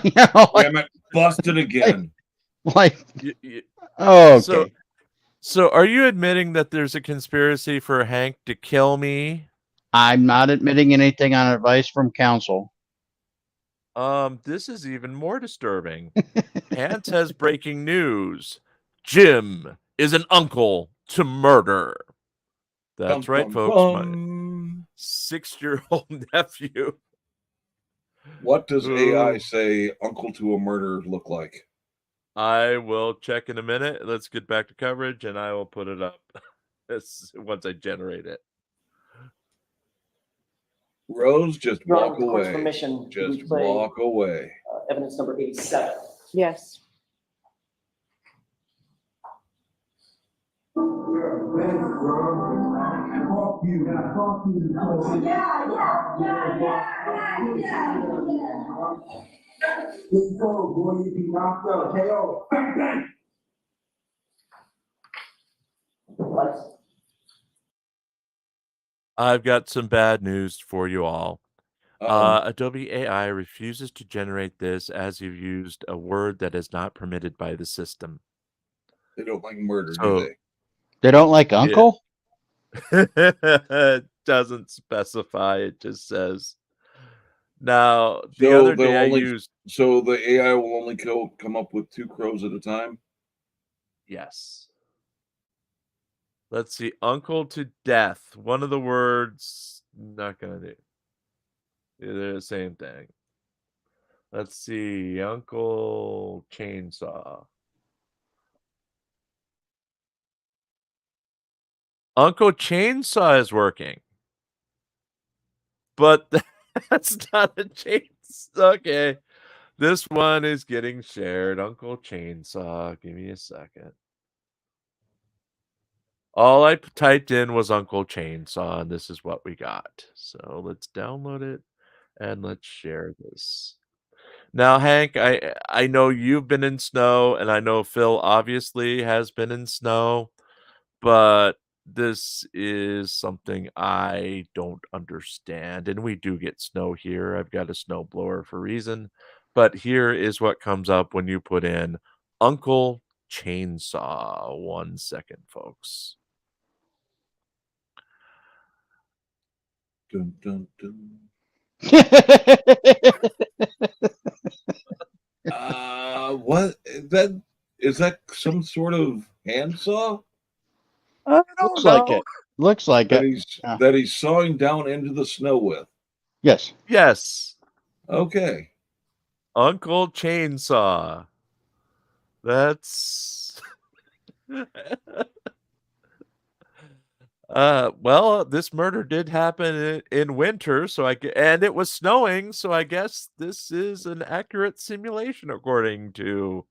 You know, Damn it. Busted again. like, So, okay. so are you admitting that there's a conspiracy for Hank to kill me? I'm not admitting anything on advice from counsel. This is even more disturbing. Hans has breaking news. Jim is an uncle to murder. That's Dum, right, dum, folks. dum. My 6-year-old nephew. What does AI Ooh. say uncle to a murder look like? I will check in a minute. Let's get back to coverage, and I will put it up once I generate it. Rose, just Your Honor, walk with the court's away. permission, can we Just play walk away. evidence number 87? Yes. Fuck you. Fuck you. Let's go, boy. You be knocked out. KO. Bang, bang. I've got some bad news for you all. Uh-oh. Adobe AI refuses to generate this as you've used a word that is not permitted by the system. They don't like murder, do So they? They don't like uncle? it doesn't specify, it just says. Now, the So other day they'll I only used so the AI will only come up with 2 crows at a time? yes. Let's see, uncle to death. One of the words not gonna do. They're the same thing. Let's see, Uncle Chainsaw. Uncle Chainsaw is working. But that's not a chainsaw. Okay. This one is getting shared. Uncle Chainsaw. Give me a second. All I typed in was Uncle Chainsaw, and this is what we got. So let's download it and let's share this. Now, Hank, I know you've been in snow, and I know Phil obviously has been in snow, but this is something I don't understand, and we do get snow here. I've got a snow blower for a reason, but here is what comes up when you put in Uncle Chainsaw. 1 second, folks. Dun, dun, dun. What is that some sort of handsaw I Looks don't like know. it. Looks like that it. he's Yeah. that he's sawing down into the snow with? Yes. Yes, Okay. Uncle Chainsaw. That's well, this murder did happen in winter, so and it was snowing, so I guess this is an accurate simulation according to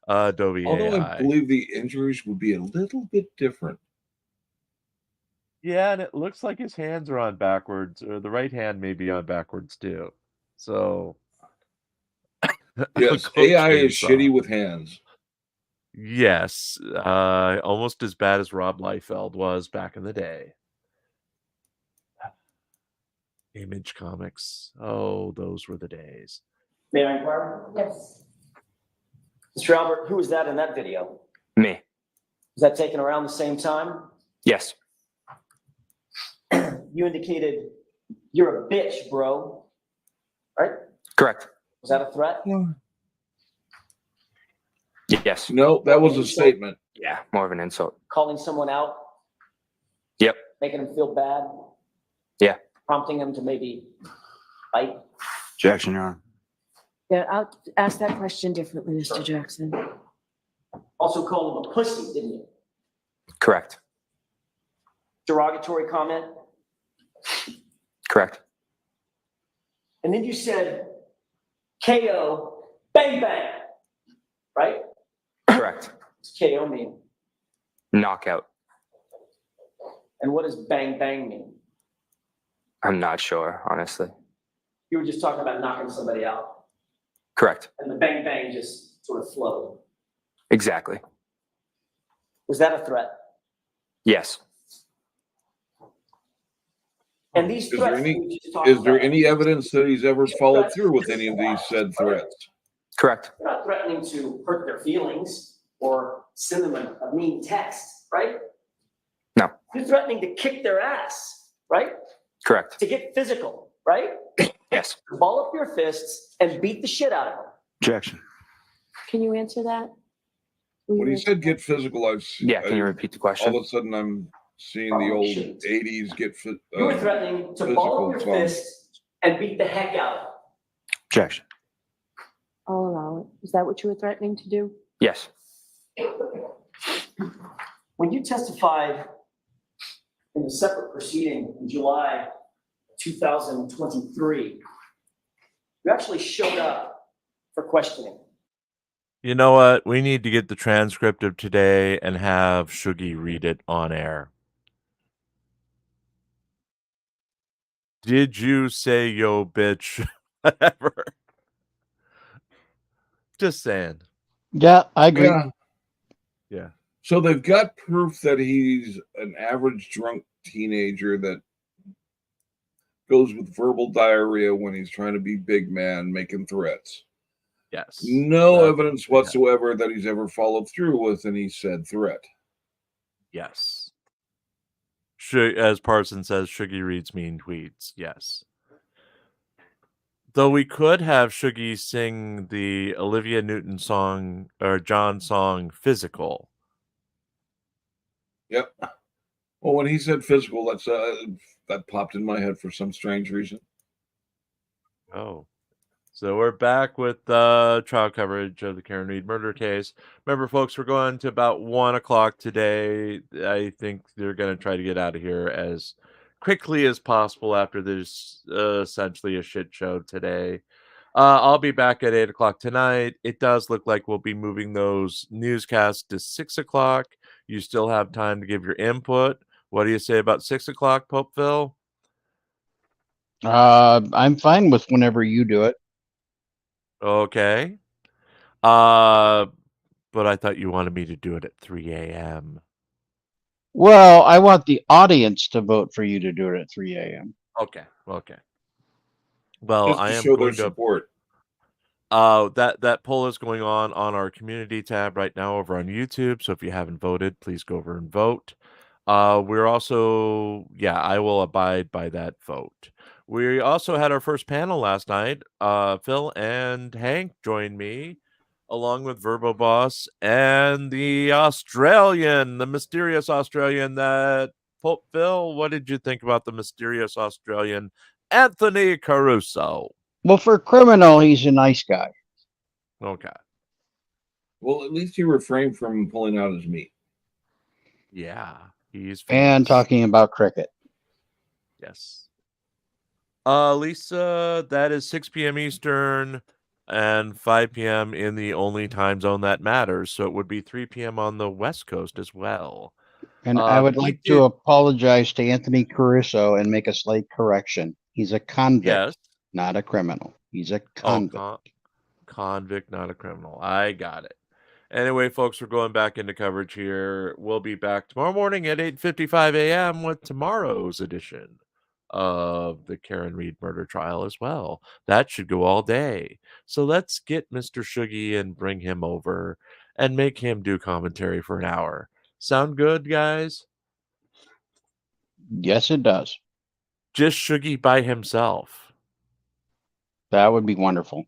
Adobe Although I AI. believe the injuries would be a little bit different. Yeah, and it looks like his hands are on backwards, or the right hand may be on backwards too. So, Yes, Uncle AI is Chainsaw. shitty with hands. Yes, almost as bad as Rob Liefeld was back in the day. Image Comics. Oh, those were the days. May I inquire? Yes. Mr. Albert, who was that in that video? Me. Was that taken around the same time? Yes. You indicated you're a bitch, bro. Right? Correct. Was that a threat? Yes. No, that was a statement. Yeah, more of an insult. Calling someone out? Yep. Making them feel bad? Yeah. Prompting them to maybe fight? Objection, Your Honor. Yeah, I'll ask that question differently, Mr. Jackson. Also called him a pussy, didn't you? Correct. Derogatory comment? Correct. And then you said KO, bang, bang, right? Correct. What's KO mean? Knockout. And what does bang, bang mean? I'm not sure, honestly. You were just talking about knocking somebody out, Correct. and the bang, bang just sort of flowed. Exactly. Was that a threat? Yes. And these Is there threats any- we just talked Is there about, any evidence that he's ever followed through with any of these said threats? Correct. you're not threatening to hurt their feelings or send them a mean text, right? No. You're threatening to kick their ass, right? Correct. To get physical, right? Yes. Ball up your fists and beat the shit out of them. Objection. Can you answer that? When he said get physical, Yeah, can you repeat the question? all of a sudden I'm seeing the old 80s get You were threatening to ball up your physical fists and beat the heck out of them. Objection. I'll allow it. Is that what you were threatening to do? Yes. When you testified in a separate proceeding in July 2023, you actually showed up for questioning. You know what? We need to get the transcript of today and have Shuggy read it on air. Did you say yo bitch? Whatever. Just saying. Yeah, I agree. Yeah. Yeah. So they've got proof that he's an average drunk teenager that goes with verbal diarrhea when he's trying to be big man, making threats. Yes. No evidence whatsoever that he's ever followed through with any said threat. Yes. As Parson says, Shuggy reads mean tweets. Yes. Though we could have Shuggy sing the Olivia Newton song or John song Physical. Yep. Well, when he said physical, that's that popped in my head for some strange reason. Oh. So we're back with trial coverage of the Karen Reed murder case. Remember, folks, we're going to about 1 o'clock today. I think they're going to try to get out of here as quickly as possible after this essentially a shit show today. I'll be back at 8 o'clock tonight. It does look like we'll be moving those newscasts to 6 o'clock. You still have time to give your input. What do you say about 6 o'clock, Popeville? I'm fine with whenever you do it. Okay. But I thought you wanted me to do it at 3 a.m. Well, I want the audience to vote for you to do it at 3 a.m. Okay. Okay. Well, Just I to am show their going to. support. That poll is going on our community tab right now over on YouTube. So if you haven't voted, please go over and vote. We're also, yeah, I will abide by that vote. We also had our first panel last night. Phil and Hank joined me, along with Verbo Boss and the mysterious Australian that Phil. What did you think about the mysterious Australian Anthony Caruso? Well, for criminal, he's a nice guy. Okay. Well, at least he refrained from pulling out his meat. Yeah, he's And famous. talking about cricket. Yes. Lisa, that is 6 p.m. Eastern and 5 p.m. in the only time zone that matters. So it would be 3 p.m. on the West Coast as well. And I would We like to did, apologize to Anthony Caruso and make a slight correction. He's a convict, yes. not a criminal. He's a Oh, convict. convict, not a criminal. I got it. Anyway, folks, we're going back into coverage here. We'll be back tomorrow morning at 8:55 a.m. with tomorrow's edition of the Karen Reed murder trial as well. That should go all day. So let's get Mr. Shuggy and bring him over and make him do commentary for an hour. Sound good, guys? Yes, it does. Just Shuggy by himself. That would be wonderful.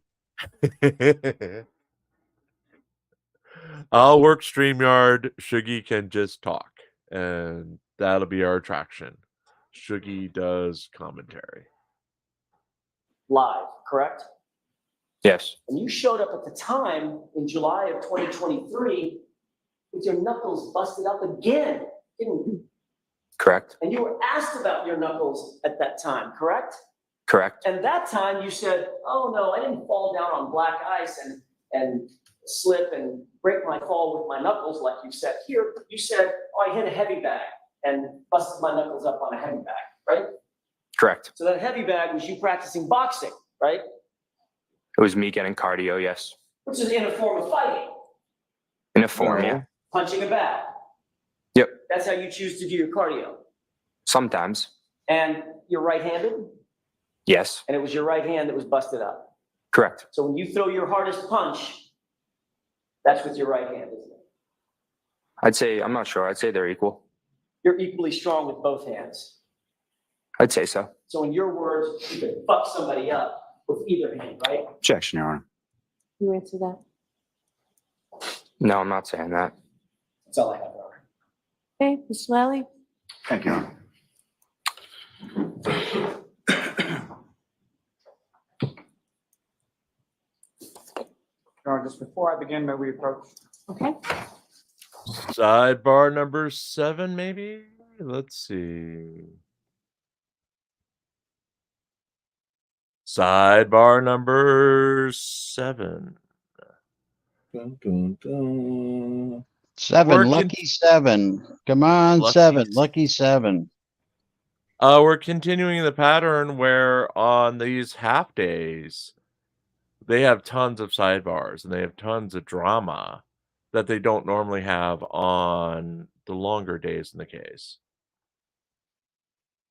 I'll work StreamYard. Shuggy can just talk, and that'll be our attraction. Shuggy does commentary. Live, correct? Yes. And you showed up at the time in July of 2023 with your knuckles busted up again, didn't you? Correct. And you were asked about your knuckles at that time, correct? Correct. And that time you said, oh no, I didn't fall down on black ice and slip and break my fall with my knuckles like you said here. You said, oh, I hit a heavy bag and busted my knuckles up on a heavy bag, right? Correct. So that heavy bag was you practicing boxing, right? It was me getting cardio, yes. Which is in a form of fighting, In a form, yeah. punching a bag. Yep. That's how you choose to do your cardio. Sometimes. And you're right-handed, Yes. and it was your right hand that was busted up. Correct. So when you throw your hardest punch, that's with your right hand, isn't it? I'd say, I'm not sure. I'd say they're equal. You're equally strong with both hands. I'd say so. So in your words, you could fuck somebody up with either hand, right? Objection, Your Honor. You answer that. No, I'm not saying that. That's all I have, Your Honor. Okay, Mr. Lally? Thank you, Your Honor. Your Honor, just before I begin, may we approach? Okay. Sidebar number 7, maybe? Let's see. Sidebar number 7. Dun, dun, dun. 7, We're lucky 7. Come on, Lucky 7, lucky 7. We're continuing the pattern where on these half days, they have tons of sidebars and they have tons of drama that they don't normally have on the longer days in the case.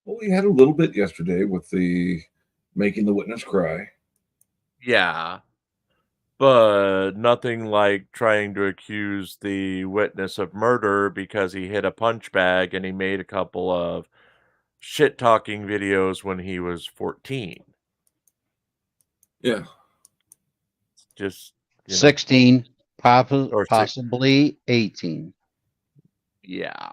Well, we had a little bit yesterday with the making the witness cry. Yeah. But nothing like trying to accuse the witness of murder because he hit a punch bag and he made a couple of shit-talking videos when he was 14. Yeah. Just, 16, Or possibly 18. Yeah.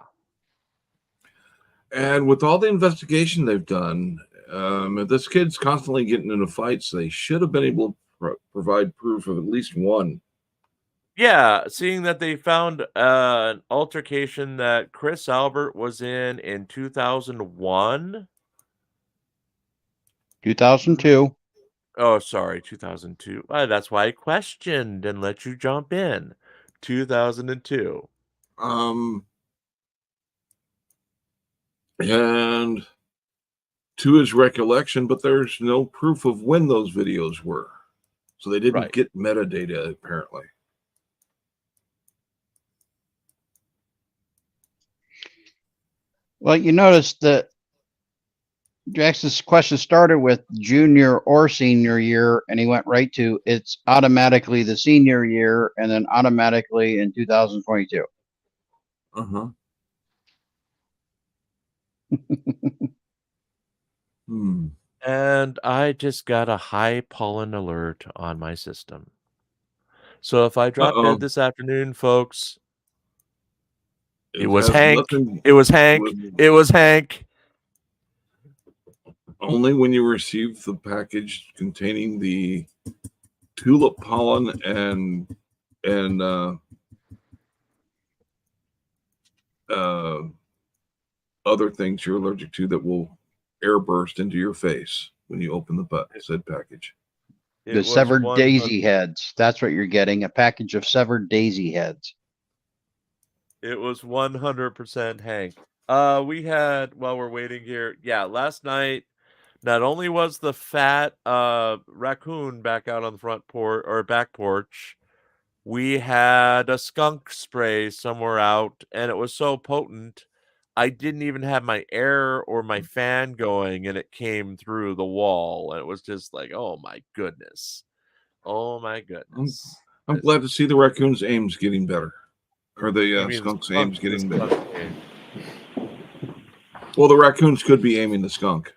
And with all the investigation they've done, if this kid's constantly getting into fights, they should have been able to provide proof of at least one. Yeah, seeing that they found an altercation that Chris Albert was in 2001. 2002. Oh, sorry, 2002. That's why I questioned and let you jump in. 2002. And to his recollection, but there's no proof of when those videos were. So they didn't get metadata, apparently. Well, you notice that Jackson's question started with junior or senior year, and he went right to it's automatically the senior year and then automatically in 2022. Uh-huh. Hmm. And I just got a high pollen alert on my system. So if I drop Uh-oh. dead this afternoon, folks, it It was has Hank. nothing It was Hank. with It was Hank. only when you receive the package containing the tulip pollen and other things you're allergic to that will airburst into your face when you open the said package. It The was severed 100 daisy heads. That's what you're getting, a package of severed daisy heads. It was 100% Hank. We had, while we're waiting here, yeah, last night, not only was the fat raccoon back out on the front porch or back porch, we had a skunk spray somewhere out, and it was so potent, I didn't even have my air or my fan going, and it came through the wall, and it was just like, oh my goodness. Oh my goodness. I'm glad to see the raccoon's aim's getting better. Or You the mean skunk's skunk- aim's getting the better. skunk aim. Well, the raccoons could be aiming the skunk.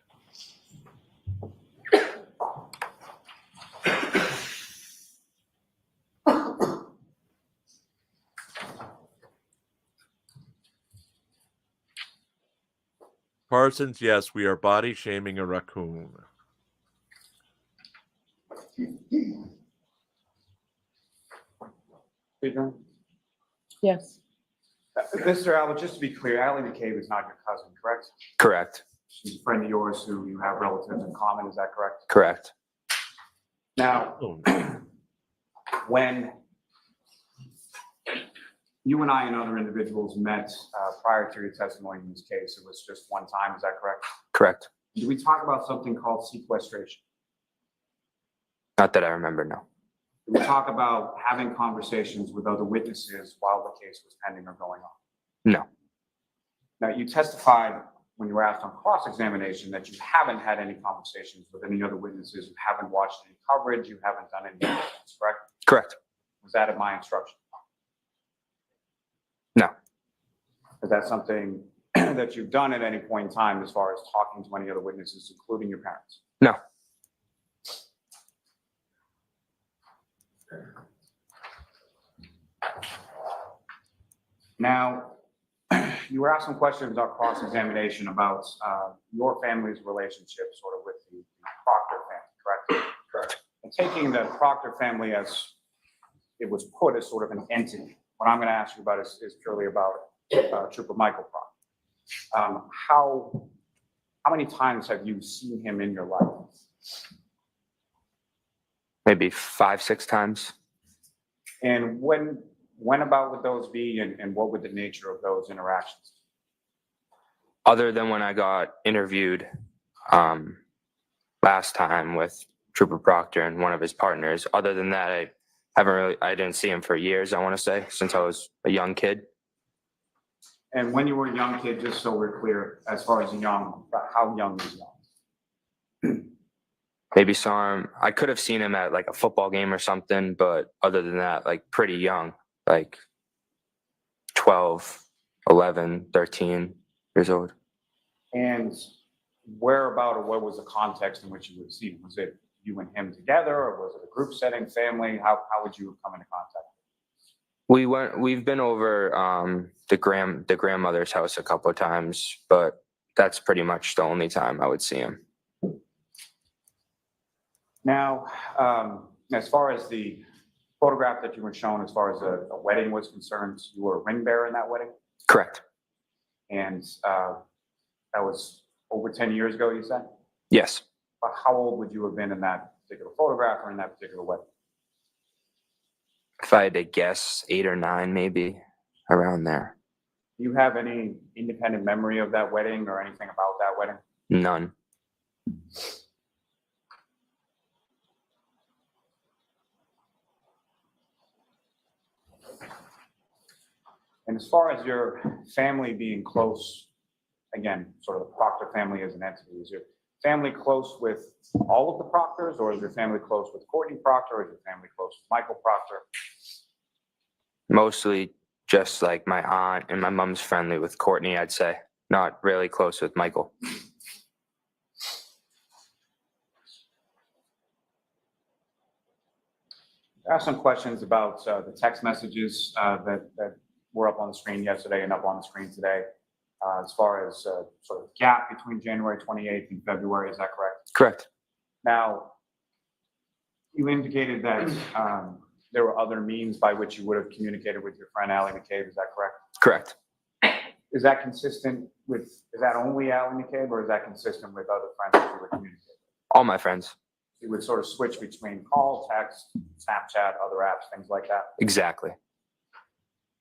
Parsons, yes, we are body shaming a raccoon. Yes. Mr. Albert, just to be clear, Ally McCabe is not your cousin, correct? Correct. She's a friend of yours who you have relatives in common, is that correct? Correct. Now, when you and I and other individuals met prior to your testimony in this case, it was just one time, is that correct? Correct. Did we talk about something called sequestration? Not that I remember, no. Did we talk about having conversations with other witnesses while the case was pending or going on? No. Now, you testified when you were asked on cross-examination that you haven't had any conversations with any other witnesses, you haven't watched any coverage, you haven't done any diligence, correct? Correct. Was that at my instruction? No. Is that something that you've done at any point in time as far as talking to any other witnesses, including your parents? No. Now, you were asked some questions on cross-examination about your family's relationship sort of with the Proctor family, correct? Correct. And taking the Proctor family as it was put as sort of an entity, what I'm going to ask you about is purely about Trooper Michael Proctor. How many times have you seen him in your life? Maybe 5, 6 times. And when about would those be, and what would the nature of those interactions? Other than when I got interviewed last time with Trooper Proctor and one of his partners. Other than that, I didn't see him for years, I want to say, since I was a young kid. And when you were a young kid, just so we're clear, as far as young, how young is young? Maybe saw him, I could have seen him at like a football game or something, but other than that, like pretty young, like 12, 11, 13 years old. And where about, or what was the context in which you would see him? Was it you and him together, or was it a group setting, family? How would you come into contact? We've been over the grandmother's house a couple of times, but that's pretty much the only time I would see him. Now, as far as the photograph that you were shown, as far as a wedding was concerned, you were a ring bearer in that wedding? Correct. And that was over 10 years ago, you said? Yes. But how old would you have been in that particular photograph or in that particular wedding? If I had to guess, 8 or 9, maybe around there. Do you have any independent memory of that wedding or anything about that wedding? None. And as far as your family being close again, sort of the Proctor family as an entity? Is your family close with all of the Proctors, or is your family close with Courtney Proctor, or is your family close with Michael Proctor? Mostly just like my aunt and my mom's friendly with Courtney, I'd say. Not really close with Michael. I have some questions about the text messages that were up on the screen yesterday and up on the screen today. As far as sort of gap between January 28th and February, is that correct? Correct. Now, you indicated that there were other means by which you would have communicated with your friend Allie McCabe, is that correct? Correct. Is that consistent with, is that only Allie McCabe, or is that consistent with other friends that you would communicate with? All my friends. You would sort of switch between call, text, Snapchat, other apps, things like that. Exactly.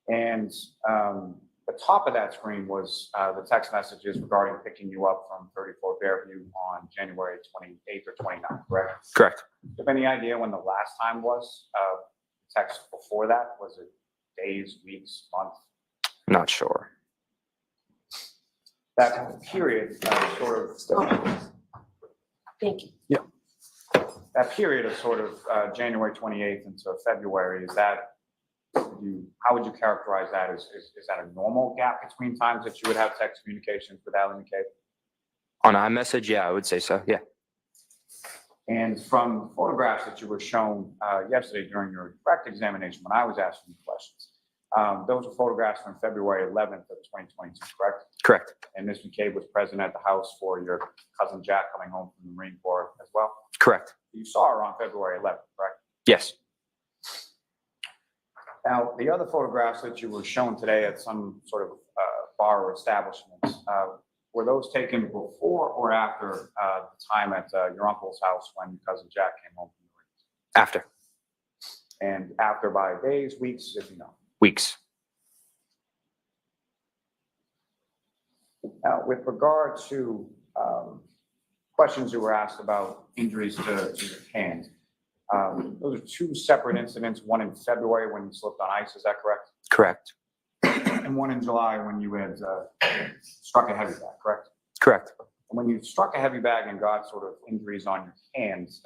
And the top of that screen was the text messages regarding picking you up from 34 Fairview on January 28th or 29th, correct? Correct. Do you have any idea when the last time was? Text before that? Was it days, weeks, months? Not sure. That period sort of. Thank you. Yeah. That period of sort of January 28th into February, is that, how would you characterize that? Is that a normal gap between times that you would have text communications with Allie McCabe? On iMessage, yeah, I would say so, yeah. And from photographs that you were shown yesterday during your direct examination, when I was asking you questions, those were photographs from February 11th of 2022, correct? Correct. And Ms. McCabe was present at the house for your cousin Jack coming home from the Marine Corps as well? Correct. You saw her on February 11th, correct? Yes. Now, the other photographs that you were shown today at some sort of bar or establishment, were those taken before or after the time at your uncle's house when your cousin Jack came home from the Marines? After. And after by days, weeks, if you know? Weeks. Now, with regard to questions you were asked about injuries to your hand, those are two separate incidents, one in February when you slipped on ice, is that correct? Correct. And one in July when you had struck a heavy bag, correct? Correct. When you struck a heavy bag and got sort of injuries on your hands,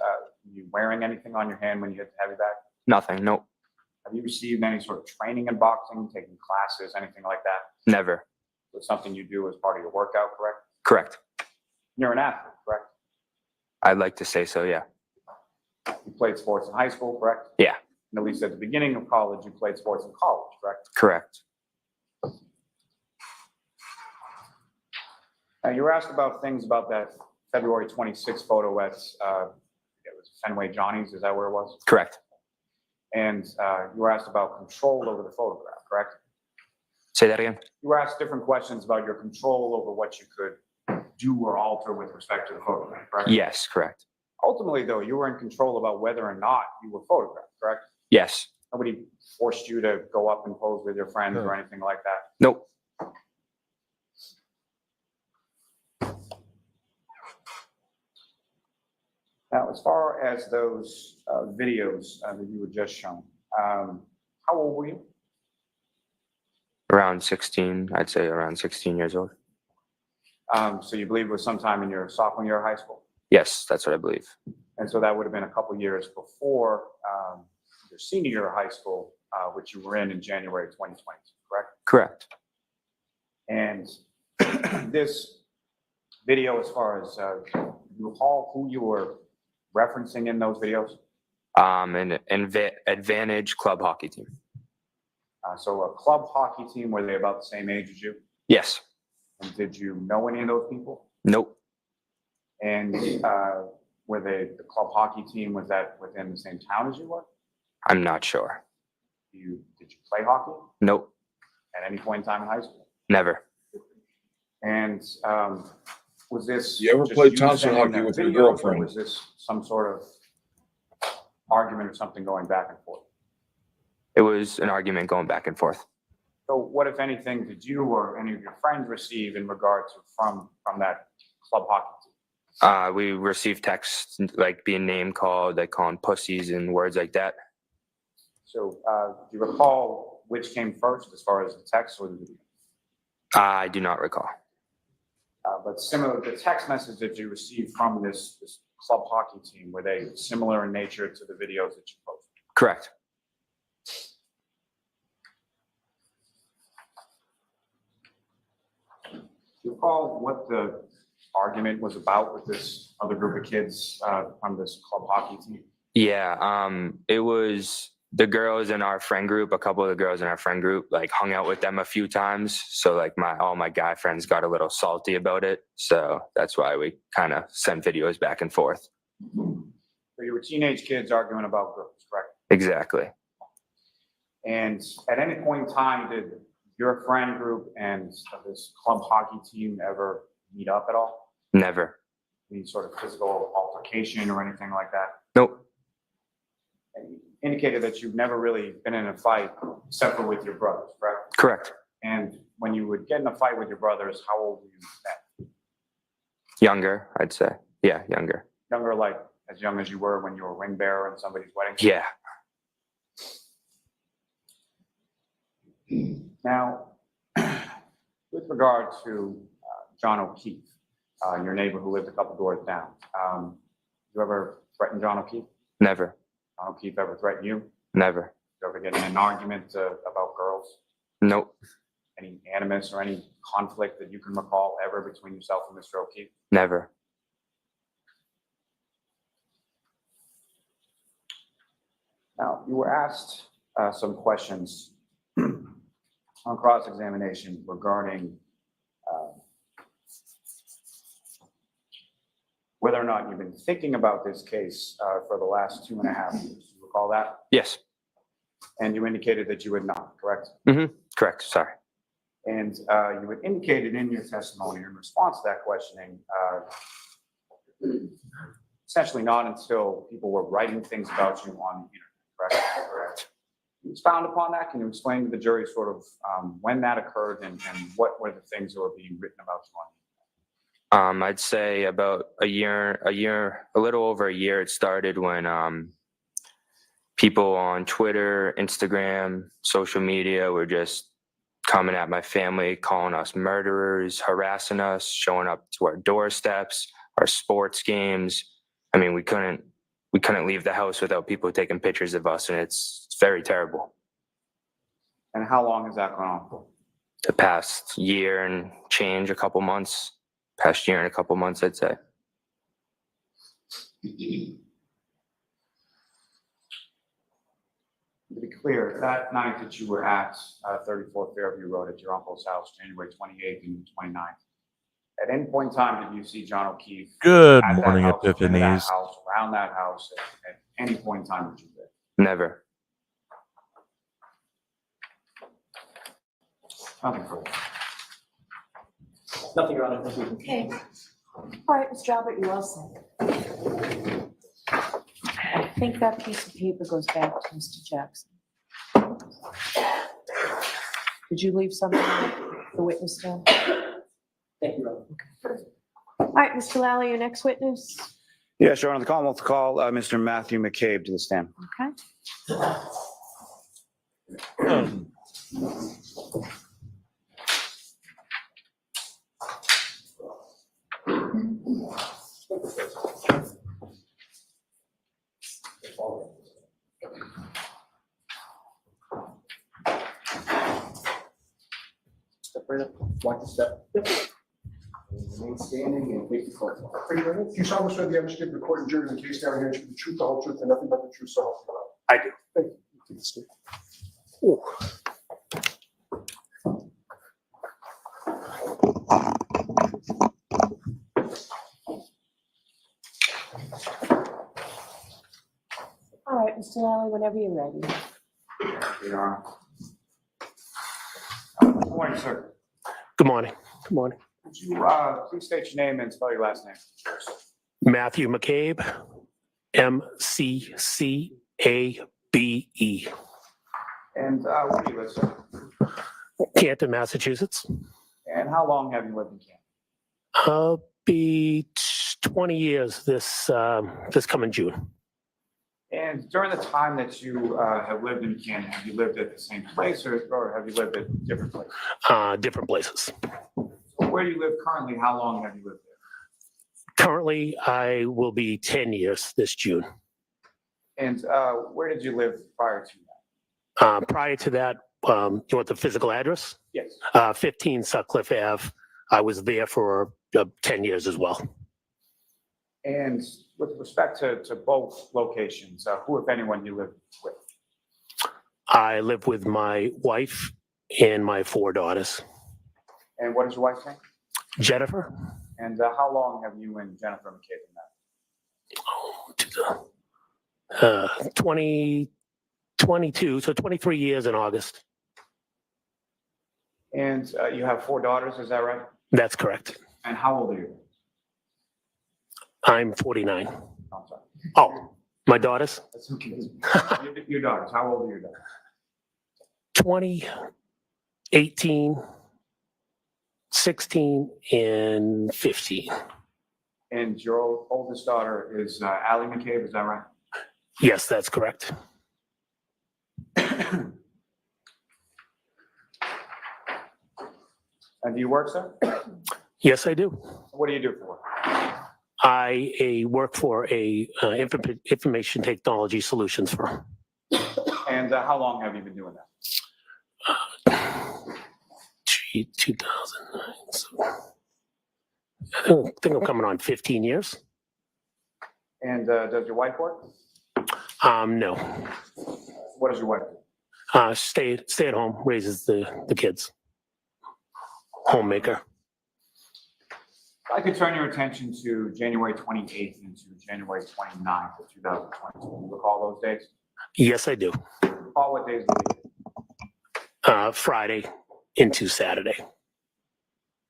were you wearing anything on your hand when you hit the heavy bag? Nothing, nope. Have you received any sort of training in boxing, taking classes, anything like that? Never. It's something you do as part of your workout, correct? Correct. You're an athlete, correct? I'd like to say so, yeah. You played sports in high school, correct? Yeah. And at least at the beginning of college, you played sports in college, correct? Correct. Now, you were asked about things about that February 26th photo at, it was Fenway Johnny's, is that where it was? Correct. And you were asked about control over the photograph, correct? Say that again? You were asked different questions about your control over what you could do or alter with respect to the photograph, correct? Yes, correct. Ultimately, though, you were in control about whether or not you were photographed, correct? Yes. Nobody forced you to go up and pose with your friends or anything like that? Nope. Now, as far as those videos that you were just shown, how old were you? Around 16, I'd say around 16 years old. So you believe it was sometime in your sophomore year of high school? Yes, that's what I believe. And so that would have been a couple years before your senior year of high school, which you were in January 2020, correct? Correct. And this video, as far as you recall who you were referencing in those videos? An Advantage club hockey team. So a club hockey team, were they about the same age as you? Yes. And did you know any of those people? Nope. And were they, the club hockey team, was that within the same town as you were? I'm not sure. Did you play hockey Nope. at any point in time in high school? Never. And was this? You ever just played you Thompson saying hockey that with your video, or girlfriend? Was this some sort of argument or something going back and forth? It was an argument going back and forth. So what, if anything, did you or any of your friends receive in regard to from that club hockey team? We received texts like being name called, like calling pussies and words like that. So do you recall which came first as far as the text or the video? I do not recall. But similar, the text message that you received from this club hockey team, were they similar in nature to the videos that you posted? Correct. Do you recall what the argument was about with this other group of kids from this club hockey team? Yeah, it was the girls in our friend group. A couple of the girls in our friend group like hung out with them a few times. So like all my guy friends got a little salty about it. So that's why we kind of sent videos back and forth. So you were teenage kids arguing about girls, correct? Exactly. And at any point in time, did your friend group and this club hockey team ever meet up at all? Never. Any sort of physical altercation or anything like that? Nope. And you indicated that you've never really been in a fight except for with your brothers, correct? Correct. And when you would get in a fight with your brothers, how old were you then? Younger, I'd say. Yeah, younger. Younger, like as young as you were when you were ring bearer in somebody's wedding? Yeah. Now, with regard to John O'Keefe, your neighbor who lived a couple doors down, you ever threaten John O'Keefe? Never. John O'Keefe ever threaten you? Never. You ever get in an argument about girls? Nope. Any animus or any conflict that you can recall ever between yourself and Mr. O'Keefe? Never. Now, you were asked some questions on cross-examination regarding whether or not you've been thinking about this case for the last 2.5 years. You recall that? Yes. And you indicated that you had not, correct? Mm-hmm. Correct. Sorry. And you had indicated in your testimony in response to that questioning, essentially not until people were writing things about you on the internet, correct? Correct. You expound upon that. Can you explain to the jury sort of when that occurred and what were the things that were being written about you on the internet? I'd say about a little over a year. It started when people on Twitter, Instagram, social media were just coming at my family, calling us murderers, harassing us, showing up to our doorsteps, our sports games. I mean, we couldn't leave the house without people taking pictures of us, and it's very terrible. And how long has that gone on? The past year and change, a couple months. Past year and a couple months, I'd say. To be clear, that night that you were at 34 Fairview Road at your uncle's house, January 28th and 29th, at any point in time did you see John O'Keefe? Good at that morning, house, in that Epiphanies. house, around that house, at any point in time that you did? Never. Nothing further. Nothing, Your Honor. Thank you. Okay. All right, Mr. Albert, you're all set. I think that piece of paper goes back to Mr. Jackson. Did you leave something with the witness stand? Thank you, Your Honor. All right, Mr. Lally, your next witness. Yes, Your Honor, the Commonwealth will call Mr. Matthew McCabe to the stand. Okay. Step right up. Watch the step. Remain standing and wait for court. Do you solemnly swear the evidence given in the court and jury in the case down here to be the truth, the whole truth, and nothing but the truth, so help you God? I do. Thank you. Take a seat. Ooh. All right, Mr. Lally, whenever you're ready. Your Honor. Good morning, sir. Good morning. Good morning. Would you please state your name and spell your last name? Matthew McCabe, McCabe. And where do you live, sir? Canton, Massachusetts. And how long have you lived in Canton? Be 20 years this coming June. And during the time that you have lived in Canton, have you lived at the same place or have you lived at different places? Different places. When where you live currently, how long have you lived there? Currently, I will be 10 years this June. And where did you live prior to that? Prior to that, you want the physical address? Yes. 15 Sutcliffe Ave. I was there for 10 years as well. And with respect to both locations, who, if anyone, you live with? I live with my wife and my 4 daughters. And what is your wife's name? Jennifer. And how long have you and Jennifer McCabe been married? 2022, so 23 years in August. And you have 4 daughters, is that right? That's correct. And how old are you? I'm 49. I'm sorry. Oh, my daughters? That's okay. Your daughters, how old are your daughters? 20, 18, 16, and 15. And your oldest daughter is Allie McCabe, is that right? Yes, that's correct. And do you work, sir? Yes, I do. What do you do for work? I work for a information technology solutions firm. And how long have you been doing that? 2009. So I think I'm coming on 15 years. And does your wife work? No. What does your wife do? Stay at home, raises the kids. Homemaker. If I could turn your attention to January 28th and to January 29th of 2022. Do you recall those days? Yes, I do. Recall what days of the week? Friday into Saturday.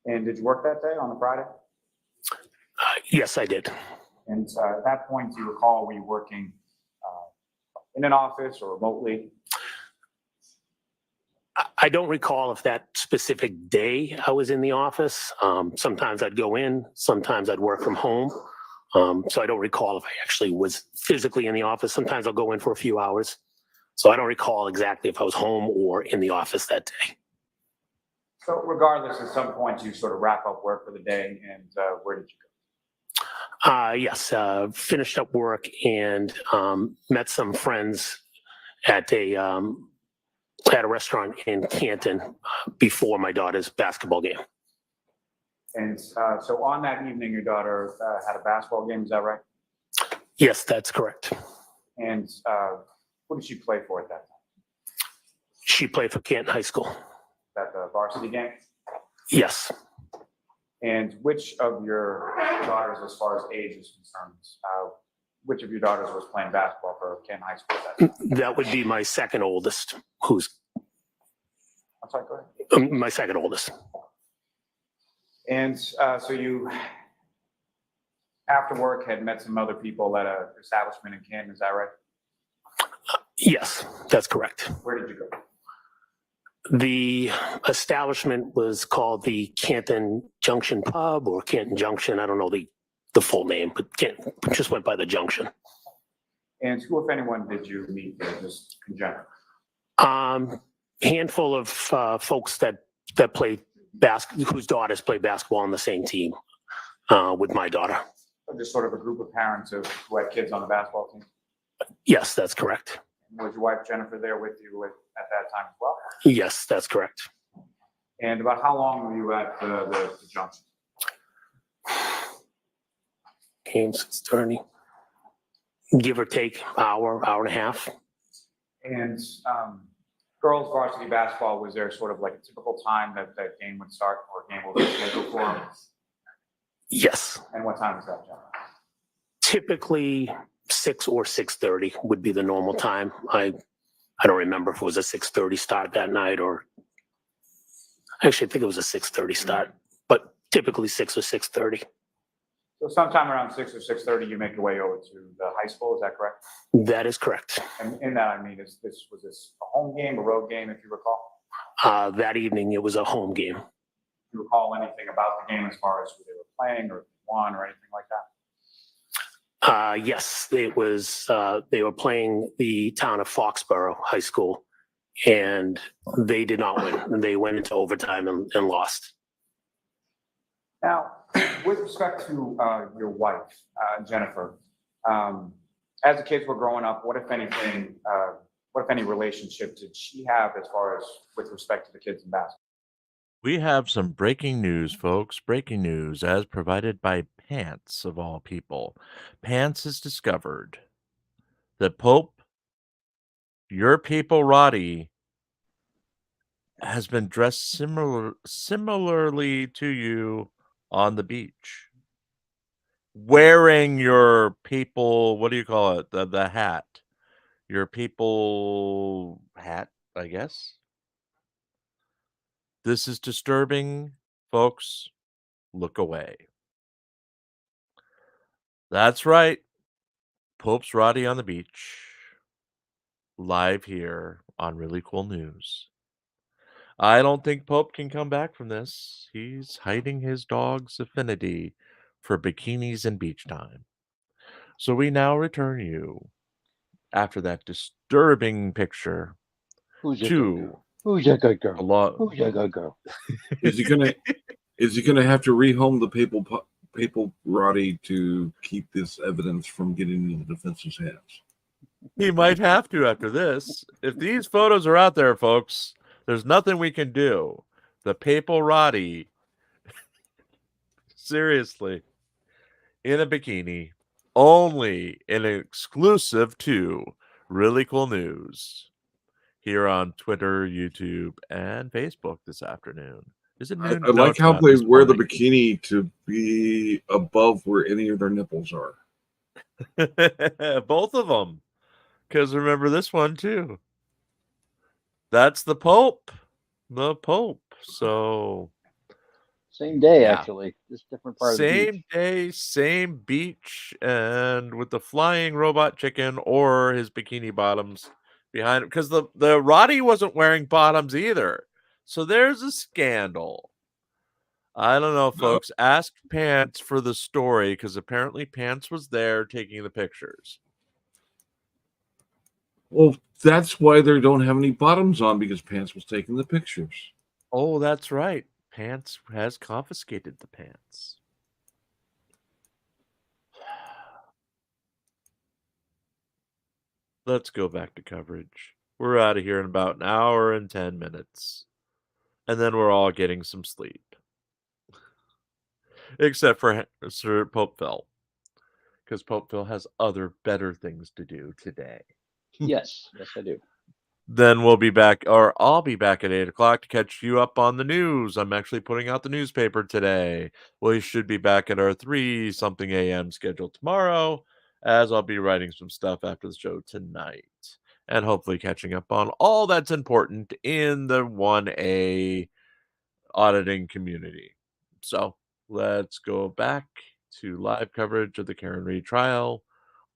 And did you work that day on the Friday? Yes, I did. And at that point, do you recall, were you working in an office or remotely? I don't recall if that specific day I was in the office. Sometimes I'd go in, sometimes I'd work from home. So I don't recall if I actually was physically in the office. Sometimes I'll go in for a few hours. So I don't recall exactly if I was home or in the office that day. So regardless, at some point you sort of wrap up work for the day, and where did you go? Yes, finished up work and met some friends at a restaurant in Canton before my daughter's basketball game. And so on that evening, your daughter had a basketball game, is that right? Yes, that's correct. And who did she play for at that time? She played for Canton High School. That the varsity game? Yes. And which of your daughters, as far as age is concerned, which of your daughters was playing basketball for Canton High School at that time? That would be my second oldest, who's I'm sorry, go ahead. my second oldest. And so you, after work, had met some other people at an establishment in Canton, is that right? Yes, that's correct. Where did you go? The establishment was called the Canton Junction Pub or Canton Junction. I don't know the full name, but just went by the Junction. And who, if anyone, did you meet there, just in general? Handful of folks that play whose daughters play basketball on the same team with my daughter. So just sort of a group of parents who had kids on the basketball team? Yes, that's correct. Was your wife Jennifer there with you at that time as well? Yes, that's correct. And about how long were you at the Junction? Game 6:30. Give or take hour and a half. And girls varsity basketball, was there sort of like a typical time that game would start or game would be scheduled for them? Yes. And what time was that, John? Typically 6 or 6:30 would be the normal time. I don't remember if it was a 6:30 start that night or actually I think it was a 6:30 start, but typically 6 or 6:30. So sometime around 6 or 6:30, you make your way over to the high school, is that correct? That is correct. And in that, I mean, was this a home game, a road game, if you recall? That evening it was a home game. Do you recall anything about the game as far as who they were playing or if they won or anything like that? Yes, it was, they were playing the town of Foxborough High School and they did not win. They went into overtime and lost. Now, with respect to your wife, Jennifer, as the kids were growing up, what if anything, what if any relationship did she have as far as with respect to the kids in basketball? We have some breaking news, folks. Breaking news as provided by Pants, of all people. Pants has discovered that Pope, your people, Roddy, has been dressed similarly to you on the beach. Wearing your people, what do you call it? The hat. Your people hat, I guess. This is disturbing, folks. Look away. That's right. Pope's Roddy on the beach. Live here on Really Cool News. I don't think Pope can come back from this. He's hiding his dog's affinity for bikinis and beach time. So we now return you, after that disturbing picture, Who's a good to girl? Who's a good a girl? lot. Who's a good girl? Is he gonna have to rehome the papal Roddy to keep this evidence from getting into the defense's hands? He might have to after this. If these photos are out there, folks, there's nothing we can do. The papal Roddy, seriously, in a bikini, only an exclusive to Really Cool News here on Twitter, YouTube, and Facebook this afternoon. Is it noon? I No, like it's how not. they It's wear the morning. bikini to be above where any of their nipples are. Both of them. Because remember this one too. That's the Pope. The Pope. So Same day, yeah. actually, just different part of the beach. Same day, same beach, and with the flying robot chicken or his bikini bottoms behind him. Because the Roddy wasn't wearing bottoms either. So there's a scandal. I don't know, folks. Ask Pants for the story because apparently Pants was there taking the pictures. Well, that's why they don't have any bottoms on, because Pants was taking the pictures. Oh, that's right. Pants has confiscated the pants. Let's go back to coverage. We're out of here in about an hour and 10 minutes. And then we're all getting some sleep. Except for Sir Popeville. Because Popeville has other better things to do today. Yes, yes, I do. Then we'll be back, or I'll be back at 8 o'clock to catch you up on the news. I'm actually putting out the newspaper today. We should be back at our 3-something a.m. schedule tomorrow, as I'll be writing some stuff after the show tonight. And hopefully catching up on all that's important in the 1A auditing community. So let's go back to live coverage of the Karen Reed trial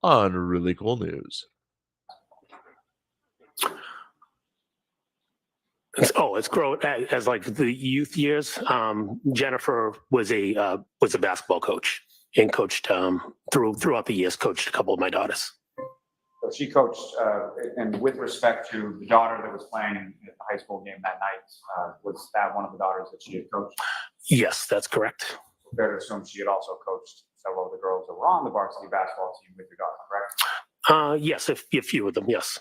on Really Cool News. It's grown as like the youth years. Jennifer was a basketball coach and coached throughout the years. Coached a couple of my daughters. So she coached, and with respect to the daughter that was playing at the high school game that night, was that one of the daughters that she had coached? Yes, that's correct. Fair to assume she had also coached several of the girls that were on the varsity basketball team with your daughter, correct? Yes, a few of them, yes.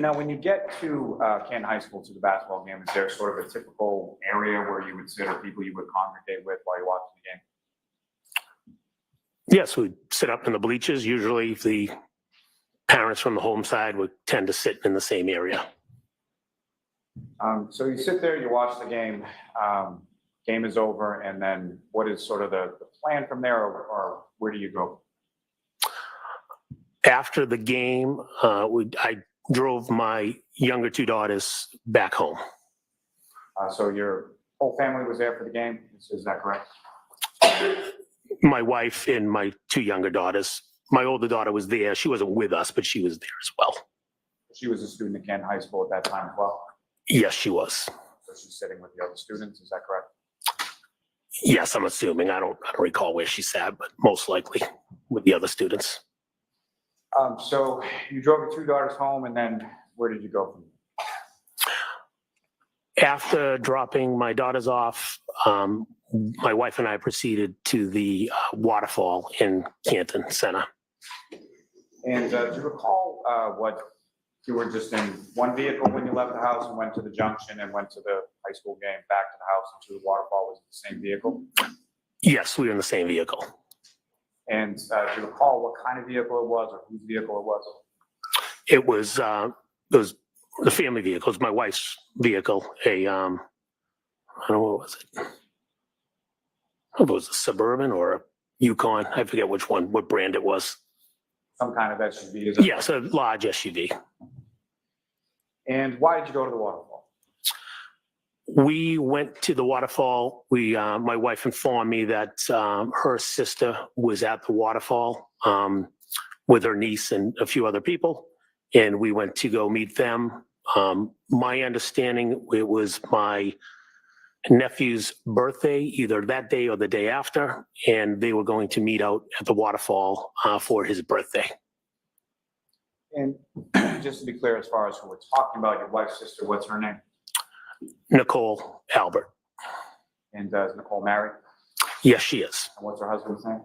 Now, when you get to Canton High School to the basketball game, is there sort of a typical area where you would sit or people you would congregate with while you're watching the game? Yes, we'd sit up in the bleachers. Usually the parents from the home side would tend to sit in the same area. So you sit there, you watch the game, game is over, and then what is sort of the plan from there, or where do you go? After the game, I drove my younger two daughters back home. So your whole family was there for the game, is that correct? My wife and my two younger daughters. My older daughter was there. She wasn't with us, but she was there as well. She was a student at Canton High School at that time as well? Yes, she was. So she's sitting with the other students, is that correct? Yes, I'm assuming. I don't recall where she sat, but most likely with the other students. So you drove your two daughters home, and then where did you go from there? After dropping my daughters off, my wife and I proceeded to the waterfall in Canton Center. And do you recall what you were just in one vehicle when you left the house and went to the junction and went to the high school game, back to the house and to the waterfall? Was it the same vehicle? Yes, we were in the same vehicle. And do you recall what kind of vehicle it was or whose vehicle it was? It was the family vehicle. It was my wife's vehicle. I don't know, what was it? I don't know if it was a Suburban or a Yukon. I forget which one, what brand it was. Some kind of SUV? Is it? Yes, a large SUV. And why did you go to the waterfall? We went to the waterfall. My wife informed me that her sister was at the waterfall with her niece and a few other people, and we went to go meet them. My understanding, it was my nephew's birthday, either that day or the day after, and they were going to meet out at the waterfall for his birthday. And just to be clear, as far as who we're talking about, your wife's sister, what's her name? Nicole Albert. And is Nicole married? Yes, she is. And what's her husband's name?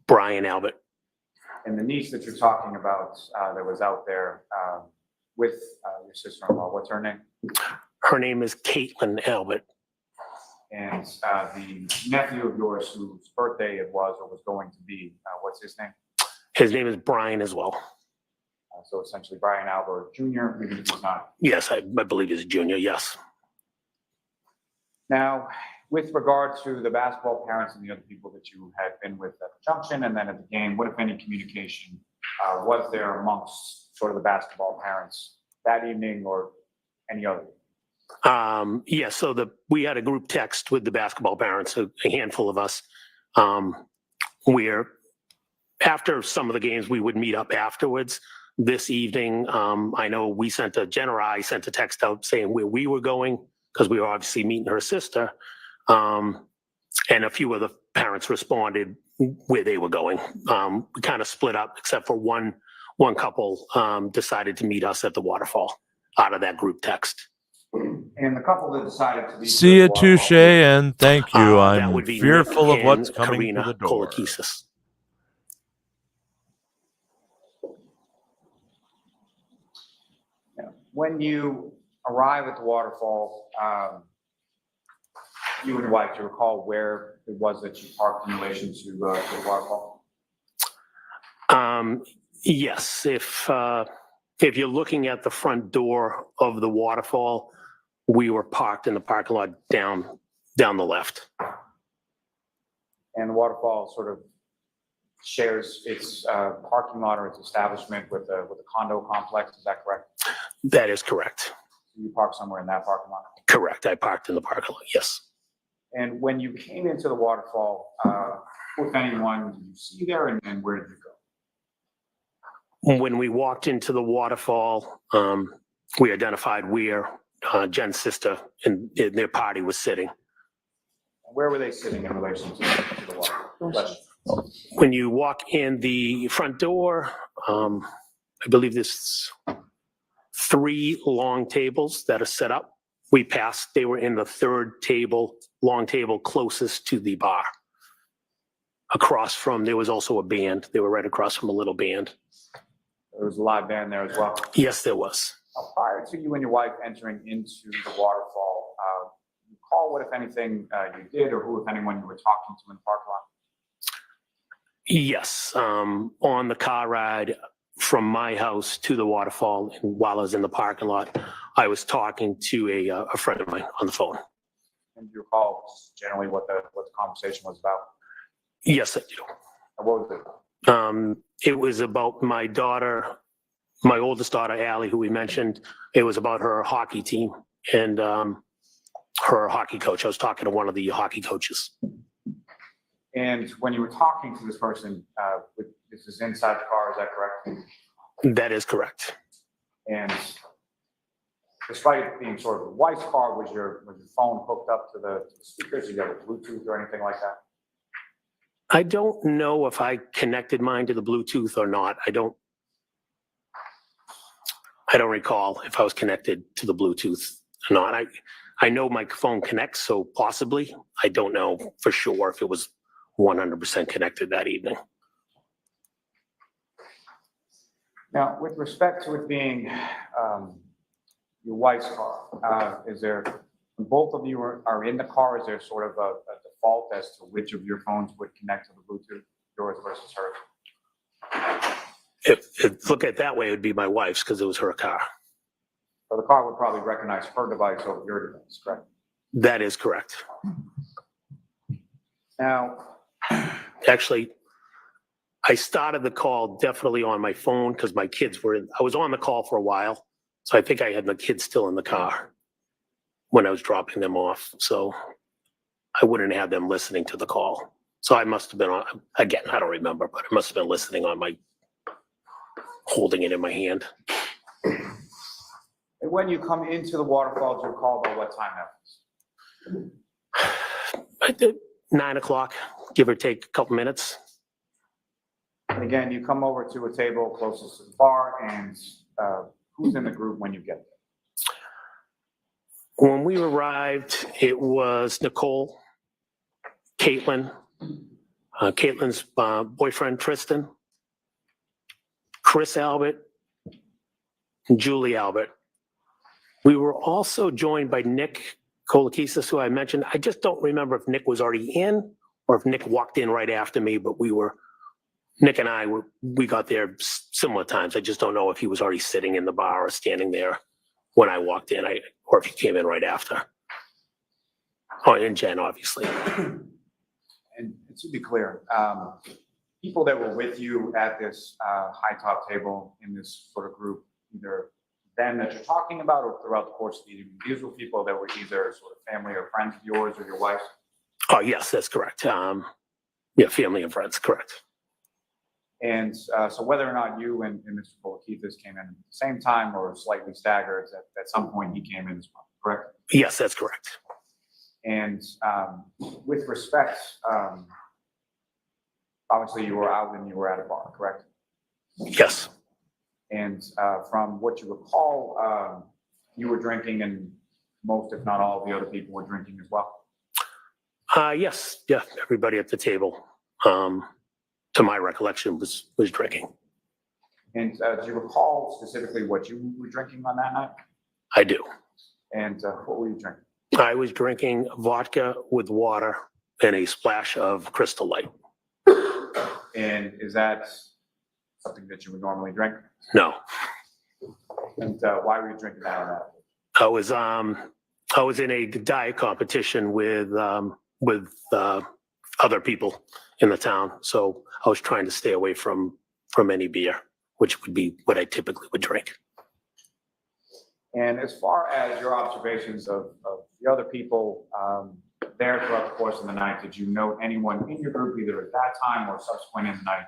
Brian Albert. And the niece that you're talking about that was out there with your sister-in-law, what's her name? Her name is Caitlin Albert. And the nephew of yours whose birthday it was or was going to be, what's his name? His name is Brian as well. So essentially Brian Albert Jr., even if he's not. Yes, I believe he's a junior, yes. Now, with regard to the basketball parents and the other people that you had been with at the junction and then at the game, what, if any, communication was there amongst sort of the basketball parents that evening or any other? Yeah, so we had a group text with the basketball parents, a handful of us, where after some of the games we would meet up afterwards. This evening, I know Jenna or I sent a text out saying where we were going, because we were obviously meeting her sister, and a few of the parents responded where they were going. We kind of split up, except for one couple decided to meet us at the waterfall out of that group text. And the couple that decided to be. See you, touche, and thank you. That I'm would be fearful Nick of what's and coming Karina to the door. Kolakisis. When you arrive at the waterfall, you and your wife, do you recall where it was that you parked in relation to the waterfall? Yes, if you're looking at the front door of the waterfall, we were parked in the parking lot down the left. And the waterfall sort of shares its parking lot or its establishment with a condo complex, is that correct? That is correct. You parked somewhere in that parking lot? Correct, I parked in the parking lot, yes. And when you came into the waterfall, who, if anyone, did you see there and where did you go? When we walked into the waterfall, we identified where Jen's sister and their party was sitting. Where were they sitting in relation to the waterfall? When you walk in the front door, I believe there's 3 long tables that are set up. We passed, they were in the third table, long table closest to the bar. Across from, there was also a band. They were right across from a little band. There was a live band there as well? Yes, there was. Now, prior to you and your wife entering into the waterfall, recall what, if anything, you did or who, if anyone, you were talking to in the parking lot? Yes, on the car ride from my house to the waterfall, and while I was in the parking lot, I was talking to a friend of mine on the phone. And do you recall generally what the conversation was about? Yes, I do. What was it? It was about my daughter, my oldest daughter, Allie, who we mentioned. It was about her hockey team and her hockey coach. I was talking to one of the hockey coaches. And when you were talking to this person, this is inside the car, is that correct? That is correct. And despite it being sort of a wife's car, was your phone hooked up to the speakers? Did you have a Bluetooth or anything like that? I don't know if I connected mine to the Bluetooth or not. I don't recall if I was connected to the Bluetooth. not. I know my phone connects, so possibly. I don't know for sure if it was 100% connected that evening. Now, with respect to it being your wife's car, is there, when both of you are in the car, is there sort of a default as to which of your phones would connect to the Bluetooth, yours versus hers? If look at it that way, it would be my wife's because it was her car. So the car would probably recognize her device over your device, correct? That is correct. Now, actually, I started the call definitely on my phone because my kids were I was on the call for a while. So I think I had my kids still in the car when I was dropping them off. So I wouldn't have them listening to the call. So I must have been on, again, I don't remember, but I must have been listening on my, holding it in my hand. And when you come into the waterfall, do you recall about what time that was? I did 9 o'clock, give or take a couple minutes. And again, you come over to a table closest to the bar, and who's in the group when you get there? When we arrived, it was Nicole, Caitlin, Caitlin's boyfriend, Tristan, Chris Albert, and Julie Albert. We were also joined by Nick Kolakisis, who I mentioned. I just don't remember if Nick was already in or if Nick walked in right after me, but Nick and I, we got there similar times. I just don't know if he was already sitting in the bar or standing there when I walked in, or if he came in right after. Oh, and Jen, obviously. And to be clear, people that were with you at this high top table in this sort of group, either them that you're talking about or throughout the course of the evening, these were people that were either sort of family or friends of yours or your wife's? Oh, yes, that's correct. Yeah, family and friends, correct. And so whether or not you and Mr. Kolakisis came in at the same time or slightly staggered, at some point he came in as well, correct? Yes, that's correct. And with respect, obviously you were out and you were at a bar, correct? Yes. And from what you recall, you were drinking and most, if not all, of the other people were drinking as well? Yes, yeah, everybody at the table, to my recollection, was drinking. And do you recall specifically what you were drinking on that night? I do. And what were you drinking? I was drinking vodka with water and a splash of Crystal Light. And is that something that you would normally drink? No. And why were you drinking that on that? I was in a diet competition with other people in the town, so I was trying to stay away from any beer, which would be what I typically would drink. And as far as your observations of the other people there throughout the course of the night, did you note anyone in your group, either at that time or subsequent in the night,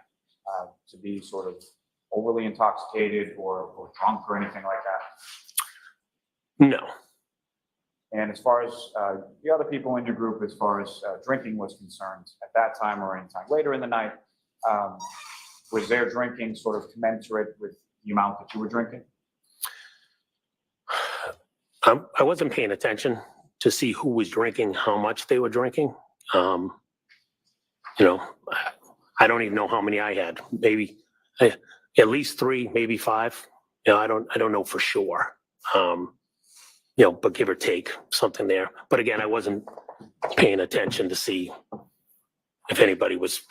to be sort of overly intoxicated or drunk or anything like that? No. And as far as the other people in your group, as far as drinking was concerned, at that time or any time later in the night, was their drinking sort of commensurate with the amount that you were drinking? I wasn't paying attention to see who was drinking, how much they were drinking. I don't even know how many I had. Maybe at least 3, maybe 5. I don't know for sure. But give or take something there. But again, I wasn't paying attention to see if anybody was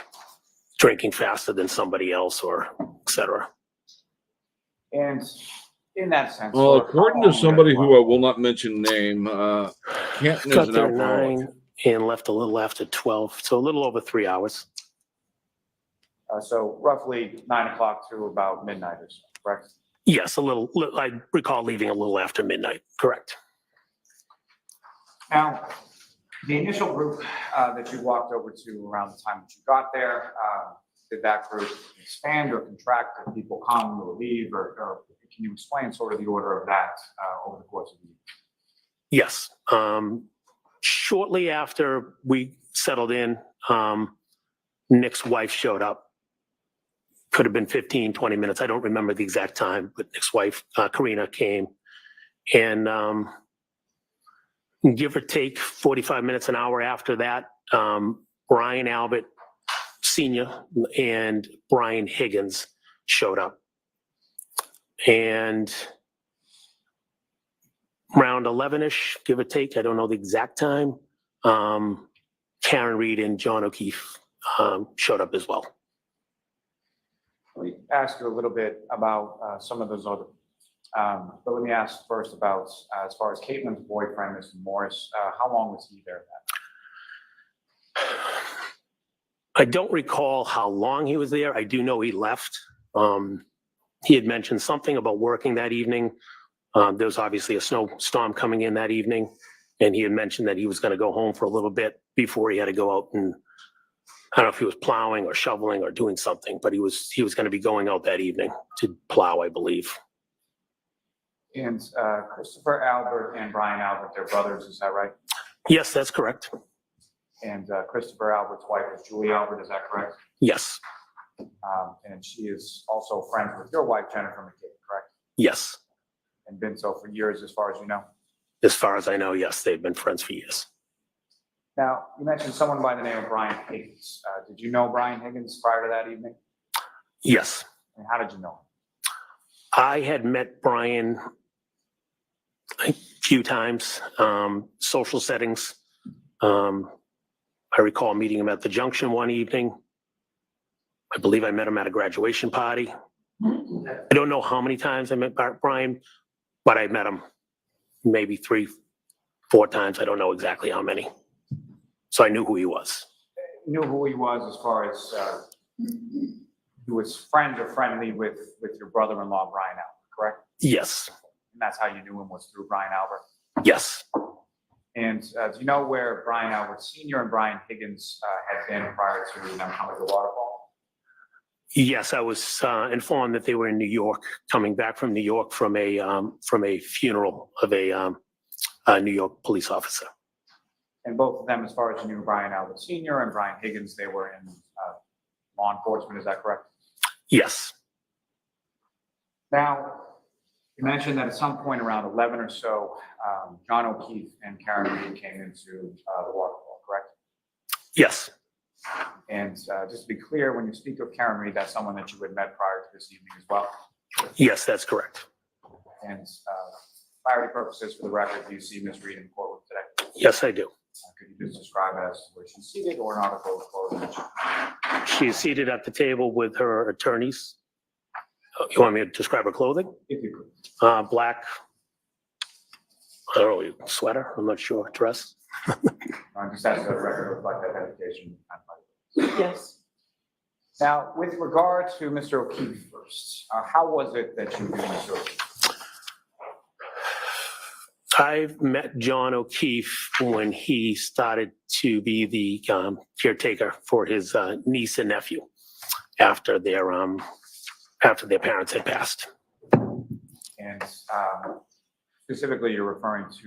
drinking faster than somebody else or et cetera. And in that sense, well, according to somebody who I will not mention name, Canton is Got an there at alcoholic. 9 and left a little after 12, so a little over 3 hours. So roughly 9 o'clock to about midnight or so, correct? Yes, I recall leaving a little after midnight, correct. Now, the initial group that you walked over to around the time that you got there, did that group expand or contract? Did people come or leave? Or can you explain sort of the order of that over the course of the year? Yes. Shortly after we settled in, Nick's wife showed up. Could have been 15, 20 minutes. I don't remember the exact time, but Nick's wife, Karina, came. And Give or take 45 minutes, an hour after that, Brian Albert Sr. and Brian Higgins showed up. And around 11-ish, give or take, I don't know the exact time, Karen Reed and John O'Keefe showed up as well. Let me ask you a little bit about some of those other, but let me ask first about, as far as Caitlin's boyfriend, Mr. Morris, how long was he there that night? I don't recall how long he was there. I do know he left. He had mentioned something about working that evening. There was obviously a snowstorm coming in that evening, and he had mentioned that he was going to go home for a little bit before he had to go out and, I don't know if he was plowing or shoveling or doing something, but he was going to be going out that evening to plow, I believe. And Christopher Albert and Brian Albert, they're brothers, is that right? Yes, that's correct. And Christopher Albert's wife is Julie Albert, is that correct? Yes. And she is also friends with your wife, Jennifer McCabe, correct? Yes. And been so for years, as far as you know? As far as I know, yes, they've been friends for years. Now, you mentioned someone by the name of Brian Higgins. Did you know Brian Higgins prior to that evening? Yes. And how did you know him? I had met Brian a few times, social settings. I recall meeting him at the Junction one evening. I believe I met him at a graduation party. I don't know how many times I met Brian, but I met him maybe 3, 4 times. I don't know exactly how many. So I knew who he was. You knew who he was as far as he was friends or friendly with your brother-in-law, Brian Albert, correct? Yes. And that's how you knew him, was through Brian Albert? Yes. And do you know where Brian Albert Sr. and Brian Higgins had been prior to them coming to Waterfall? Yes, I was informed that they were in New York, coming back from New York from a funeral of a New York police officer. And both of them, as far as you knew, Brian Albert Sr. and Brian Higgins, they were in law enforcement, is that correct? Yes. Now, you mentioned that at some point around 11 or so, John O'Keefe and Karen Reed came into the Waterfall, correct? Yes. And just to be clear, when you speak of Karen Reed, that's someone that you had met prior to this evening as well? Yes, that's correct. And clarity purposes for the record, do you see Ms. Reed in court today? Yes, I do. Could you just describe it as where she's seated or an article of clothing? She is seated at the table with her attorneys. You want me to describe her clothing? If you could. Black, I don't know, sweater, I'm not sure, dress. Just as a record of like identification. Yes. Now, with regard to Mr. O'Keefe first, how was it that you knew Mr. O'Keefe? I've met John O'Keefe when he started to be the caretaker for his niece and nephew after their parents had passed. And specifically, you're referring to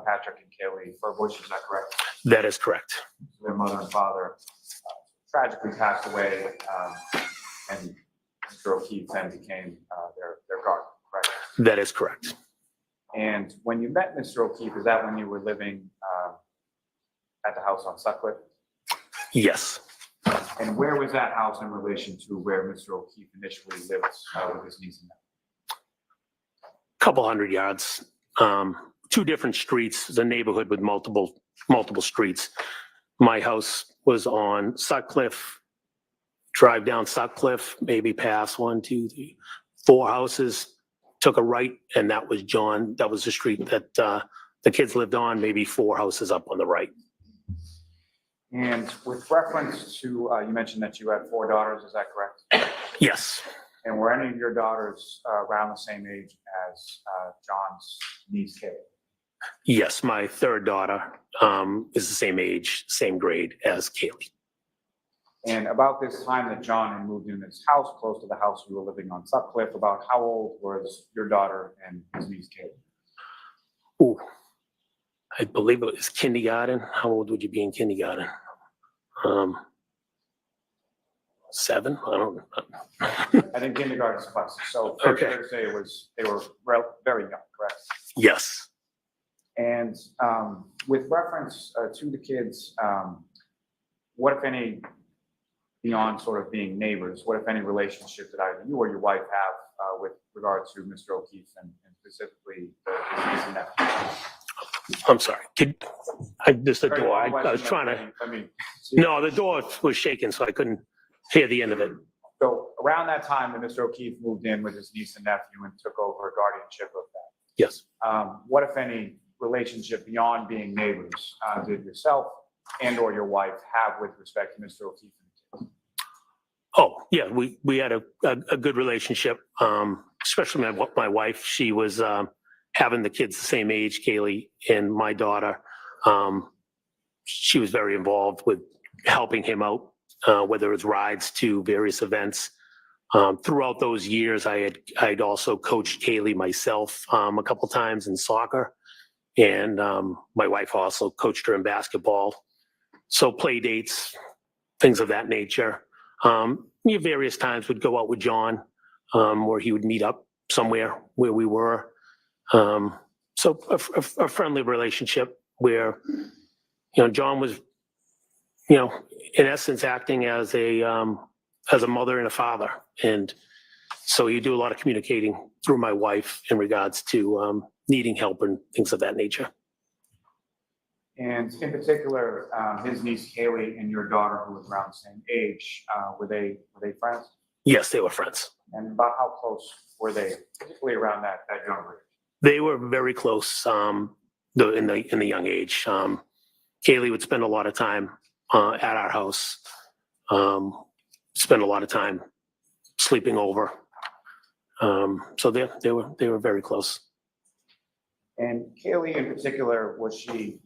Patrick and Kaylee Furbush, is that correct? That is correct. Their mother and father tragically passed away, and Mr. O'Keefe then became their guardian, correct? That is correct. And when you met Mr. O'Keefe, is that when you were living at the house on Sutcliffe? Yes. And where was that house in relation to where Mr. O'Keefe initially lived with his niece and nephew? Couple hundred yards, 2 different streets. It's a neighborhood with multiple streets. My house was on Sutcliffe. Drive down Sutcliffe, maybe pass 1, 2, 3, 4 houses. Took a right, and that was John. That was the street that the kids lived on. Maybe 4 houses up on the right. And with reference to, you mentioned that you had 4 daughters. Is that correct? Yes. And were any of your daughters around the same age as John's niece, Kaylee? Yes, my 3rd daughter is the same age, same grade as Kaylee. And about this time that John had moved in this house, close to the house you were living on Sutcliffe, about how old was your daughter and his niece, Kaylee? Ooh, I believe it was kindergarten. How old would you be in kindergarten? 7? I don't know. I think kindergarten's class. So Okay. fair to say they were very young, correct? Yes. And with reference to the kids, what, if any, beyond sort of being neighbors, what, if any, relationship did either you or your wife have with regard to Mr. O'Keefe and specifically his niece and nephew? I'm sorry. This the door. I was trying to. No, the door was shaking, so I couldn't hear the end of it. So around that time that Mr. O'Keefe moved in with his niece and nephew and took over guardianship of that. Yes. What, if any, relationship beyond being neighbors did yourself and or your wife have with respect to Mr. O'Keefe and the kids? Oh, yeah, we had a good relationship, especially my wife. She was having the kids the same age, Kaylee and my daughter. She was very involved with helping him out, whether it's rides to various events. Throughout those years, I'd also coached Kaylee myself a couple times in soccer, and my wife also coached her in basketball. So play dates, things of that nature. Various times would go out with John, where he would meet up somewhere where we were. So a friendly relationship where, John was, in essence, acting as a mother and a father. And so you do a lot of communicating through my wife in regards to needing help and things of that nature. And in particular, his niece Kaylee and your daughter, who was around the same age, were they friends? Yes, they were friends. And about how close were they, particularly around that younger age? They were very close in the young age. Kaylee would spend a lot of time at our house, spend a lot of time sleeping over. So they were very close. And Kaylee in particular, was she,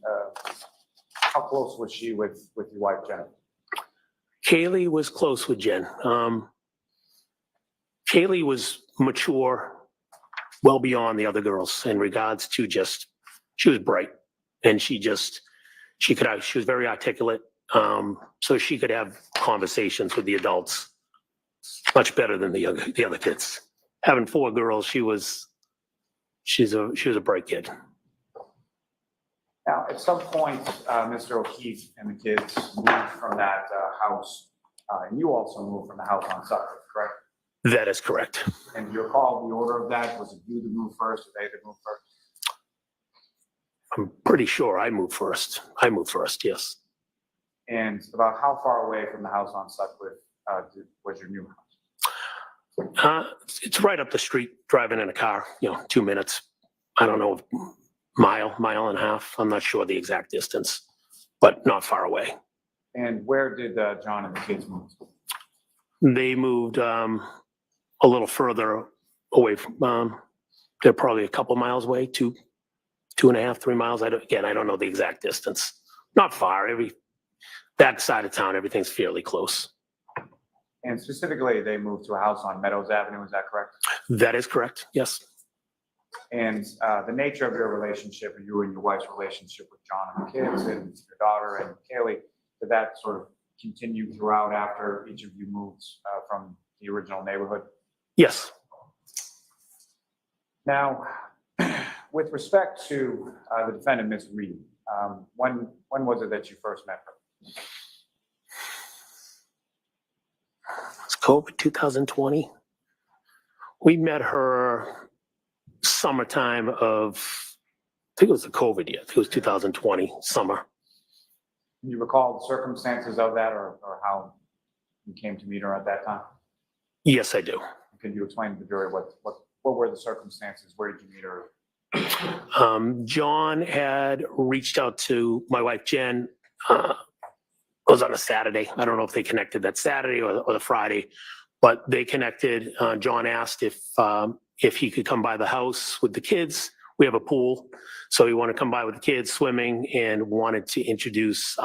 how close was she with your wife, Jen? Kaylee was close with Jen. Kaylee was mature, well beyond the other girls in regards to she was bright, and she was very articulate. So she could have conversations with the adults much better than the other kids. Having 4 girls, she was a bright kid. Now, at some point, Mr. O'Keefe and the kids moved from that house, and you also moved from the house on Suffolk, correct? That is correct. And do you recall the order of that? Was it you that moved first, or they that moved first? I'm pretty sure I moved first. Yes. And about how far away from the house on Sutcliffe was your new house? It's right up the street, driving in a car, 2 minutes. I don't know, mile and a half. I'm not sure the exact distance, but not far away. And where did John and the kids move? They moved a little further away from, they're probably a couple miles away, 2.5, 3 miles. I don't know the exact distance. Not far. That side of town, everything's fairly close. And specifically, they moved to a house on Meadows Avenue, is that correct? That is correct, yes. And the nature of your relationship, or you and your wife's relationship with John and the kids and your daughter and Kaylee, did that sort of continue throughout after each of you moved from the original neighborhood? Yes. Now, with respect to the defendant, Ms. Reed, when was it that you first met her? It's COVID 2020. We met her summertime of, I think it was the COVID year. I think it was 2020 summer. Can you recall the circumstances of that, or how you came to meet her at that time? Yes, I do. Can you explain to the jury what were the circumstances? Where did you meet her? John had reached out to my wife, Jen. It was on a Saturday. I don't know if they connected that Saturday or the Friday, but they connected. John asked if he could come by the house with the kids. We have a pool, so he wanted to come by with the kids swimming and wanted to introduce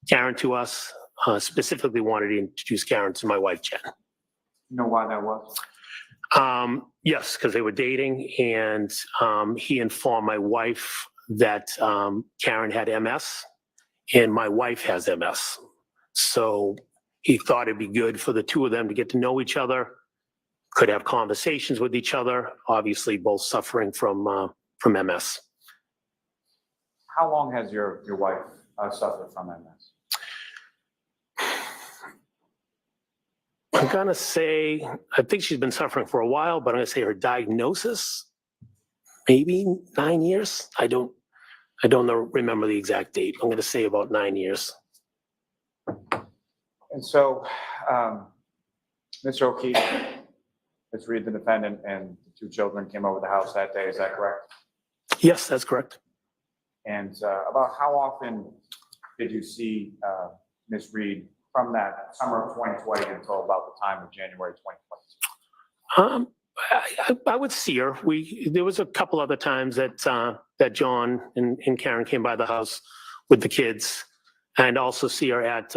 Karen to us. Specifically wanted to introduce Karen to my wife, Jen. You know why that was? Yes, because they were dating, and he informed my wife that Karen had MS, and my wife has MS. So he thought it'd be good for the two of them to get to know each other, could have conversations with each other, obviously both suffering from MS. How long has your wife suffered from MS? I'm gonna say, I think she's been suffering for a while, but I'm gonna say her diagnosis, maybe 9 years. I don't remember the exact date. I'm gonna say about 9 years. And so, Mr. O'Keefe, Ms. Reed, the defendant, and the two children came over the house that day, is that correct? Yes, that's correct. And about how often did you see Ms. Reed from that summer of 2020 until about the time of January 2022? I would see her. There was a couple other times that that John and Karen came by the house with the kids, and also see her at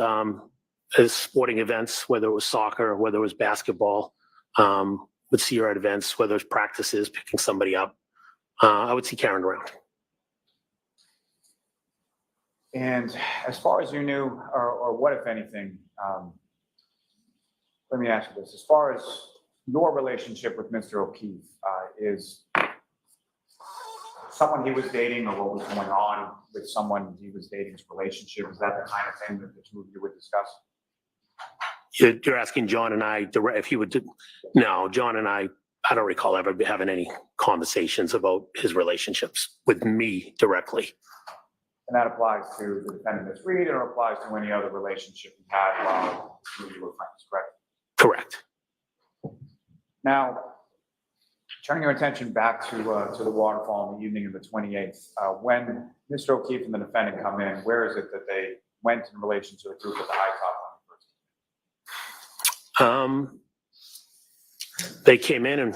sporting events, whether it was soccer, whether it was basketball. Would see her at events, whether it's practices, picking somebody up. I would see Karen around. And as far as you knew, or what, if anything, let me ask you this. As far as your relationship with Mr. O'Keefe, is someone he was dating, or what was going on with someone he was dating's relationship, is that the kind of thing that the two of you would discuss? You're asking John and I if he would. No, John and I don't recall ever having any conversations about his relationships with me directly. And that applies to the defendant, Ms. Reed, or applies to any other relationship you had while you were friends, correct? Correct. Now, turning your attention back to the waterfall on the evening of the 28th, when Mr. O'Keefe and the defendant come in, where is it that they went in relation to the group at the high top? They came in and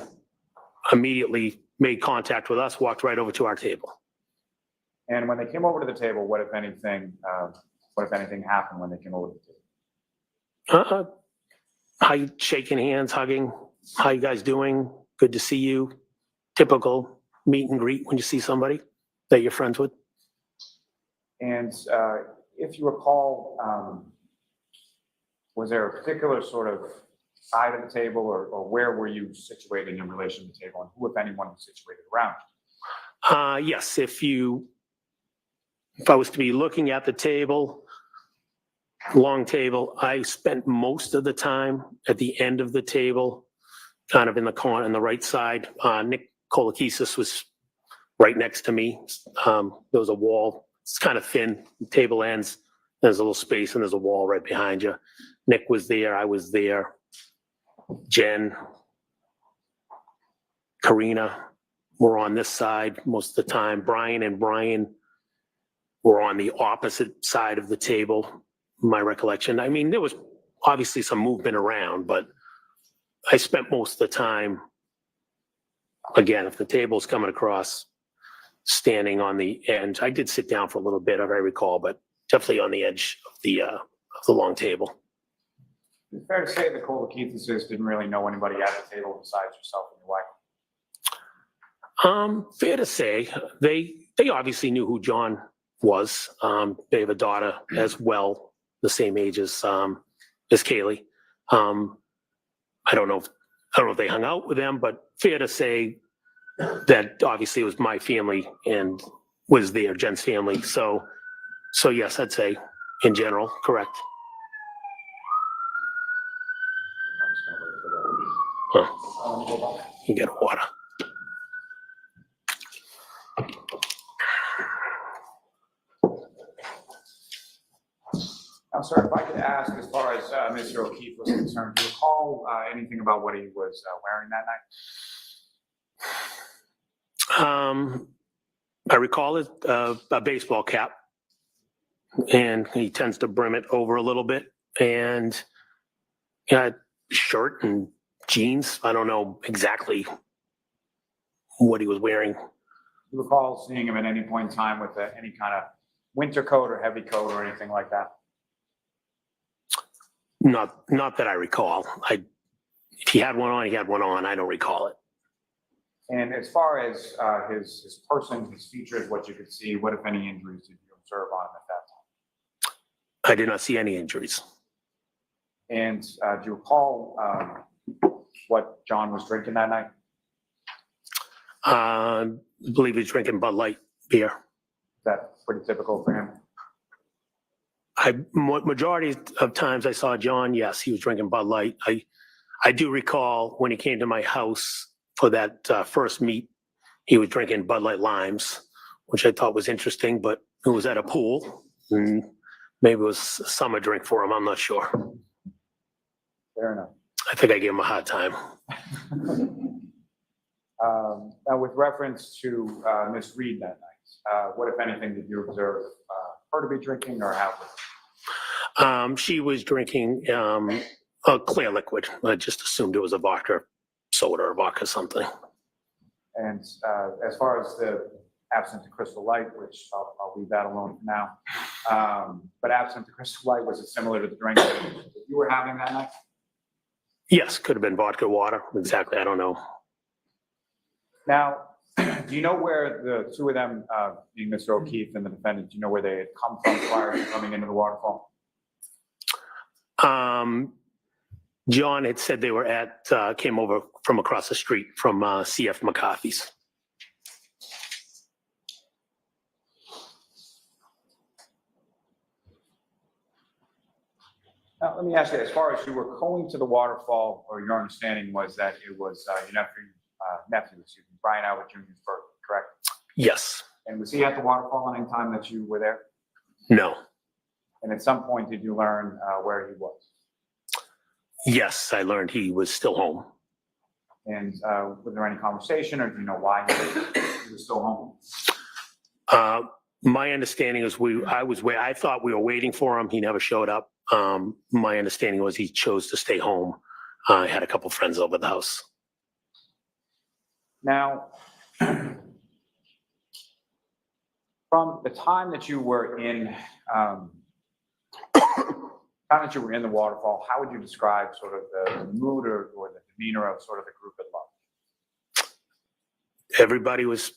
immediately made contact with us, walked right over to our table. And when they came over to the table, what if anything happened when they came over to the table? Shaking hands, hugging. How you guys doing? Good to see you. Typical meet and greet when you see somebody that you're friends with. And if you recall, was there a particular sort of side of the table, or where were you situated in relation to the table, and who, if anyone, was situated around you? Yes, if I was to be looking at the table, long table, I spent most of the time at the end of the table, kind of in the corner on the right side. Nick Kolakisis was right next to me. There was a wall. It's kind of thin. The table ends. There's a little space, and there's a wall right behind you. Nick was there. I was there. Jen, Karina were on this side most of the time. Brian and Brian were on the opposite side of the table, my recollection. I mean, there was obviously some movement around, but I spent most of the time, again, if the table's coming across, standing on the end. I did sit down for a little bit, if I recall, but definitely on the edge of the long table. It's fair to say the Kolakisis didn't really know anybody at the table besides yourself and your wife. Fair to say. They obviously knew who John was. They have a daughter as well, the same age as Kaylee. I don't know if they hung out with them, but fair to say that obviously it was my family and was there, Jen's family. So yes, I'd say in general, correct. You get water. I'm sorry, if I could ask, as far as Mr. O'Keefe was concerned, do you recall anything about what he was wearing that night? I recall it, a baseball cap, and he tends to brim it over a little bit, and shirt and jeans. I don't know exactly what he was wearing. Do you recall seeing him at any point in time with any kind of winter coat or heavy coat or anything like that? Not that I recall. If he had one on, he had one on. I don't recall it. And as far as his person, his features, what you could see, what, if any, injuries did you observe on him at that time? I did not see any injuries. And do you recall what John was drinking that night? I believe he's drinking Bud Light beer. That pretty typical for him. Majority of times I saw John, yes, he was drinking Bud Light. I do recall when he came to my house for that first meet, he was drinking Bud Light Limes, which I thought was interesting, but it was at a pool. And maybe it was a summer drink for him. I'm not sure. Fair enough. I think I gave him a hard time. Now, with reference to Miss Reed that night, what, if anything, did you observe her to be drinking or have? She was drinking a clear liquid. I just assumed it was a vodka soda or vodka something. And as far as the absent the Crystal Light, which I'll leave that alone for now, but absent the Crystal Light, was it similar to the drink that you were having that night? Yes, could have been vodka water. Exactly, I don't know. Now, do you know where the two of them, being Mr. O'Keefe and the defendant, do you know where they had come from prior to coming into the waterfall? John had said they were came over from across the street from CF McCarthy's. Now, let me ask you, as far as you were going to the waterfall, or your understanding was that it was your nephew, Brian Albert Jr.'s birthday, correct? Yes. And was he at the waterfall any time that you were there? No. And at some point, did you learn where he was? Yes, I learned he was still home. And was there any conversation, or do you know why he was still home? My understanding is I thought we were waiting for him. He never showed up. My understanding was he chose to stay home. I had a couple friends over the house. Now, from the time that you were in, the waterfall, how would you describe sort of the mood or the demeanor of sort of the group at large? Everybody was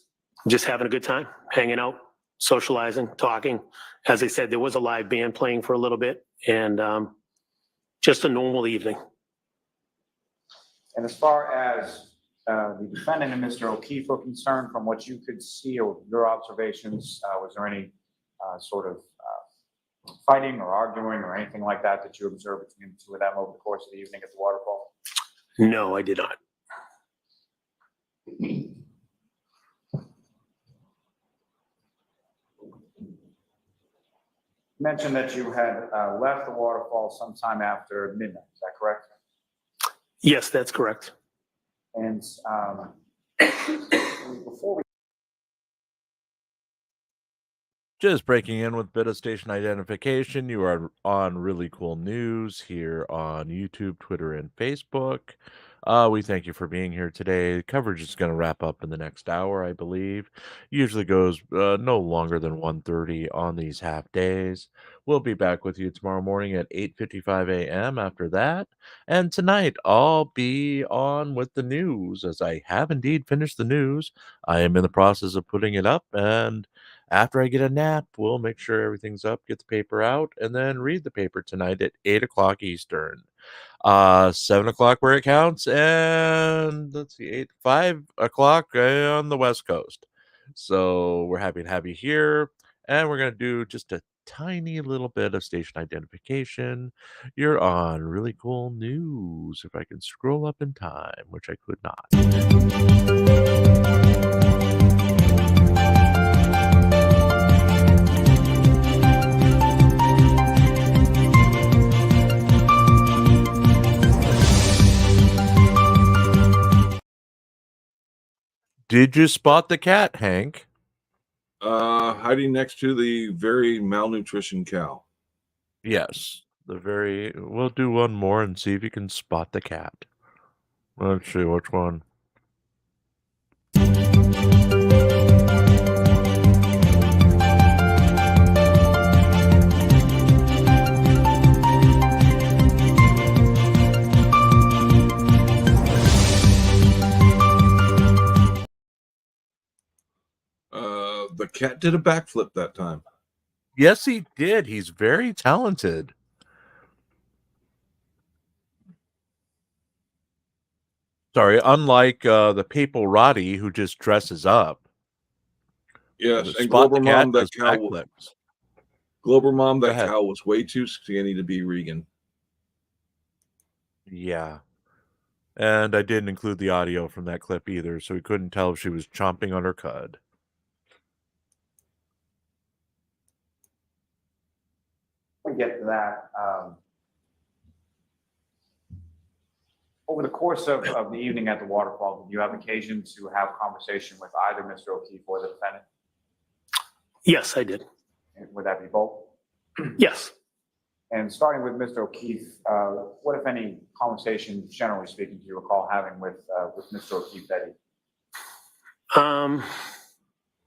just having a good time, hanging out, socializing, talking. As I said, there was a live band playing for a little bit, and just a normal evening. And as far as the defendant and Mr. O'Keefe are concerned, from what you could see or your observations, was there any sort of fighting or arguing or anything like that that you observed between the two of them over the course of the evening at the waterfall? No, I did not. You mentioned that you had left the waterfall sometime after midnight. Is that correct? Yes, that's correct. And before we Just breaking in with bit of station identification. You are on Really Cool News here on YouTube, Twitter, and Facebook. We thank you for being here today. Coverage is going to wrap up in the next hour, I believe. Usually goes no longer than 1:30 on these half days. We'll be back with you tomorrow morning at 8:55 a.m. after that. And tonight I'll be on with the news, as I have indeed finished the news. I am in the process of putting it up, and after I get a nap, we'll make sure everything's up, get the paper out, and then read the paper tonight at 8 o'clock Eastern. 7 o'clock where it counts, and let's see, 5 o'clock on the West Coast. So we're happy to have you here, and we're going to do just a tiny little bit of station identification. You're on Really Cool News. If I can scroll up in time, which I could not. Did you spot the cat, Hank? Hiding next to the very malnutrition cow. Yes. We'll do one more and see if you can spot the cat. Let's see which one. The cat did a backflip that time. Yes, he did. He's very talented. Sorry, unlike the Papal Roddy who just dresses up. Yes, and Spot the Glober cat Mom, that does cow. backflips. Glober Mom, Go that ahead. cow was way too skinny to be Regan. Yeah. And I didn't include the audio from that clip either, so we couldn't tell if she was chomping on her cud. We get to that. Over the course of the evening at the waterfall, did you have occasion to have conversation with either Mr. O'Keefe or the defendant? Yes, I did. Would that be both? Yes. And starting with Mr. O'Keefe, what, if any, conversation, generally speaking, do you recall having with Mr. O'Keefe that evening?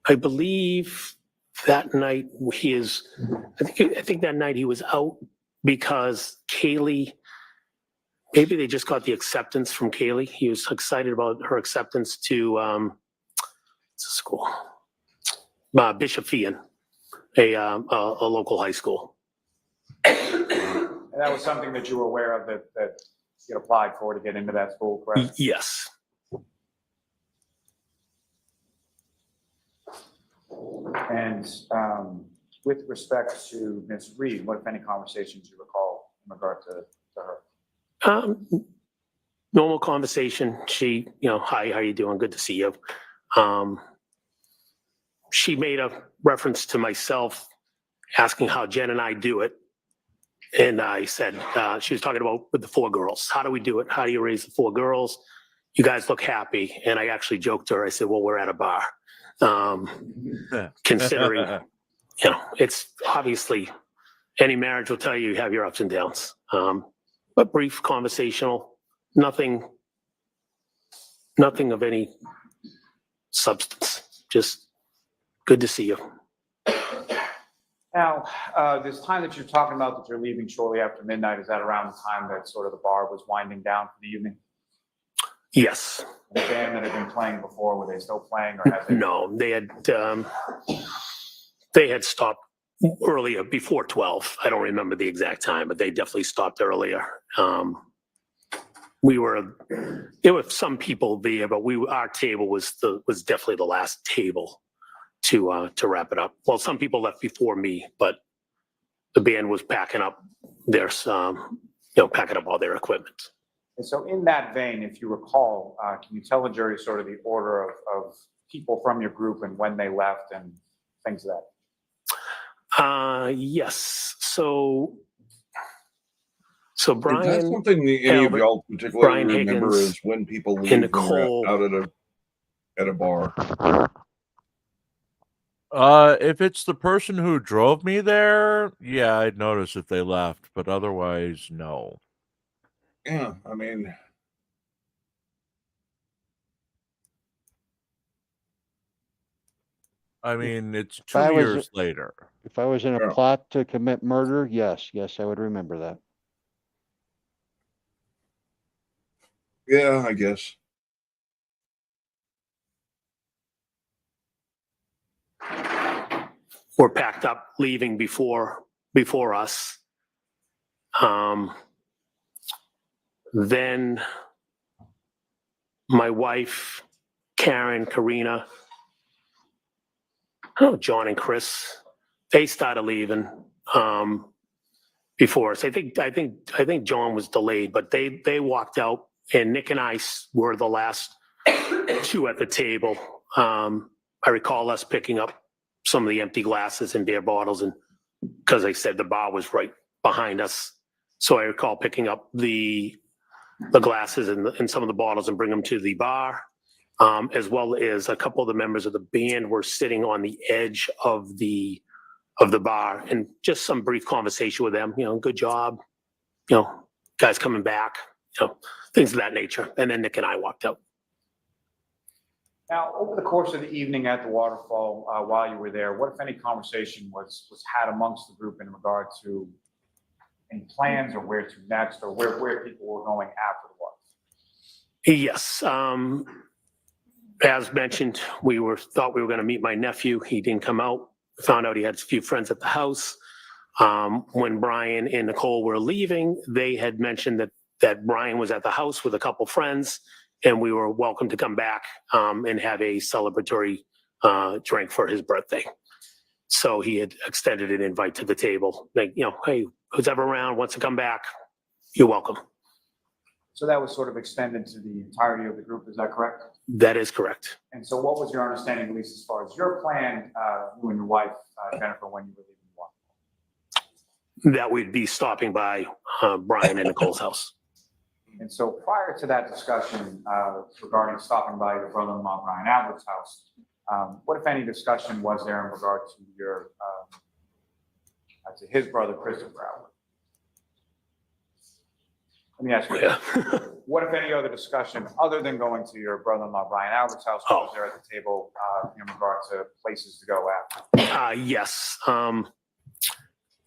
I believe that night I think that night he was out because Kaylee, maybe they just got the acceptance from Kaylee. He was excited about her acceptance to what's the school? Bishop Fian, a local high school. And that was something that you were aware of that you had applied for to get into that school, correct? Yes. And with respect to Ms. Reed, what, if any, conversations you recall in regard to her? Normal conversation. She, hi, how you doing? Good to see you. She made a reference to myself asking how Jen and I do it. And I said, she was talking about with the 4 girls. How do we do it? How do you raise the 4 girls? You guys look happy. And I actually joked to her. I said, well, we're at a bar. Considering, it's obviously any marriage will tell you have your ups and downs. But brief conversational, nothing of any substance. Just good to see you. Now, this time that you're talking about that you're leaving shortly after midnight, is that around the time that sort of the bar was winding down for the evening? Yes. The band that had been playing before, were they still playing, or had they? No, they had stopped earlier, before 12. I don't remember the exact time, but they definitely stopped earlier. There were some people there, but our table was definitely the last table to wrap it up. Well, some people left before me, but the band was packing up packing up all their equipment. And so in that vein, if you recall, can you tell the jury sort of the order of people from your group and when they left and things of that? Yes. So Brian, Is that something that any of y'all particularly Brian remember Higgins, is when people leave and when Nicole. you're out at a bar? If it's the person who drove me there, yeah, I'd notice if they left, but otherwise, no. Yeah, I mean, it's If I 2 was- years later. If I was in a Yeah. plot to commit murder, yes, I would remember that. yeah, I guess. Were packed up, leaving before us. Then my wife, Karen, Karina, John and Chris, they started leaving before us. I think John was delayed, but they walked out, and Nick and I were the last 2 at the table. I recall us picking up some of the empty glasses and beer bottles, and because I said the bar was right behind us, so I recall picking up the glasses and some of the bottles and bring them to the bar, as well as a couple of the members of the band were sitting on the edge of the bar, and just some brief conversation with them. Good job, guys coming back, things of that nature. And then Nick and I walked out. Now, over the course of the evening at the waterfall, while you were there, what, if any, conversation was had amongst the group in regard to any plans or where to next, or where people were going after the waterfall? Yes. As mentioned, thought we were going to meet my nephew. He didn't come out. Found out he had a few friends at the house. When Brian and Nicole were leaving, they had mentioned that Brian was at the house with a couple friends, and we were welcome to come back and have a celebratory drink for his birthday. So he had extended an invite to the table, like, hey, who's ever around wants to come back, you're welcome. So that was sort of extended to the entirety of the group, is that correct? That is correct. And so what was your understanding, at least as far as your plan, you and your wife, Jennifer, when you were leaving? That we'd be stopping by Brian and Nicole's house. And so prior to that discussion regarding stopping by your brother-in-law Brian Albert's house, what, if any, discussion was there in regard to your to his brother Christopher Albert? Let me ask you, what, if any, other discussion other than going to your brother-in-law Brian Albert's house was there at the table in regard to places to go after? Yes.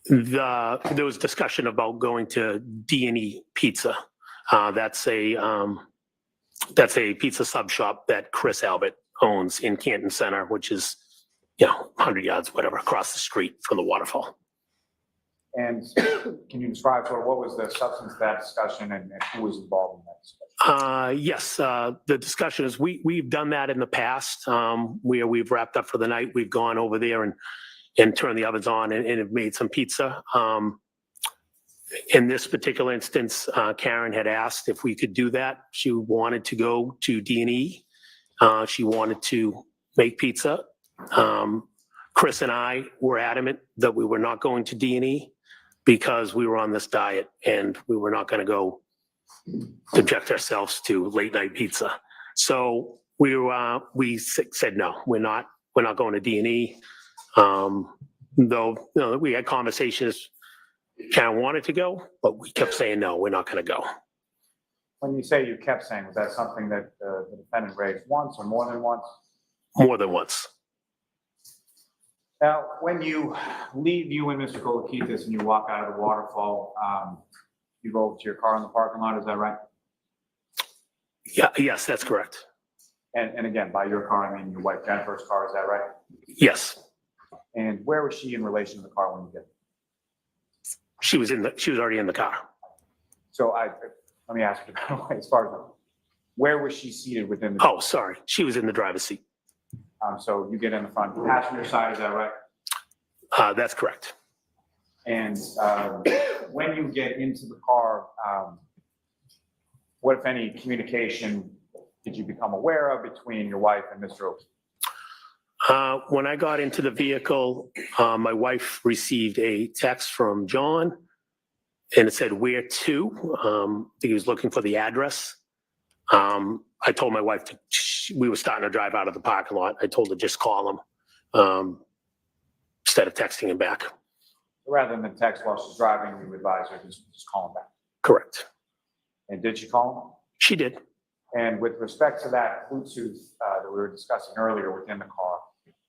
There was discussion about going to D&E Pizza. That's a pizza sub shop that Chris Albert owns in Canton Center, which is 100 yards, whatever, across the street from the waterfall. And can you describe sort of what was the substance of that discussion and who was involved in that discussion? Yes, the discussion is we've done that in the past where we've wrapped up for the night. We've gone over there and turned the ovens on and have made some pizza. In this particular instance, Karen had asked if we could do that. She wanted to go to D&E. She wanted to make pizza. Chris and I were adamant that we were not going to D&E because we were on this diet and we were not going to go subject ourselves to late night pizza. So we said no, we're not going to D&E. Though we had conversations. Karen wanted to go, but we kept saying no, we're not going to go. When you say you kept saying, was that something that the defendant raised once or more than once? More than once. Now, when you leave, you and Mr. Kolokitis, and you walk out of the waterfall, you go to your car in the parking lot, is that right? Yeah, yes, that's correct. And again, by your car, I mean your wife Jennifer's car, is that right? Yes. And where was she in relation to the car when you did? She was already in the car. So let me ask you, as far as where was she seated within the? Oh, sorry. She was in the driver's seat. So you get in the front passenger side, is that right? That's correct. And when you get into the car, what, if any, communication did you become aware of between your wife and Mr. Oakes? When I got into the vehicle, my wife received a text from John, and it said, "Where to?" He was looking for the address. I told my wife we were starting to drive out of the parking lot. I told her just call him instead of texting him back. Rather than text while she's driving, you advise her just call him back. Correct. And did she call him? She did. And with respect to that Bluetooth that we were discussing earlier within the car,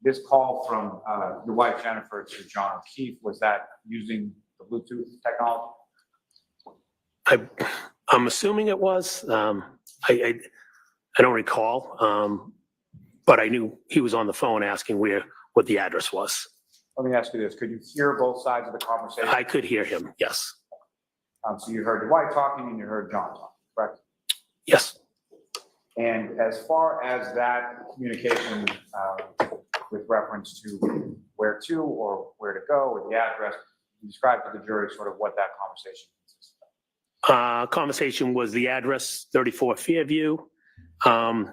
this call from your wife Jennifer to John O'Keefe, was that using the Bluetooth technology? I'm assuming it was. I don't recall, but I knew he was on the phone asking what the address was. Let me ask you this: could you hear both sides of the conversation? I could hear him. Yes. So you heard your wife talking and you heard John talking, correct? Yes. And as far as that communication with reference to where to or where to go or the address, you described to the jury sort of what that conversation consisted of. Conversation was the address, 34 Fairview. And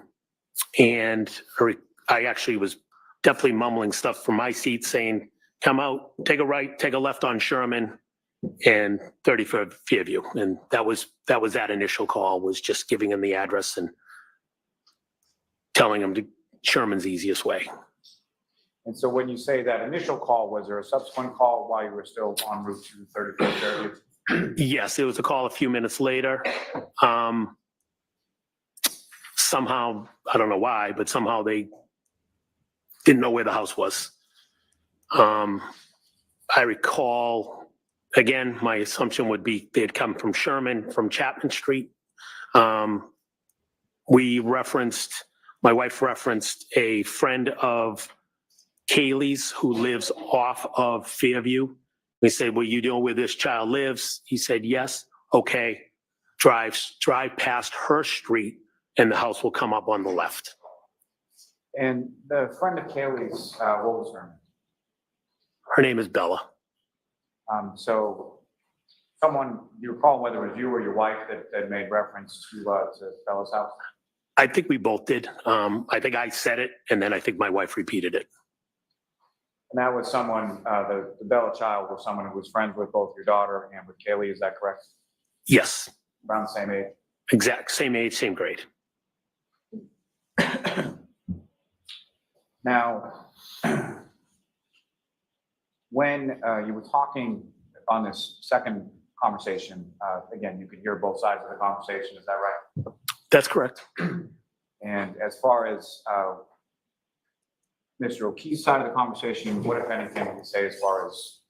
I actually was definitely mumbling stuff from my seat saying, come out, take a right, take a left on Sherman and 34 Fairview. And that was that initial call, was just giving him the address and telling him to Sherman's easiest way. And so when you say that initial call, was there a subsequent call while you were still en route to 34 Fairview? Yes, there was a call a few minutes later. Somehow, I don't know why, but somehow they didn't know where the house was. I recall, again, my assumption would be they'd come from Sherman, from Chapman Street. My wife referenced a friend of Kaylee's who lives off of Fairview. We said, "Well, you know where this child lives?" He said, "Yes." Okay, drive past her street and the house will come up on the left. And the friend of Kaylee's, what was her name? Her name is Bella. So someone, you recall whether it was you or your wife that made reference to Bella's house? I think we both did. I think I said it, and then I think my wife repeated it. And that was someone, the Bella child was someone who was friends with both your daughter and with Kaylee, is that correct? Yes. Around the same age? Exact, same age, same grade. Now, when you were talking on this second conversation, again, you could hear both sides of the conversation, is that right? That's correct. And as far as Mr. O'Keefe's side of the conversation, what, if anything, would you say as far as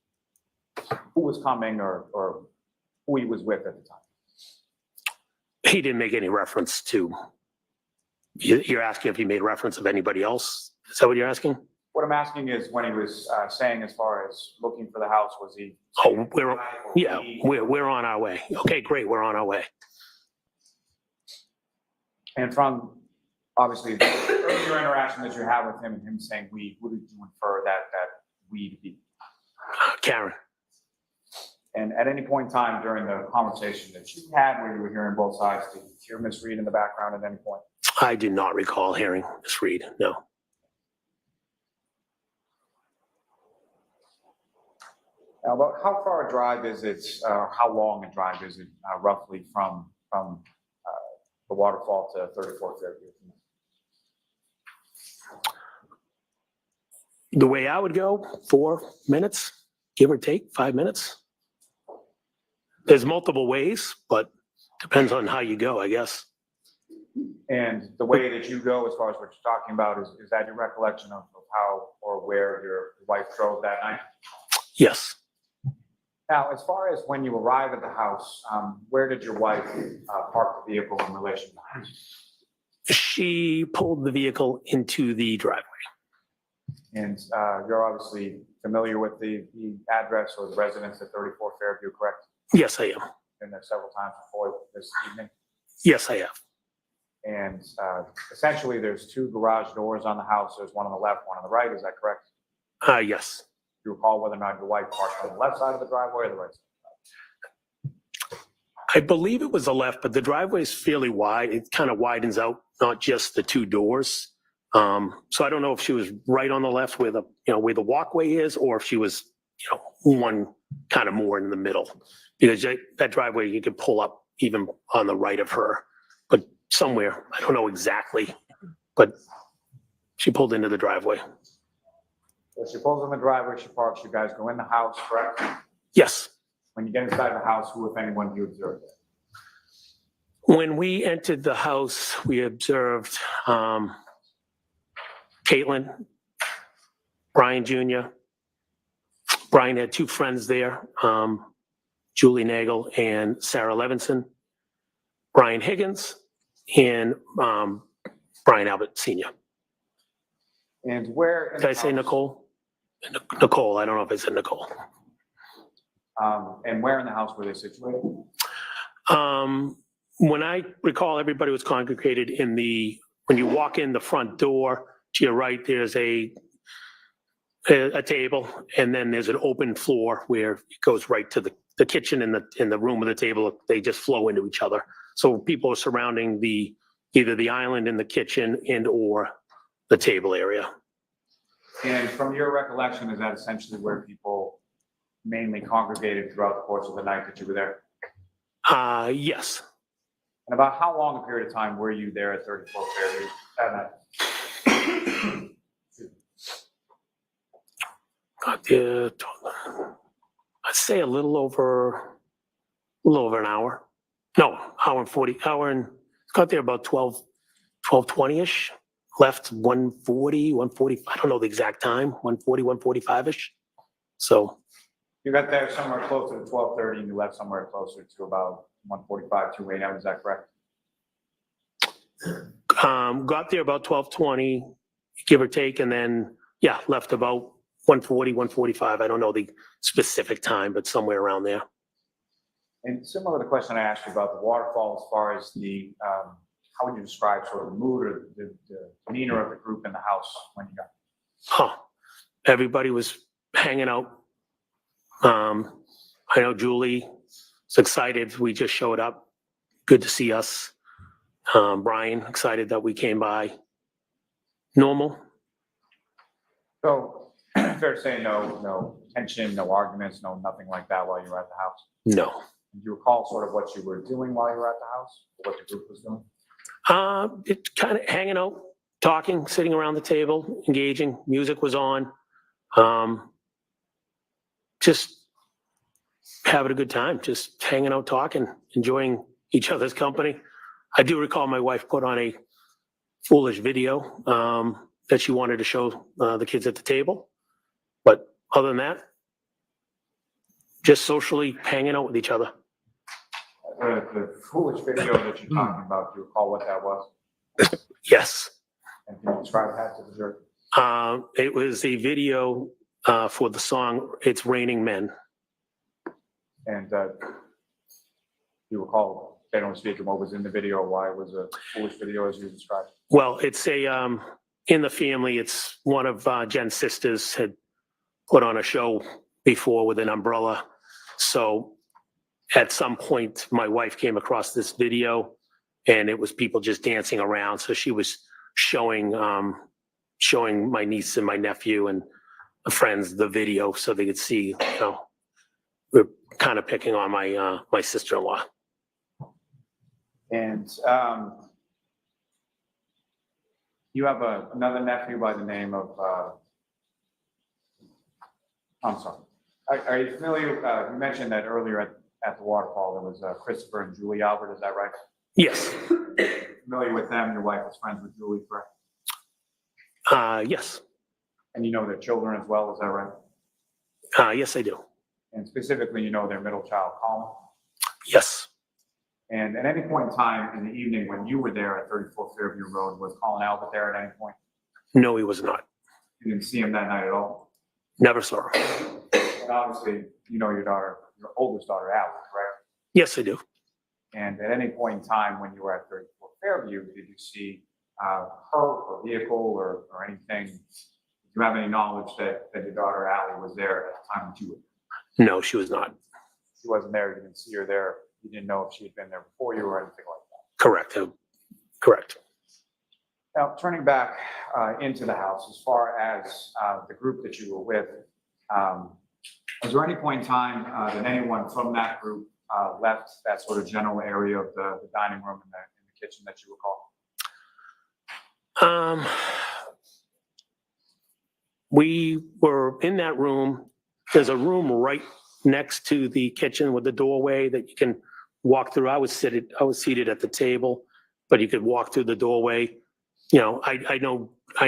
who was coming or who he was with at the time? He didn't make any reference to, you're asking if he made reference of anybody else? Is that what you're asking? What I'm asking is when he was saying as far as looking for the house, was he? Oh, we're on our way. Okay, great, we're on our way. And from, obviously, the earlier interaction that you have with him and him saying we, who did you infer that we to be? Karen. And at any point in time during the conversation that you had where you were hearing both sides, did you hear Miss Reed in the background at any point? I do not recall hearing Miss Reed, no. Now, about how far a drive is it, how long a drive is it roughly from the waterfall to 34th Fairview? The way I would go, 4 minutes, give or take, 5 minutes. There's multiple ways, but depends on how you go, I guess. And the way that you go, as far as what you're talking about, is that your recollection of how or where your wife drove that night? Yes. Now, as far as when you arrive at the house, where did your wife park the vehicle in relation to the house? She pulled the vehicle into the driveway. And you're obviously familiar with the address or the residence at 34 Fairview, correct? Yes, I am. Been there several times before this evening. Yes, I have. And essentially, there's 2 garage doors on the house. There's one on the left, one on the right. Is that correct? Yes. Do you recall whether or not your wife parked on the left side of the driveway or the right side? I believe it was the left, but the driveway is fairly wide. It kind of widens out, not just the 2 doors. So I don't know if she was right on the left where the, where the walkway is, or if she was, one kind of more in the middle. Because that driveway, you could pull up even on the right of her, but somewhere, I don't know exactly, but she pulled into the driveway. So she pulls in the driveway, she parks, you guys go in the house, correct? Yes. When you get inside the house, who, if anyone, do you observe there? When we entered the house, we observed Caitlin, Brian Jr. Brian had 2 friends there, Julie Nagel and Sarah Levinson, Brian Higgins, and Brian Albert Sr. And where? Did I say Nicole? Nicole, I don't know if I said Nicole. And where in the house were they situated? When I recall, everybody was congregated when you walk in the front door, to your right, there's a table, and then there's an open floor where it goes right to the kitchen and the room with the table. They just flow into each other. So people are surrounding either the island in the kitchen and or the table area. And from your recollection, is that essentially where people mainly congregated throughout the course of the night that you were there? Yes. And about how long a period of time were you there at 34 Fairview that night? Got there, I'd say a little over an hour. No, got there about 12:20-ish. Left 1:40, 1:40. I don't know the exact time, 1:40, 1:45-ish. So. You got there somewhere closer to 12:30 and you left somewhere closer to about 1:45, 2 a.m. Is that correct? Got there about 12:20, give or take, and then, left about 1:40, 1:45. I don't know the specific time, but somewhere around there. And similar to the question I asked you about the waterfall, as far as the how would you describe sort of the mood or the demeanor of the group in the house when you got? Everybody was hanging out. I know Julie was excited. We just showed up. Good to see us. Brian, excited that we came by. Normal. So fair to say no tension, no arguments, nothing like that while you were at the house? No. Do you recall sort of what you were doing while you were at the house? Or what the group was doing? It kind of hanging out, talking, sitting around the table, engaging. Music was on. Just having a good time, just hanging out, talking, enjoying each other's company. I do recall my wife put on a foolish video that she wanted to show the kids at the table. But other than that, just socially hanging out with each other. The foolish video that you're talking about, do you recall what that was? Yes. And can you describe that to the jury? It was a video for the song "It's Raining Men." And you recall, generally speaking, what was in the video, why it was a foolish video as you described? Well, it's a in the family. It's one of Jen's sisters had put on a show before with an umbrella. So at some point, my wife came across this video, and it was people just dancing around. So she was showing my niece and my nephew and the friends the video so they could see. We're kind of picking on my sister-in-law. And you have another nephew by the name of, I'm sorry. Are you familiar, you mentioned that earlier at the waterfall, there was Christopher and Julie Albert, is that right? Yes. Familiar with them, your wife was friends with Julie, correct? Yes. And you know their children as well, is that right? Yes, I do. And specifically, you know their middle child, Colin? Yes. And at any point in time in the evening when you were there at 34 Fairview Road, was Colin Albert there at any point? No, he was not. You didn't see him that night at all? Never saw him. And obviously, you know your oldest daughter, Allie, correct? Yes, I do. And at any point in time when you were at 34 Fairview, did you see her or vehicle or anything? Do you have any knowledge that your daughter, Allie, was there at the time that you were there? No, she was not. She wasn't there. You didn't see her there. You didn't know if she had been there before you or anything like that. Correct. Correct. Now, turning back into the house, as far as the group that you were with, was there any point in time that anyone from that group left that sort of general area of the dining room and the kitchen that you recall? We were in that room. There's a room right next to the kitchen with the doorway that you can walk through. I was seated at the table, but you could walk through the doorway. You know, I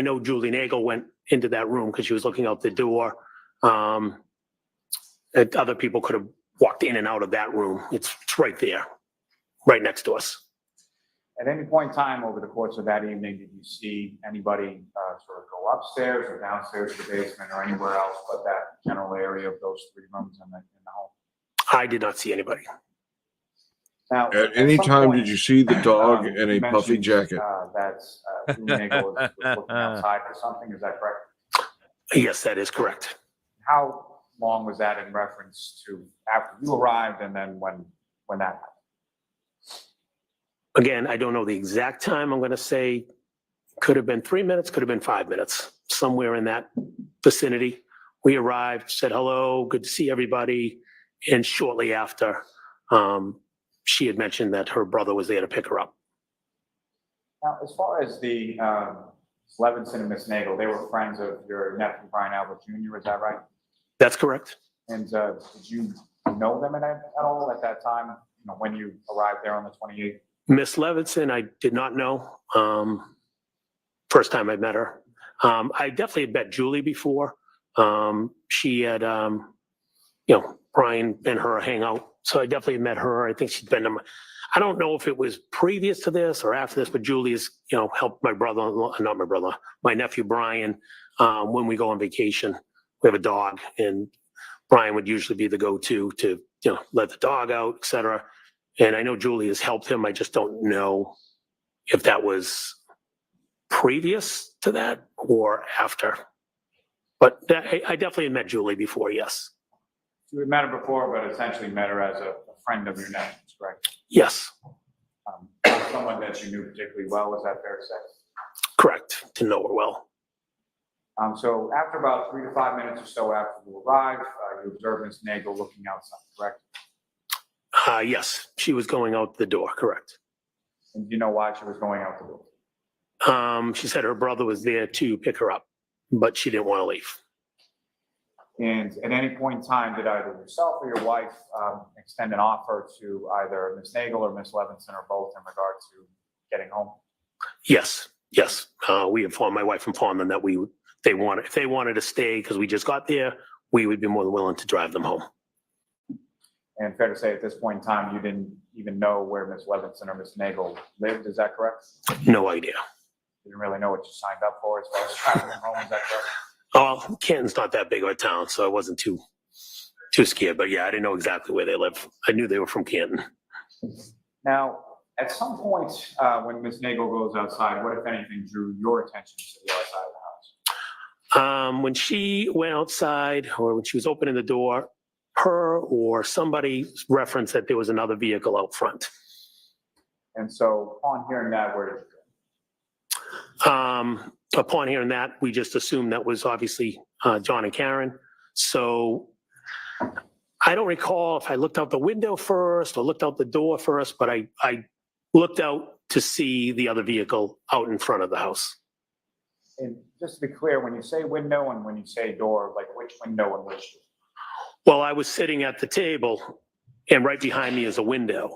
know Julie Nagel went into that room because she was looking out the door. And other people could have walked in and out of that room. It's right there, right next to us. At any point in time over the course of that evening, did you see anybody sort of go upstairs or downstairs to the basement or anywhere else but that general area of those three rooms in the home? I did not see anybody. Now, at any some time, point, did you see the dog in a you puffy mentioned, jacket? That Julie Nagel was looking outside for something. Is that correct? Yes, that is correct. How long was that in reference to after you arrived and then when that happened? Again, I don't know the exact time. I'm going to say could have been 3 minutes, could have been 5 minutes, somewhere in that vicinity. We arrived, said hello, good to see everybody. And shortly after, she had mentioned that her brother was there to pick her up. Now, as far as the Levinson and Miss Nagel, they were friends of your nephew, Brian Albert Jr., is that right? That's correct. And did you know them at all at that time, you know, when you arrived there on the 28th? Miss Levinson, I did not know. First time I met her. I definitely had met Julie before. She had, Brian and her hang out. So I definitely met her. I think she'd been to I don't know if it was previous to this or after this, but Julie has, helped my nephew Brian, when we go on vacation. We have a dog, and Brian would usually be the go-to to, let the dog out, et cetera. And I know Julie has helped him. I just don't know if that was previous to that or after. But I definitely had met Julie before, yes. You had met her before, but essentially met her as a friend of your nephew's, correct? Yes, Not someone that you knew particularly well, is that fair to say? correct. Didn't know her well. So after about 3 to 5 minutes or so after you arrived, you observed Ms. Nagel looking outside, correct? Yes, she was going out the door, correct. And do you know why she was going out the door? She said her brother was there to pick her up, but she didn't want to leave. And at any point in time, did either yourself or your wife extend an offer to either Ms. Nagel or Ms. Levinson or both in regard to getting home? Yes. We informed, my wife informed them that if they wanted to stay because we just got there, we would be more than willing to drive them home. And fair to say at this point in time, you didn't even know where Ms. Levinson or Ms. Nagel lived, is that correct? No idea. You didn't really know what you signed up for as far as traveling home, is that correct? Oh, well, Canton's not that big of a town, so I wasn't too scared. But yeah, I didn't know exactly where they live. I knew they were from Canton. Now, at some point when Ms. Nagel goes outside, what, if anything, drew your attention to the outside of the house? When she went outside or when she was opening the door, her or somebody referenced that there was another vehicle out front. And so upon hearing that, where did you go? Upon hearing that, we just assumed that was obviously John and Karen. So I don't recall if I looked out the window first or looked out the door first, but I looked out to see the other vehicle out in front of the house. And just to be clear, when you say window and when you say door, like which window and which door? Well, I was sitting at the table and right behind me is a window.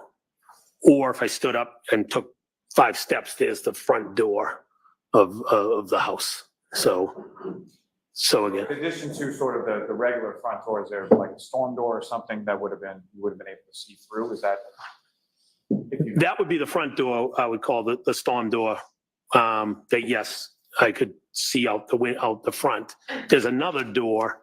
Or if I stood up and took 5 steps, there's the front door of the house. So again. In addition to sort of the regular front door, is there like a storm door or something that you would have been able to see through? Is that? That would be the front door, I would call the storm door. That yes, I could see out the front. There's another door.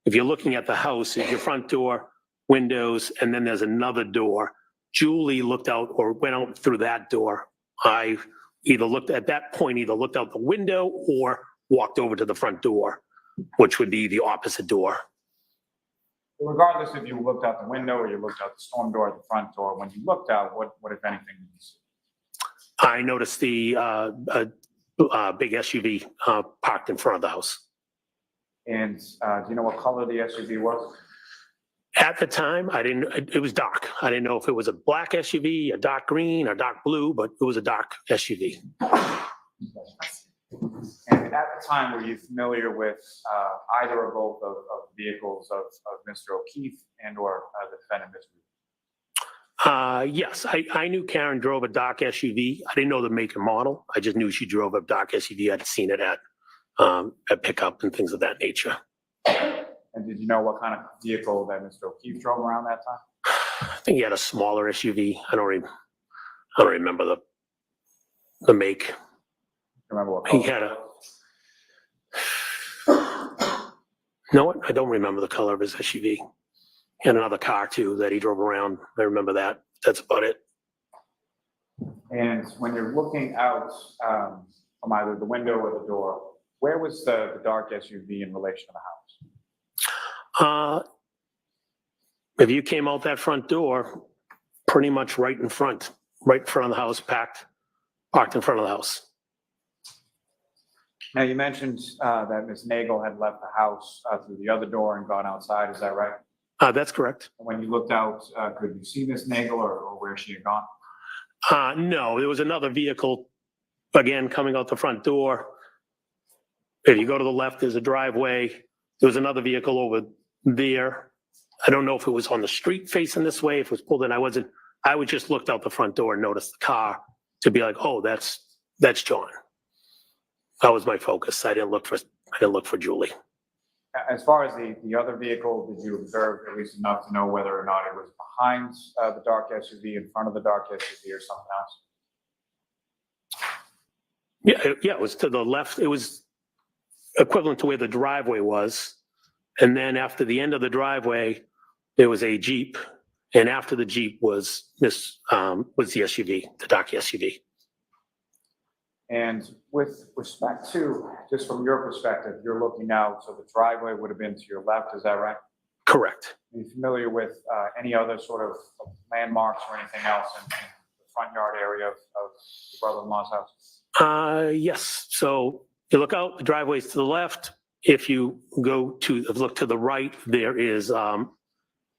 If you're looking at the house, is your front door, windows, and then there's another door. Julie looked out or went out through that door. I either looked out the window or walked over to the front door, which would be the opposite door. Regardless if you looked out the window or you looked out the storm door at the front door, when you looked out, what if anything did you see? I noticed the big SUV parked in front of the house. And do you know what color the SUV was? At the time, it was dark. I didn't know if it was a black SUV, a dark green, or dark blue, but it was a dark SUV. And at the time, were you familiar with either or both of the vehicles of Mr. O'Keefe and or the defendant, Mr. Yes, I knew Karen drove a dark SUV. I didn't know the make and model. I just knew she drove a dark SUV. I'd seen it at pickup and things of that nature. And did you know what kind of vehicle that Mr. O'Keefe drove around that time? I think he had a smaller SUV. I don't remember the make. Remember what color? He had no, I don't remember the color of his SUV. He had another car too that he drove around. I remember that. That's about it. And when you're looking out from either the window or the door, where was the dark SUV in relation to the house? If you came out that front door, pretty much right in front of the house, parked in front of the house. Now, you mentioned that Ms. Nagel had left the house through the other door and gone outside. Is that right? That's correct. When you looked out, could you see Ms. Nagel or where she had gone? No, there was another vehicle, again, coming out the front door. If you go to the left, there's a driveway. There was another vehicle over there. I don't know if it was on the street facing this way, if it was pulled in. I would just looked out the front door and noticed the car to be like, oh, that's John. That was my focus. I didn't look for Julie. As far as the other vehicle, did you observe at least enough to know whether or not it was behind the dark SUV, in front of the dark SUV, or something else? Yeah, it was to the left. It was equivalent to where the driveway was. And then after the end of the driveway, there was a Jeep. And after the Jeep was the SUV, the dark SUV. And with respect to, just from your perspective, you're looking out, so the driveway would have been to your left, is that right? Correct. Are you familiar with any other sort of landmarks or anything else in the front yard area of your brother-in-law's house? Yes. So you look out, the driveway's to the left. If you look to the right, there is an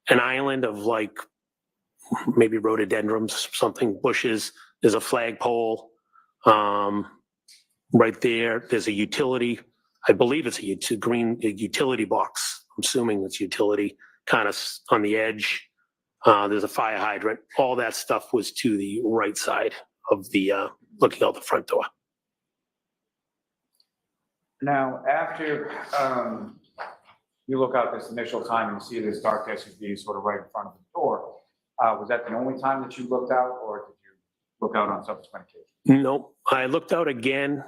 island of like maybe rhododendrons, something, bushes. There's a flagpole. Right there, there's a utility. I believe it's a green utility box. I'm assuming it's utility, kind of on the edge. There's a fire hydrant. All that stuff was to the right side of the looking out the front door. Now, after you look out this initial time and you see this dark SUV sort of right in front of the door, was that the only time that you looked out, or did you look out on subsequent occasions? Nope. I looked out again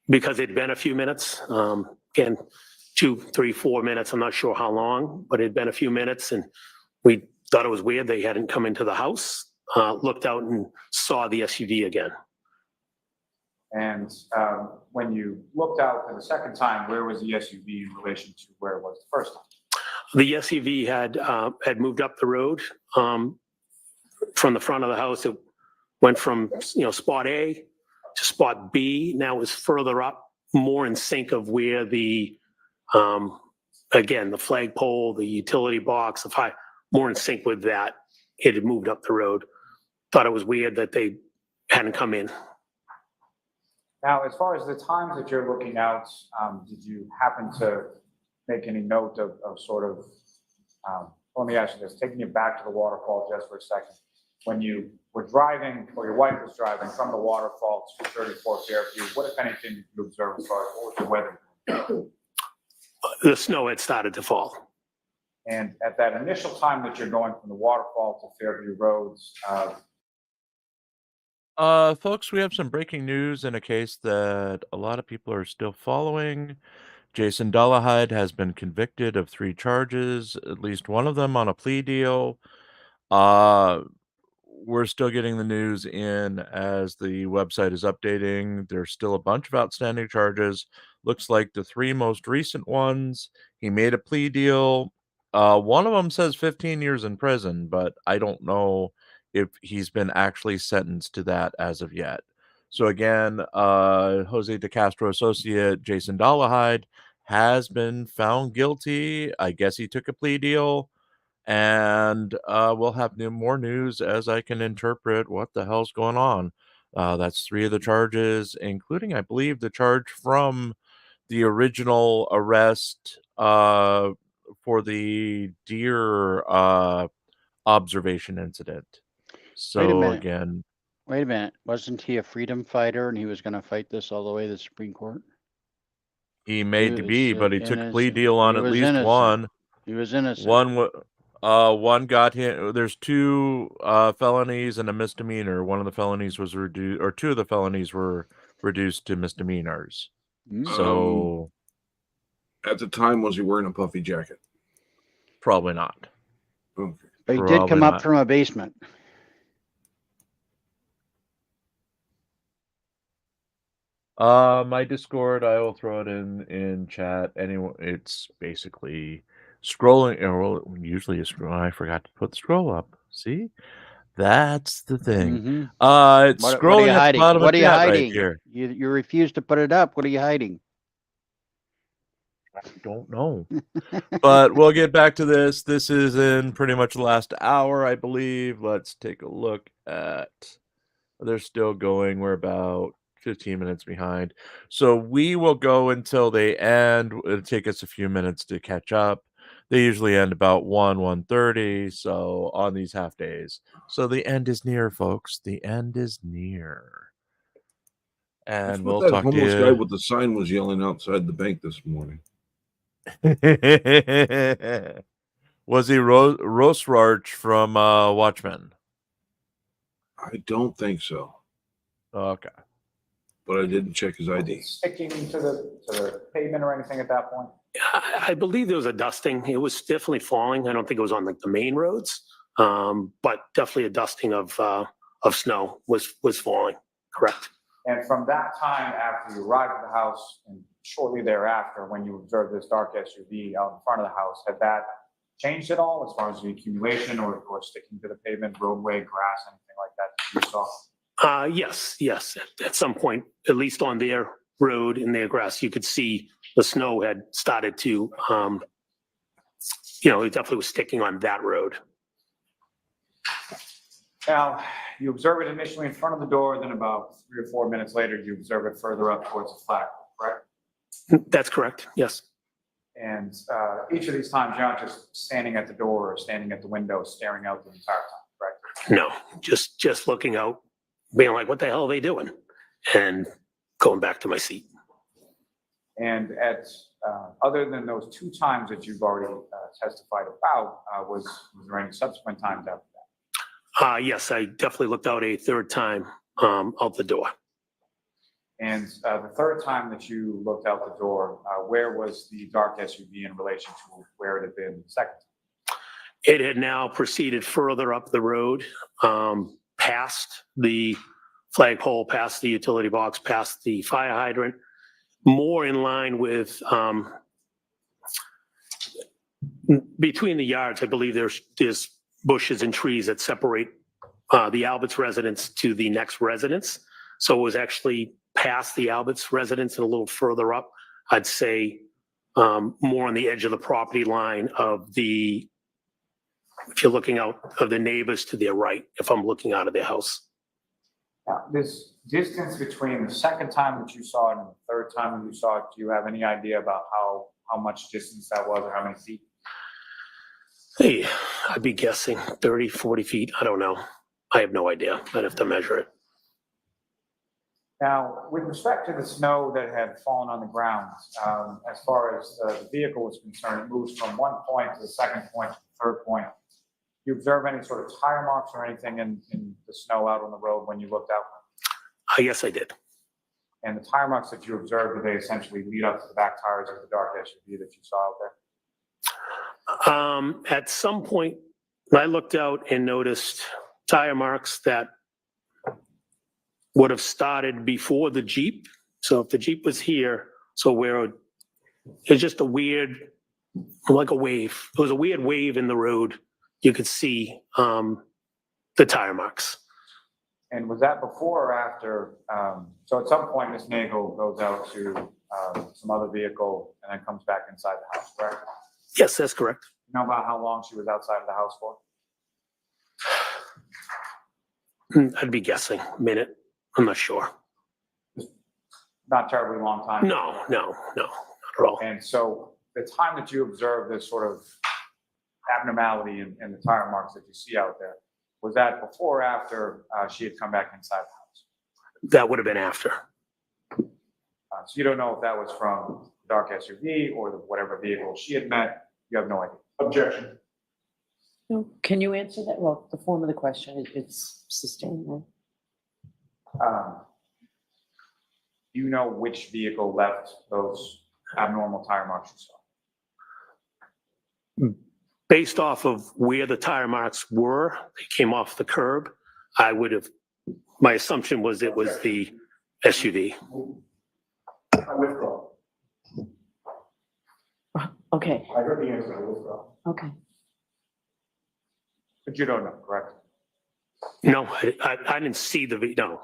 because it'd been a few minutes. Again, 2, 3, 4 minutes. I'm not sure how long, but it'd been a few minutes, and we thought it was weird they hadn't come into the house. Looked out and saw the SUV again. And when you looked out for the second time, where was the SUV in relation to where it was the first time? The SUV had moved up the road from the front of the house. It went from spot A to spot B. Now is further up, more in sync of where the again the flagpole, the utility box, the fire, more in sync with that. It had moved up the road. Thought it was weird that they hadn't come in. Now, as far as the times that you're looking out, did you happen to make any note of sort of, let me ask you this, taking you back to the waterfall just for a second. When you were driving, or your wife was driving from the waterfall to 34 Fairview, what, if anything, did you observe as far as what was the weather? The snow had started to fall. And at that initial time that you're going from the waterfall to Fairview Roads, folks, we have some breaking news in a case that a lot of people are still following. Jason Dullahide has been convicted of 3 charges, at least one of them on a plea deal. We're still getting the news in as the website is updating. There's still a bunch of outstanding charges. Looks like the 3 most recent ones, he made a plea deal. One of them says 15 years in prison, but I don't know if he's been actually sentenced to that as of yet. So again, Jose de Castro associate Jason Dullahide has been found guilty. I guess he took a plea deal. And we'll have more news as I can interpret what the hell's going on. That's 3 of the charges, including, I believe, the charge from the original arrest for the deer observation incident. Wait a So minute. again, Wait a minute. Wasn't he a freedom fighter and he was going to fight this all the way to the Supreme Court? he made to be, was but he took a plea innocent. deal on He at was least innocent. one. He was innocent. One got him. There's 2 felonies and a misdemeanor. One of the felonies was reduced, or 2 of the felonies were reduced to misdemeanors. So at the time, was he wearing a puffy jacket? Probably not. Okay. But he did come Probably up not. from a basement. My Discord, I will throw it in chat. Anyway, it's basically scrolling. Well, usually you scroll. I forgot to put the scroll up. See, that's the thing. Mm-hmm. It's What are scrolling you at the hiding? bottom What of are you chat right hiding? here. You refuse to put it up. What are you hiding? I don't know. But we'll get back to this. This is in pretty much the last hour, I believe. Let's take a look at. They're still going. We're about 15 minutes behind. So we will go until they end. It'll take us a few minutes to catch up. They usually end about 1:30. So on these half days. So the end is near, folks. The end is near. That's And what we'll that talk to homeless guy you. with the sign was yelling outside the bank this morning. Was he Rosrarch from Watchmen? I don't think so, Okay. but I didn't check his ID. sticking to the pavement or anything at that point? I believe there was a dusting. It was definitely falling. I don't think it was on like the main roads, but definitely a dusting of snow was falling correct. And from that time after you arrived at the house and shortly thereafter, when you observed this dark SUV out in front of the house, had that changed at all as far as the accumulation or sticking to the pavement, roadway, grass, anything like that that you saw? Yes. At some point, at least on their road in their grass, you could see the snow had started to, it definitely was sticking on that road. Now, you observe it initially in front of the door, then about 3 or 4 minutes later, you observe it further up towards the flag, correct? That's correct, yes. And each of these times, you're not just standing at the door or standing at the window, staring out the entire time, correct? No, just looking out, being like, what the hell are they doing? And going back to my seat. And at other than those 2 times that you've already testified about, was there any subsequent times after that? Yes, I definitely looked out a third time out the door. And the third time that you looked out the door, where was the dark SUV in relation to where it had been the second time? It had now proceeded further up the road, past the flagpole, past the utility box, past the fire hydrant, more in line with between the yards. I believe there's bushes and trees that separate the Alberts residence to the next residence. So it was actually past the Alberts residence and a little further up. I'd say more on the edge of the property line of the, if you're looking out of the neighbors to their right, if I'm looking out of their house. Now, this distance between the second time that you saw it and the third time that you saw it, do you have any idea about how much distance that was or how many feet? Hey, I'd be guessing 30, 40 feet. I don't know. I have no idea. I'd have to measure it. Now, with respect to the snow that had fallen on the ground, as far as the vehicle was concerned, it moves from one point to the second point to the third point. Do you observe any sort of tire marks or anything in the snow out on the road when you looked out? Yes, I did. And the tire marks that you observed, did they essentially lead up to the back tires of the dark SUV that you saw out there? At some point, I looked out and noticed tire marks that would have started before the Jeep. So if the Jeep was here, it's just a weird, like a wave. It was a weird wave in the road. You could see the tire marks. And was that before or after? So at some point, Ms. Nagel goes out to some other vehicle and then comes back inside the house, correct? Yes, that's correct. You know about how long she was outside of the house for? I'd be guessing a minute. I'm not sure. Not terribly long time? No, not at all. And so the time that you observed this sort of abnormality in the tire marks that you see out there, was that before or after she had come back inside the house? That would have been after. So you don't know if that was from the dark SUV or whatever vehicle she had met. You have no idea. Objection. No, can you answer that? Well, the form of the question, it's sustained. Do you know which vehicle left those abnormal tire marks you saw? Based off of where the tire marks were, they came off the curb. My assumption was it was the SUV. I withdraw. Okay, I heard the answer, I withdraw. okay. But you don't know, correct? No, I didn't see no.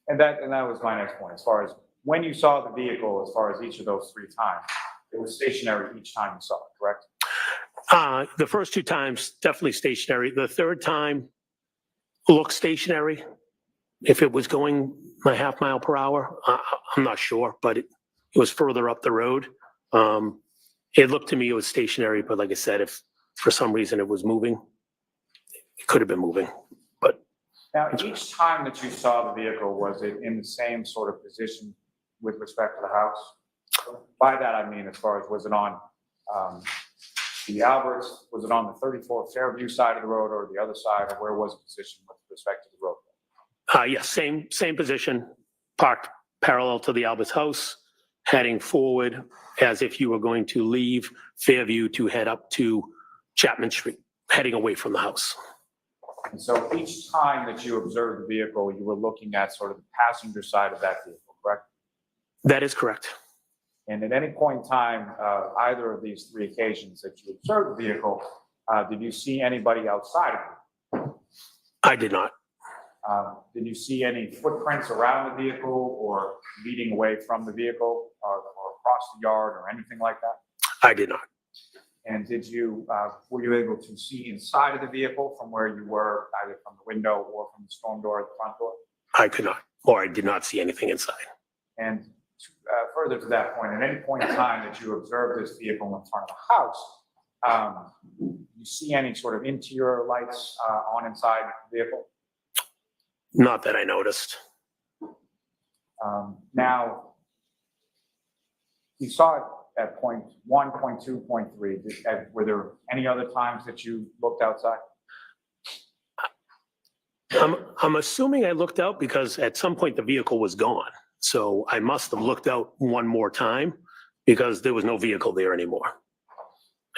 And that was my next point. As far as when you saw the vehicle, as far as each of those 3 times, it was stationary each time you saw it, correct? The first 2 times, definitely stationary. The third time looked stationary. If it was going a half mile per hour, I'm not sure, but it was further up the road. It looked to me it was stationary, but like I said, if for some reason it was moving, it could have been moving. But now, each time that you saw the vehicle, was it in the same sort of position with respect to the house? By that I mean, as far as was it on the Alberts, was it on the 34 Fairview side of the road or the other side, or where was it positioned with respect to the road? Yes, same position, parked parallel to the Alberts house, heading forward as if you were going to leave Fairview to head up to Chapman Street, heading away from the house. And so each time that you observed the vehicle, you were looking at sort of the passenger side of that vehicle, correct? That is correct. And at any point in time, either of these three occasions that you observed the vehicle, did you see anybody outside of it? I did not. Did you see any footprints around the vehicle or leading away from the vehicle or across the yard or anything like that? I did not. And were you able to see inside of the vehicle from where you were, either from the window or from the storm door at the front door? I could not, or I did not see anything inside. And further to that point, at any point in time that you observed this vehicle in front of the house, you see any sort of interior lights on inside the vehicle? Not that I noticed. Now, you saw it at point 1, point 2, point 3. Were there any other times that you looked outside? I'm assuming I looked out because at some point the vehicle was gone. So I must have looked out one more time because there was no vehicle there anymore.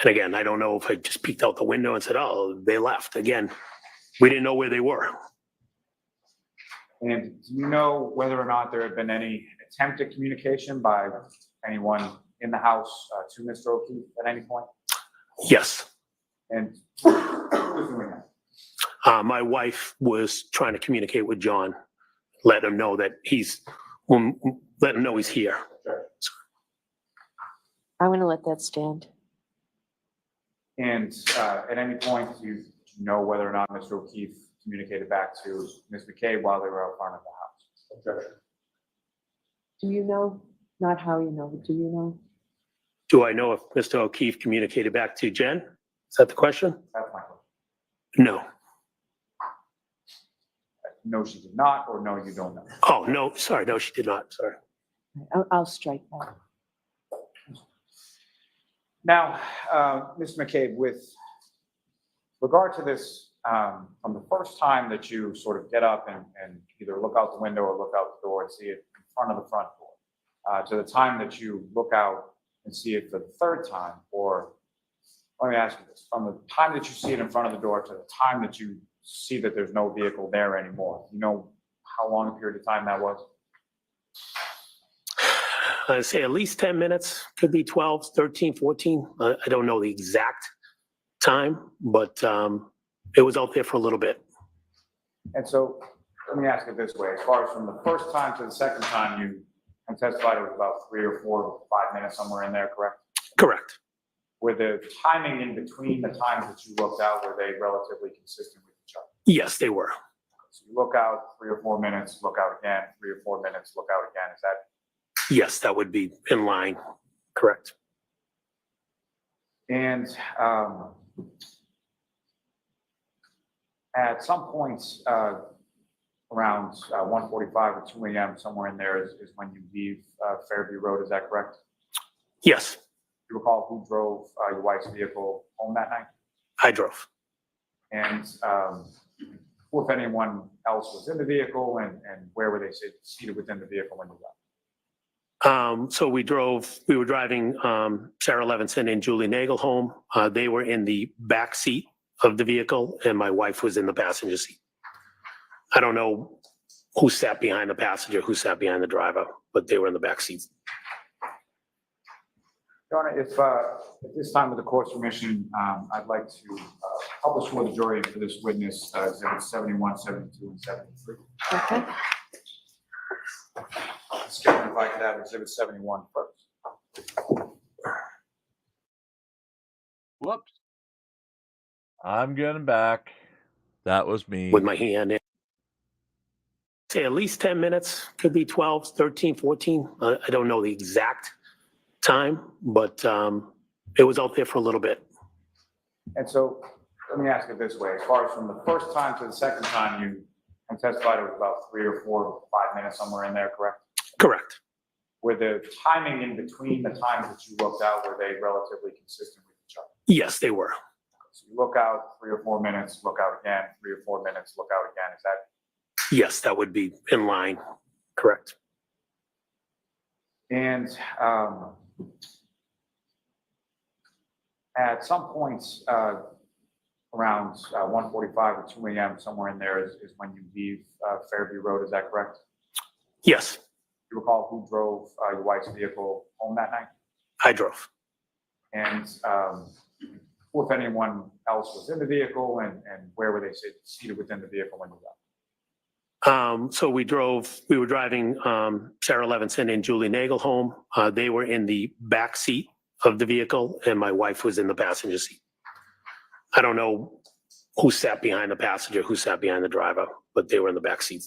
And again, I don't know if I just peeked out the window and said, oh, they left. Again, we didn't know where they were. And do you know whether or not there had been any attempt at communication by anyone in the house to Mr. O'Keefe at any point? Yes. And who was doing that? My wife was trying to communicate with John, let him know that he's here. Sure. I'm going to let that stand. And at any point, do you know whether or not Mr. O'Keefe communicated back to Ms. McKay while they were out front of the house? Objection. Do you know? Not how you know, but do you know? Do I know if Mr. O'Keefe communicated back to Jen? Is that the question? That's my question. No. No, she did not, or no, you don't know? Oh, no, sorry. No, she did not. Sorry. I'll strike that. Now, Ms. McCabe, with regard to this, from the first time that you sort of get up and either look out the window or look out the door and see it in front of the front door, to the time that you look out and see it for the third time, or let me ask you this, from the time that you see it in front of the door to the time that you see that there's no vehicle there anymore, you know how long a period of time that was? I'd say at least 10 minutes, could be 12, 13, 14. I don't know the exact time, but it was out there for a little bit. And so let me ask it this way, as far as from the first time to the second time, you testified it was about 3 or 4 or 5 minutes, somewhere in there, correct? Correct. Were the timing in between the times that you looked out, were they relatively consistent with each other? Yes, they were. So you look out 3 or 4 minutes, look out again, 3 or 4 minutes, look out again. Is that? Yes, that would be in line. Correct. And at some points around 1:45 or 2 a.m., somewhere in there is when you leave Fairview Road. Is that correct? Yes. Do you recall who drove your wife's vehicle home that night? I drove. And who, if anyone else, was in the vehicle, and where were they seated within the vehicle when you left? So we were driving Sarah Levinson and Julie Nagel home. They were in the back seat of the vehicle, and my wife was in the passenger seat. I don't know who sat behind the passenger, who sat behind the driver, but they were in the back seat. Your Honor, if at this time with the court's permission, I'd like to publish for the jury for this witness, exhibits 71, 72, and 73. Okay. Mr. Chairman, if I could have exhibit 71 first. Whoops. I'm getting back. That was me. With my hand in. Say at least 10 minutes, could be 12, 13, 14. I don't know the exact time, but it was out there for a little bit. And so let me ask it this way, as far as from the first time to the second time, you testified it was about 3 or 4 or 5 minutes, somewhere in there, correct? Correct. Were the timing in between the times that you looked out, were they relatively consistent with each other? Yes, they were. So you look out 3 or 4 minutes, look out again, 3 or 4 minutes, look out again. Is that? Yes, that would be in line. Correct. And at some points around 1:45 or 2 a.m., somewhere in there is when you leave Fairview Road, is that correct? Yes, You recall who drove your wife's vehicle home that night? I drove. And who, if anyone else, was in the vehicle, and where were they seated within the vehicle when you left? So we were driving Sarah Levinson and Julie Nagel home. They were in the back seat of the vehicle, and my wife was in the passenger seat. I don't know who sat behind the passenger, who sat behind the driver, but they were in the back seat.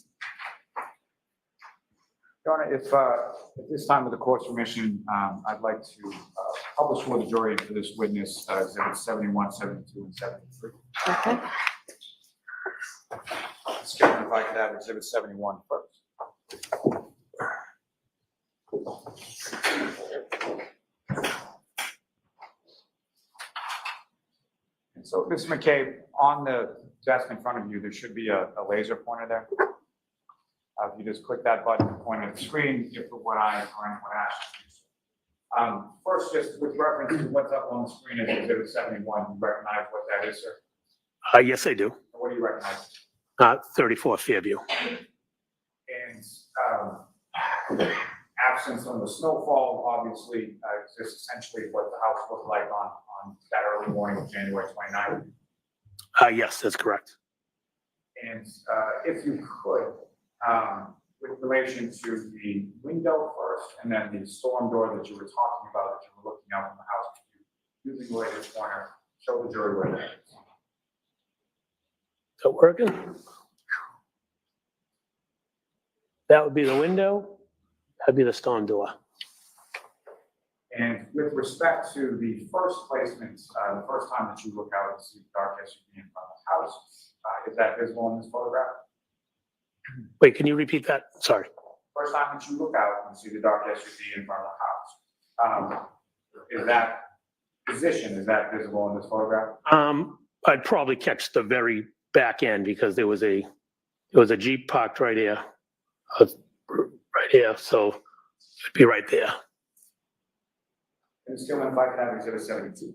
Your Honor, if at this time with the court's permission, I'd like to publish for the jury and for this witness exhibits 71, 72, and 73. Okay. Mr. Chairman, if I could have exhibit 71 first. And so, Mr. McCabe, on the desk in front of you, there should be a laser pointer there. If you just click that button and point at the screen, you put what I asked you. First, just with reference to what's up on the screen as exhibit 71, you recognize what that is, sir? Yes, I do. What do you recognize? 34 Fairview. And absence of the snowfall, obviously, is just essentially what the house looked like on that early morning of January 29th. Yes, that's correct. And if you could, with relation to the window first, and then the storm door that you were talking about, that you were looking out from the house, using the laser pointer, show the jury where that is. Is that working? That would be the window. That'd be the storm door. And with respect to the first placement, the first time that you look out and see the dark SUV in front of the house, is that visible in this photograph? Wait, can you repeat that? Sorry. First time that you look out and see the dark SUV in front of the house, is that position, is that visible in this photograph? I'd probably catch the very back end because there was a Jeep parked right here. Right here, so it'd be right there. And still, if I could have exhibit 72.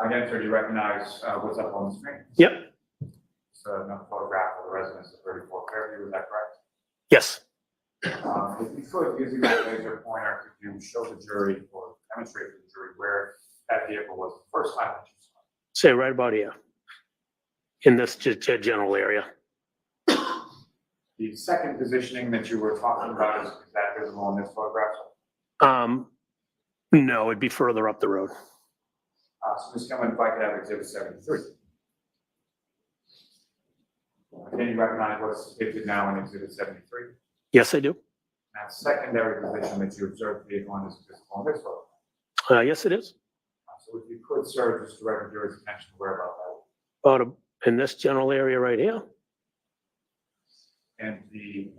Again, sir, do you recognize what's up on the screen? Yep. It's another photograph of the residence of 34 Fairview, is that correct? Yes. If you could, using that laser pointer, could you show the jury or demonstrate to the jury where that vehicle was the first time that you saw it? Say right about here. In this general area. The second positioning that you were talking about, is that visible in this photograph? No, it'd be further up the road. So Ms. Gilman, if I could have exhibit 73. Again, you recognize what's depicted now in exhibit 73? Yes, I do. That secondary position that you observed the vehicle on is visible in this photograph? Yes, it is. So if you could, sir, just direct the jury's attention to where about that. About in this general area right here. And the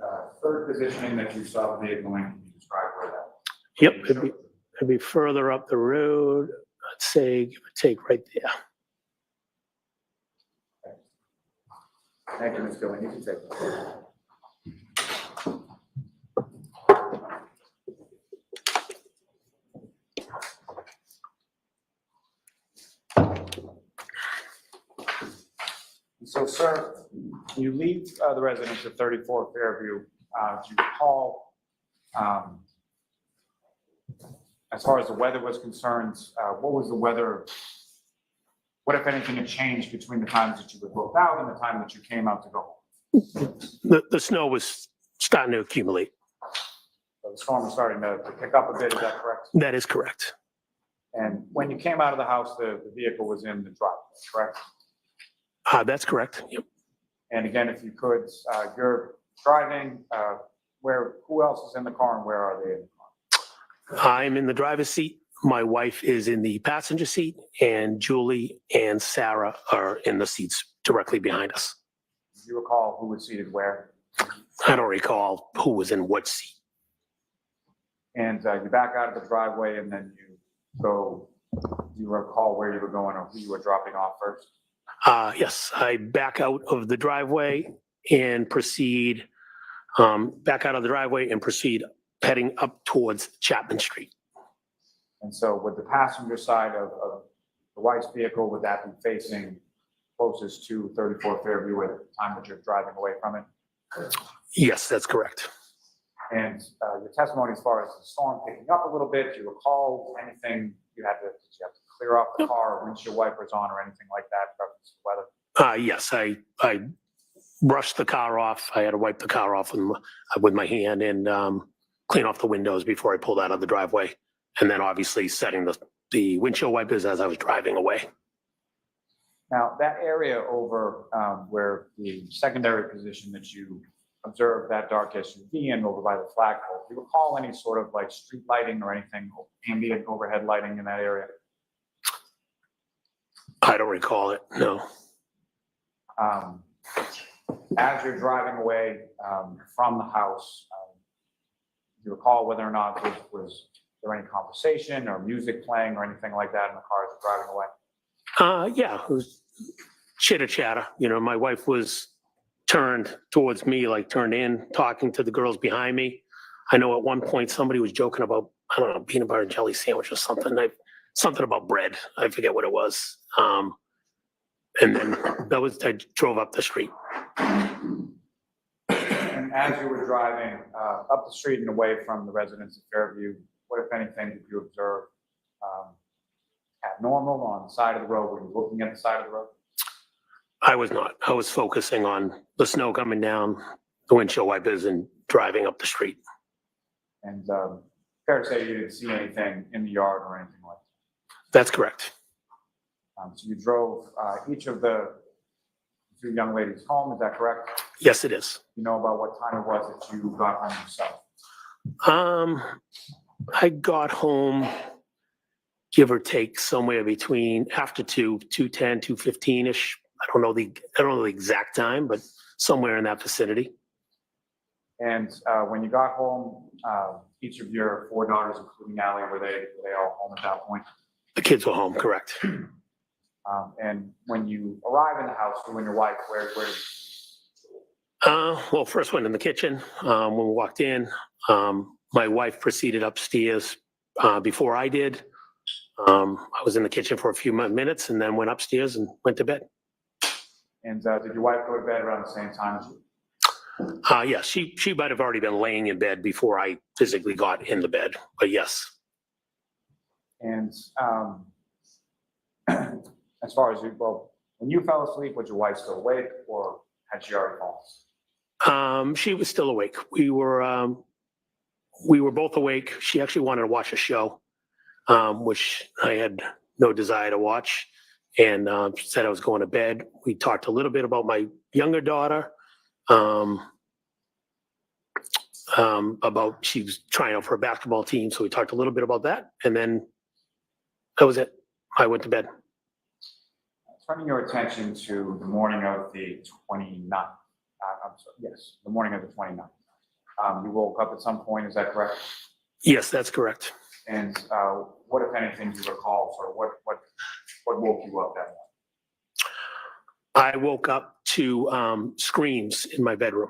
third positioning that you saw the vehicle in, can you describe where that? Yep, it'd be further up the road. I'd say give or take right there. Thank you, Ms. Gilman. You can take it. So, sir, you leave the residence of 34 Fairview. Do you recall, as far as the weather was concerned, what was the weather? What, if anything, had changed between the times that you were booked out and the time that you came out to go home? The snow was starting to accumulate. So the storm was starting to pick up a bit, is that correct? That is correct. And when you came out of the house, the vehicle was in the driveway, correct? That's correct. Yep. And again, if you could, you're driving, who else is in the car and where are they in the car? I'm in the driver's seat. My wife is in the passenger seat, and Julie and Sarah are in the seats directly behind us. Do you recall who was seated where? I don't recall who was in what seat. And you back out of the driveway and then do you recall where you were going or who you were dropping off first? Yes, I back out of the driveway and proceed, heading up towards Chapman Street. And so would the passenger side of the wife's vehicle, would that be facing closest to 34 Fairview at the time that you're driving away from it? Yes, that's correct. And your testimony as far as the storm picking up a little bit, do you recall anything did you have to clear off the car, or windshield wipers on, or anything like that in reference to weather? Yes, I brushed the car off. I had to wipe the car off with my hand and clean off the windows before I pulled out of the driveway. And then obviously setting the windshield wipers as I was driving away. Now, that area over where the secondary position that you observed that dark SUV in over by the flagpole, do you recall any sort of like street lighting or anything, ambient overhead lighting in that area? I don't recall it, no. As you're driving away from the house, do you recall whether or not was there any conversation or music playing or anything like that in the car as you're driving away? Yeah, it was chitter chatter. You know, my wife was turned towards me, like turned in, talking to the girls behind me. I know at one point somebody was joking about, I don't know, peanut butter and jelly sandwich or something. Something about bread. I forget what it was. And then I drove up the street. And as you were driving up the street and away from the residence of Fairview, what, if anything, did you observe abnormal on the side of the road? Were you looking at the side of the road? I was not. I was focusing on the snow coming down, the windshield wipers, and driving up the street. And fair to say you didn't see anything in the yard or anything like that? That's correct. So you drove each of the two young ladies home, is that correct? Yes, it is. You know about what time it was that you got home yourself? I got home, give or take, somewhere between after 2:10, 2:15-ish. I don't know the exact time, but somewhere in that vicinity. And when you got home, each of your four daughters, including Allie, were they all home at that point? The kids were home, correct. And when you arrive in the house, you and your wife, where did you? Well, first went in the kitchen. When we walked in, my wife proceeded upstairs before I did. I was in the kitchen for a few minutes and then went upstairs and went to bed. And did your wife go to bed around the same time as you? Yes, she might have already been laying in bed before I physically got in the bed, but yes. And as far as when you fell asleep, was your wife still awake, or had she already fallen asleep? She was still awake. We were both awake. She actually wanted to watch a show, which I had no desire to watch, and said I was going to bed. We talked a little bit about my younger daughter, about she was trying out for a basketball team, so we talked a little bit about that, and then that was it. I went to bed. Turning your attention to the morning of the 29th. Yes, the morning of the 29th. You woke up at some point, is that correct? Yes, that's correct. And what, if anything, do you recall? Sort of what woke you up that morning? I woke up to screams in my bedroom.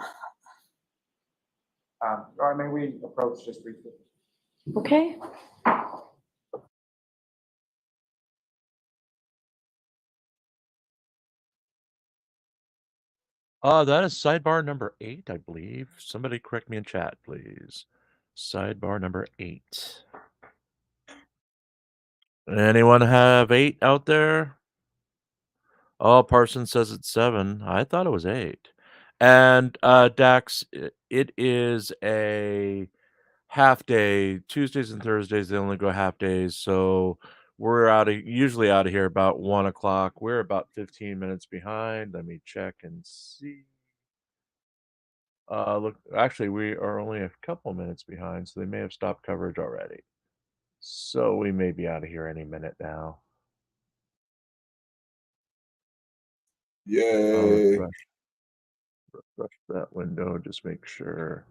All right, may we approach just briefly? Okay. That is sidebar number 8, I believe. Somebody correct me in chat, please. Sidebar number 8. Anyone have 8 out there? Oh, Parson says it's 7. I thought it was 8. And Dax, it is a half day. Tuesdays and Thursdays, they only go half days. So we're usually out of here about 1 o'clock. We're about 15 minutes behind. Let me check and see. Look, actually, we are only a couple minutes behind, so they may have stopped coverage already. So we may be out of here any minute now. Yay. Refresh that window, just make sure.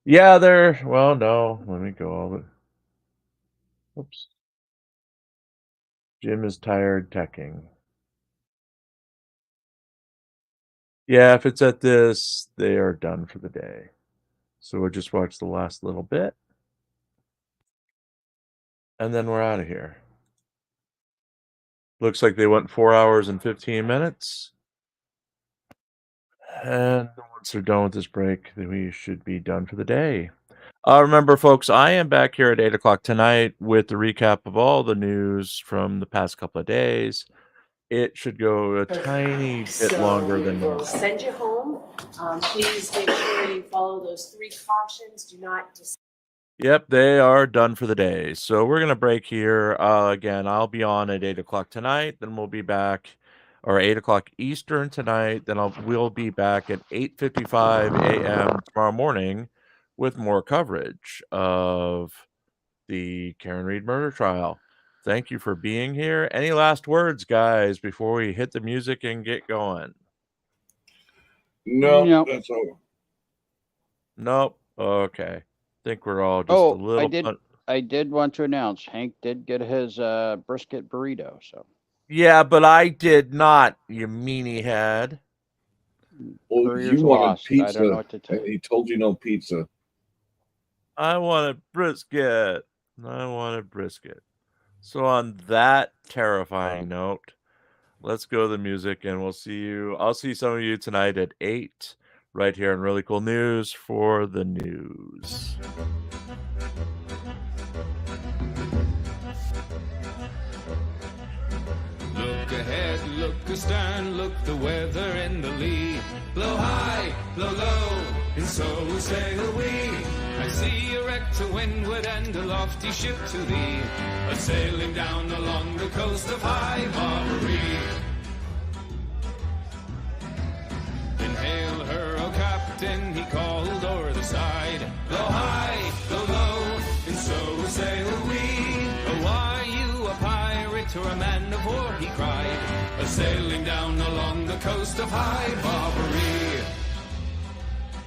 Yeah, there. Well, no. Let me go all the. Oops. Jim is tired teching. Yeah, if it's at this, they are done for the day. So we'll just watch the last little bit. And then we're out of here. Looks like they went 4 hours and 15 minutes. And once they're done with this break, then we should be done for the day. Remember, folks, I am back here at 8 o'clock tonight with the recap of all the news from the past couple of days. It should go a tiny bit longer than We'll normal. send you home. Please make sure you follow those 3 cautions. Do not Yep, they are done for the day. So we're gonna break here. Again, I'll be on at 8 o'clock tonight. Then we'll be back, or 8 o'clock Eastern tonight. Then we'll be back at 8:55 a.m. tomorrow morning with more coverage of the Karen Reed murder trial. Thank you for being here. Any last words, guys, before we hit the music and get going? No, Nope. that's over. Nope. Okay. Think we're all just a little. I did want to announce Hank did get his brisket burrito. So Yeah, but I did not, you meanie head. Well, Courier's you wanted lost. pizza. I don't know what to tell and you. he told you no pizza. I wanted brisket. I wanted brisket. So on that terrifying note, let's go to the music and we'll see you. I'll see some of you tonight at 8 right here on Really Cool News for the news. Look ahead, look astern, look the weather in the lee. Blow high, blow low, and so sail we. I see a wreck to windward and a lofty ship to thee, a sailing down along the coast of High Barbary. Then hail her, O captain, he called o'er the side. Blow high, blow low, and so sail we. Oh, are you a pirate or a man of war, he cried, a sailing down along the coast of High Barbary.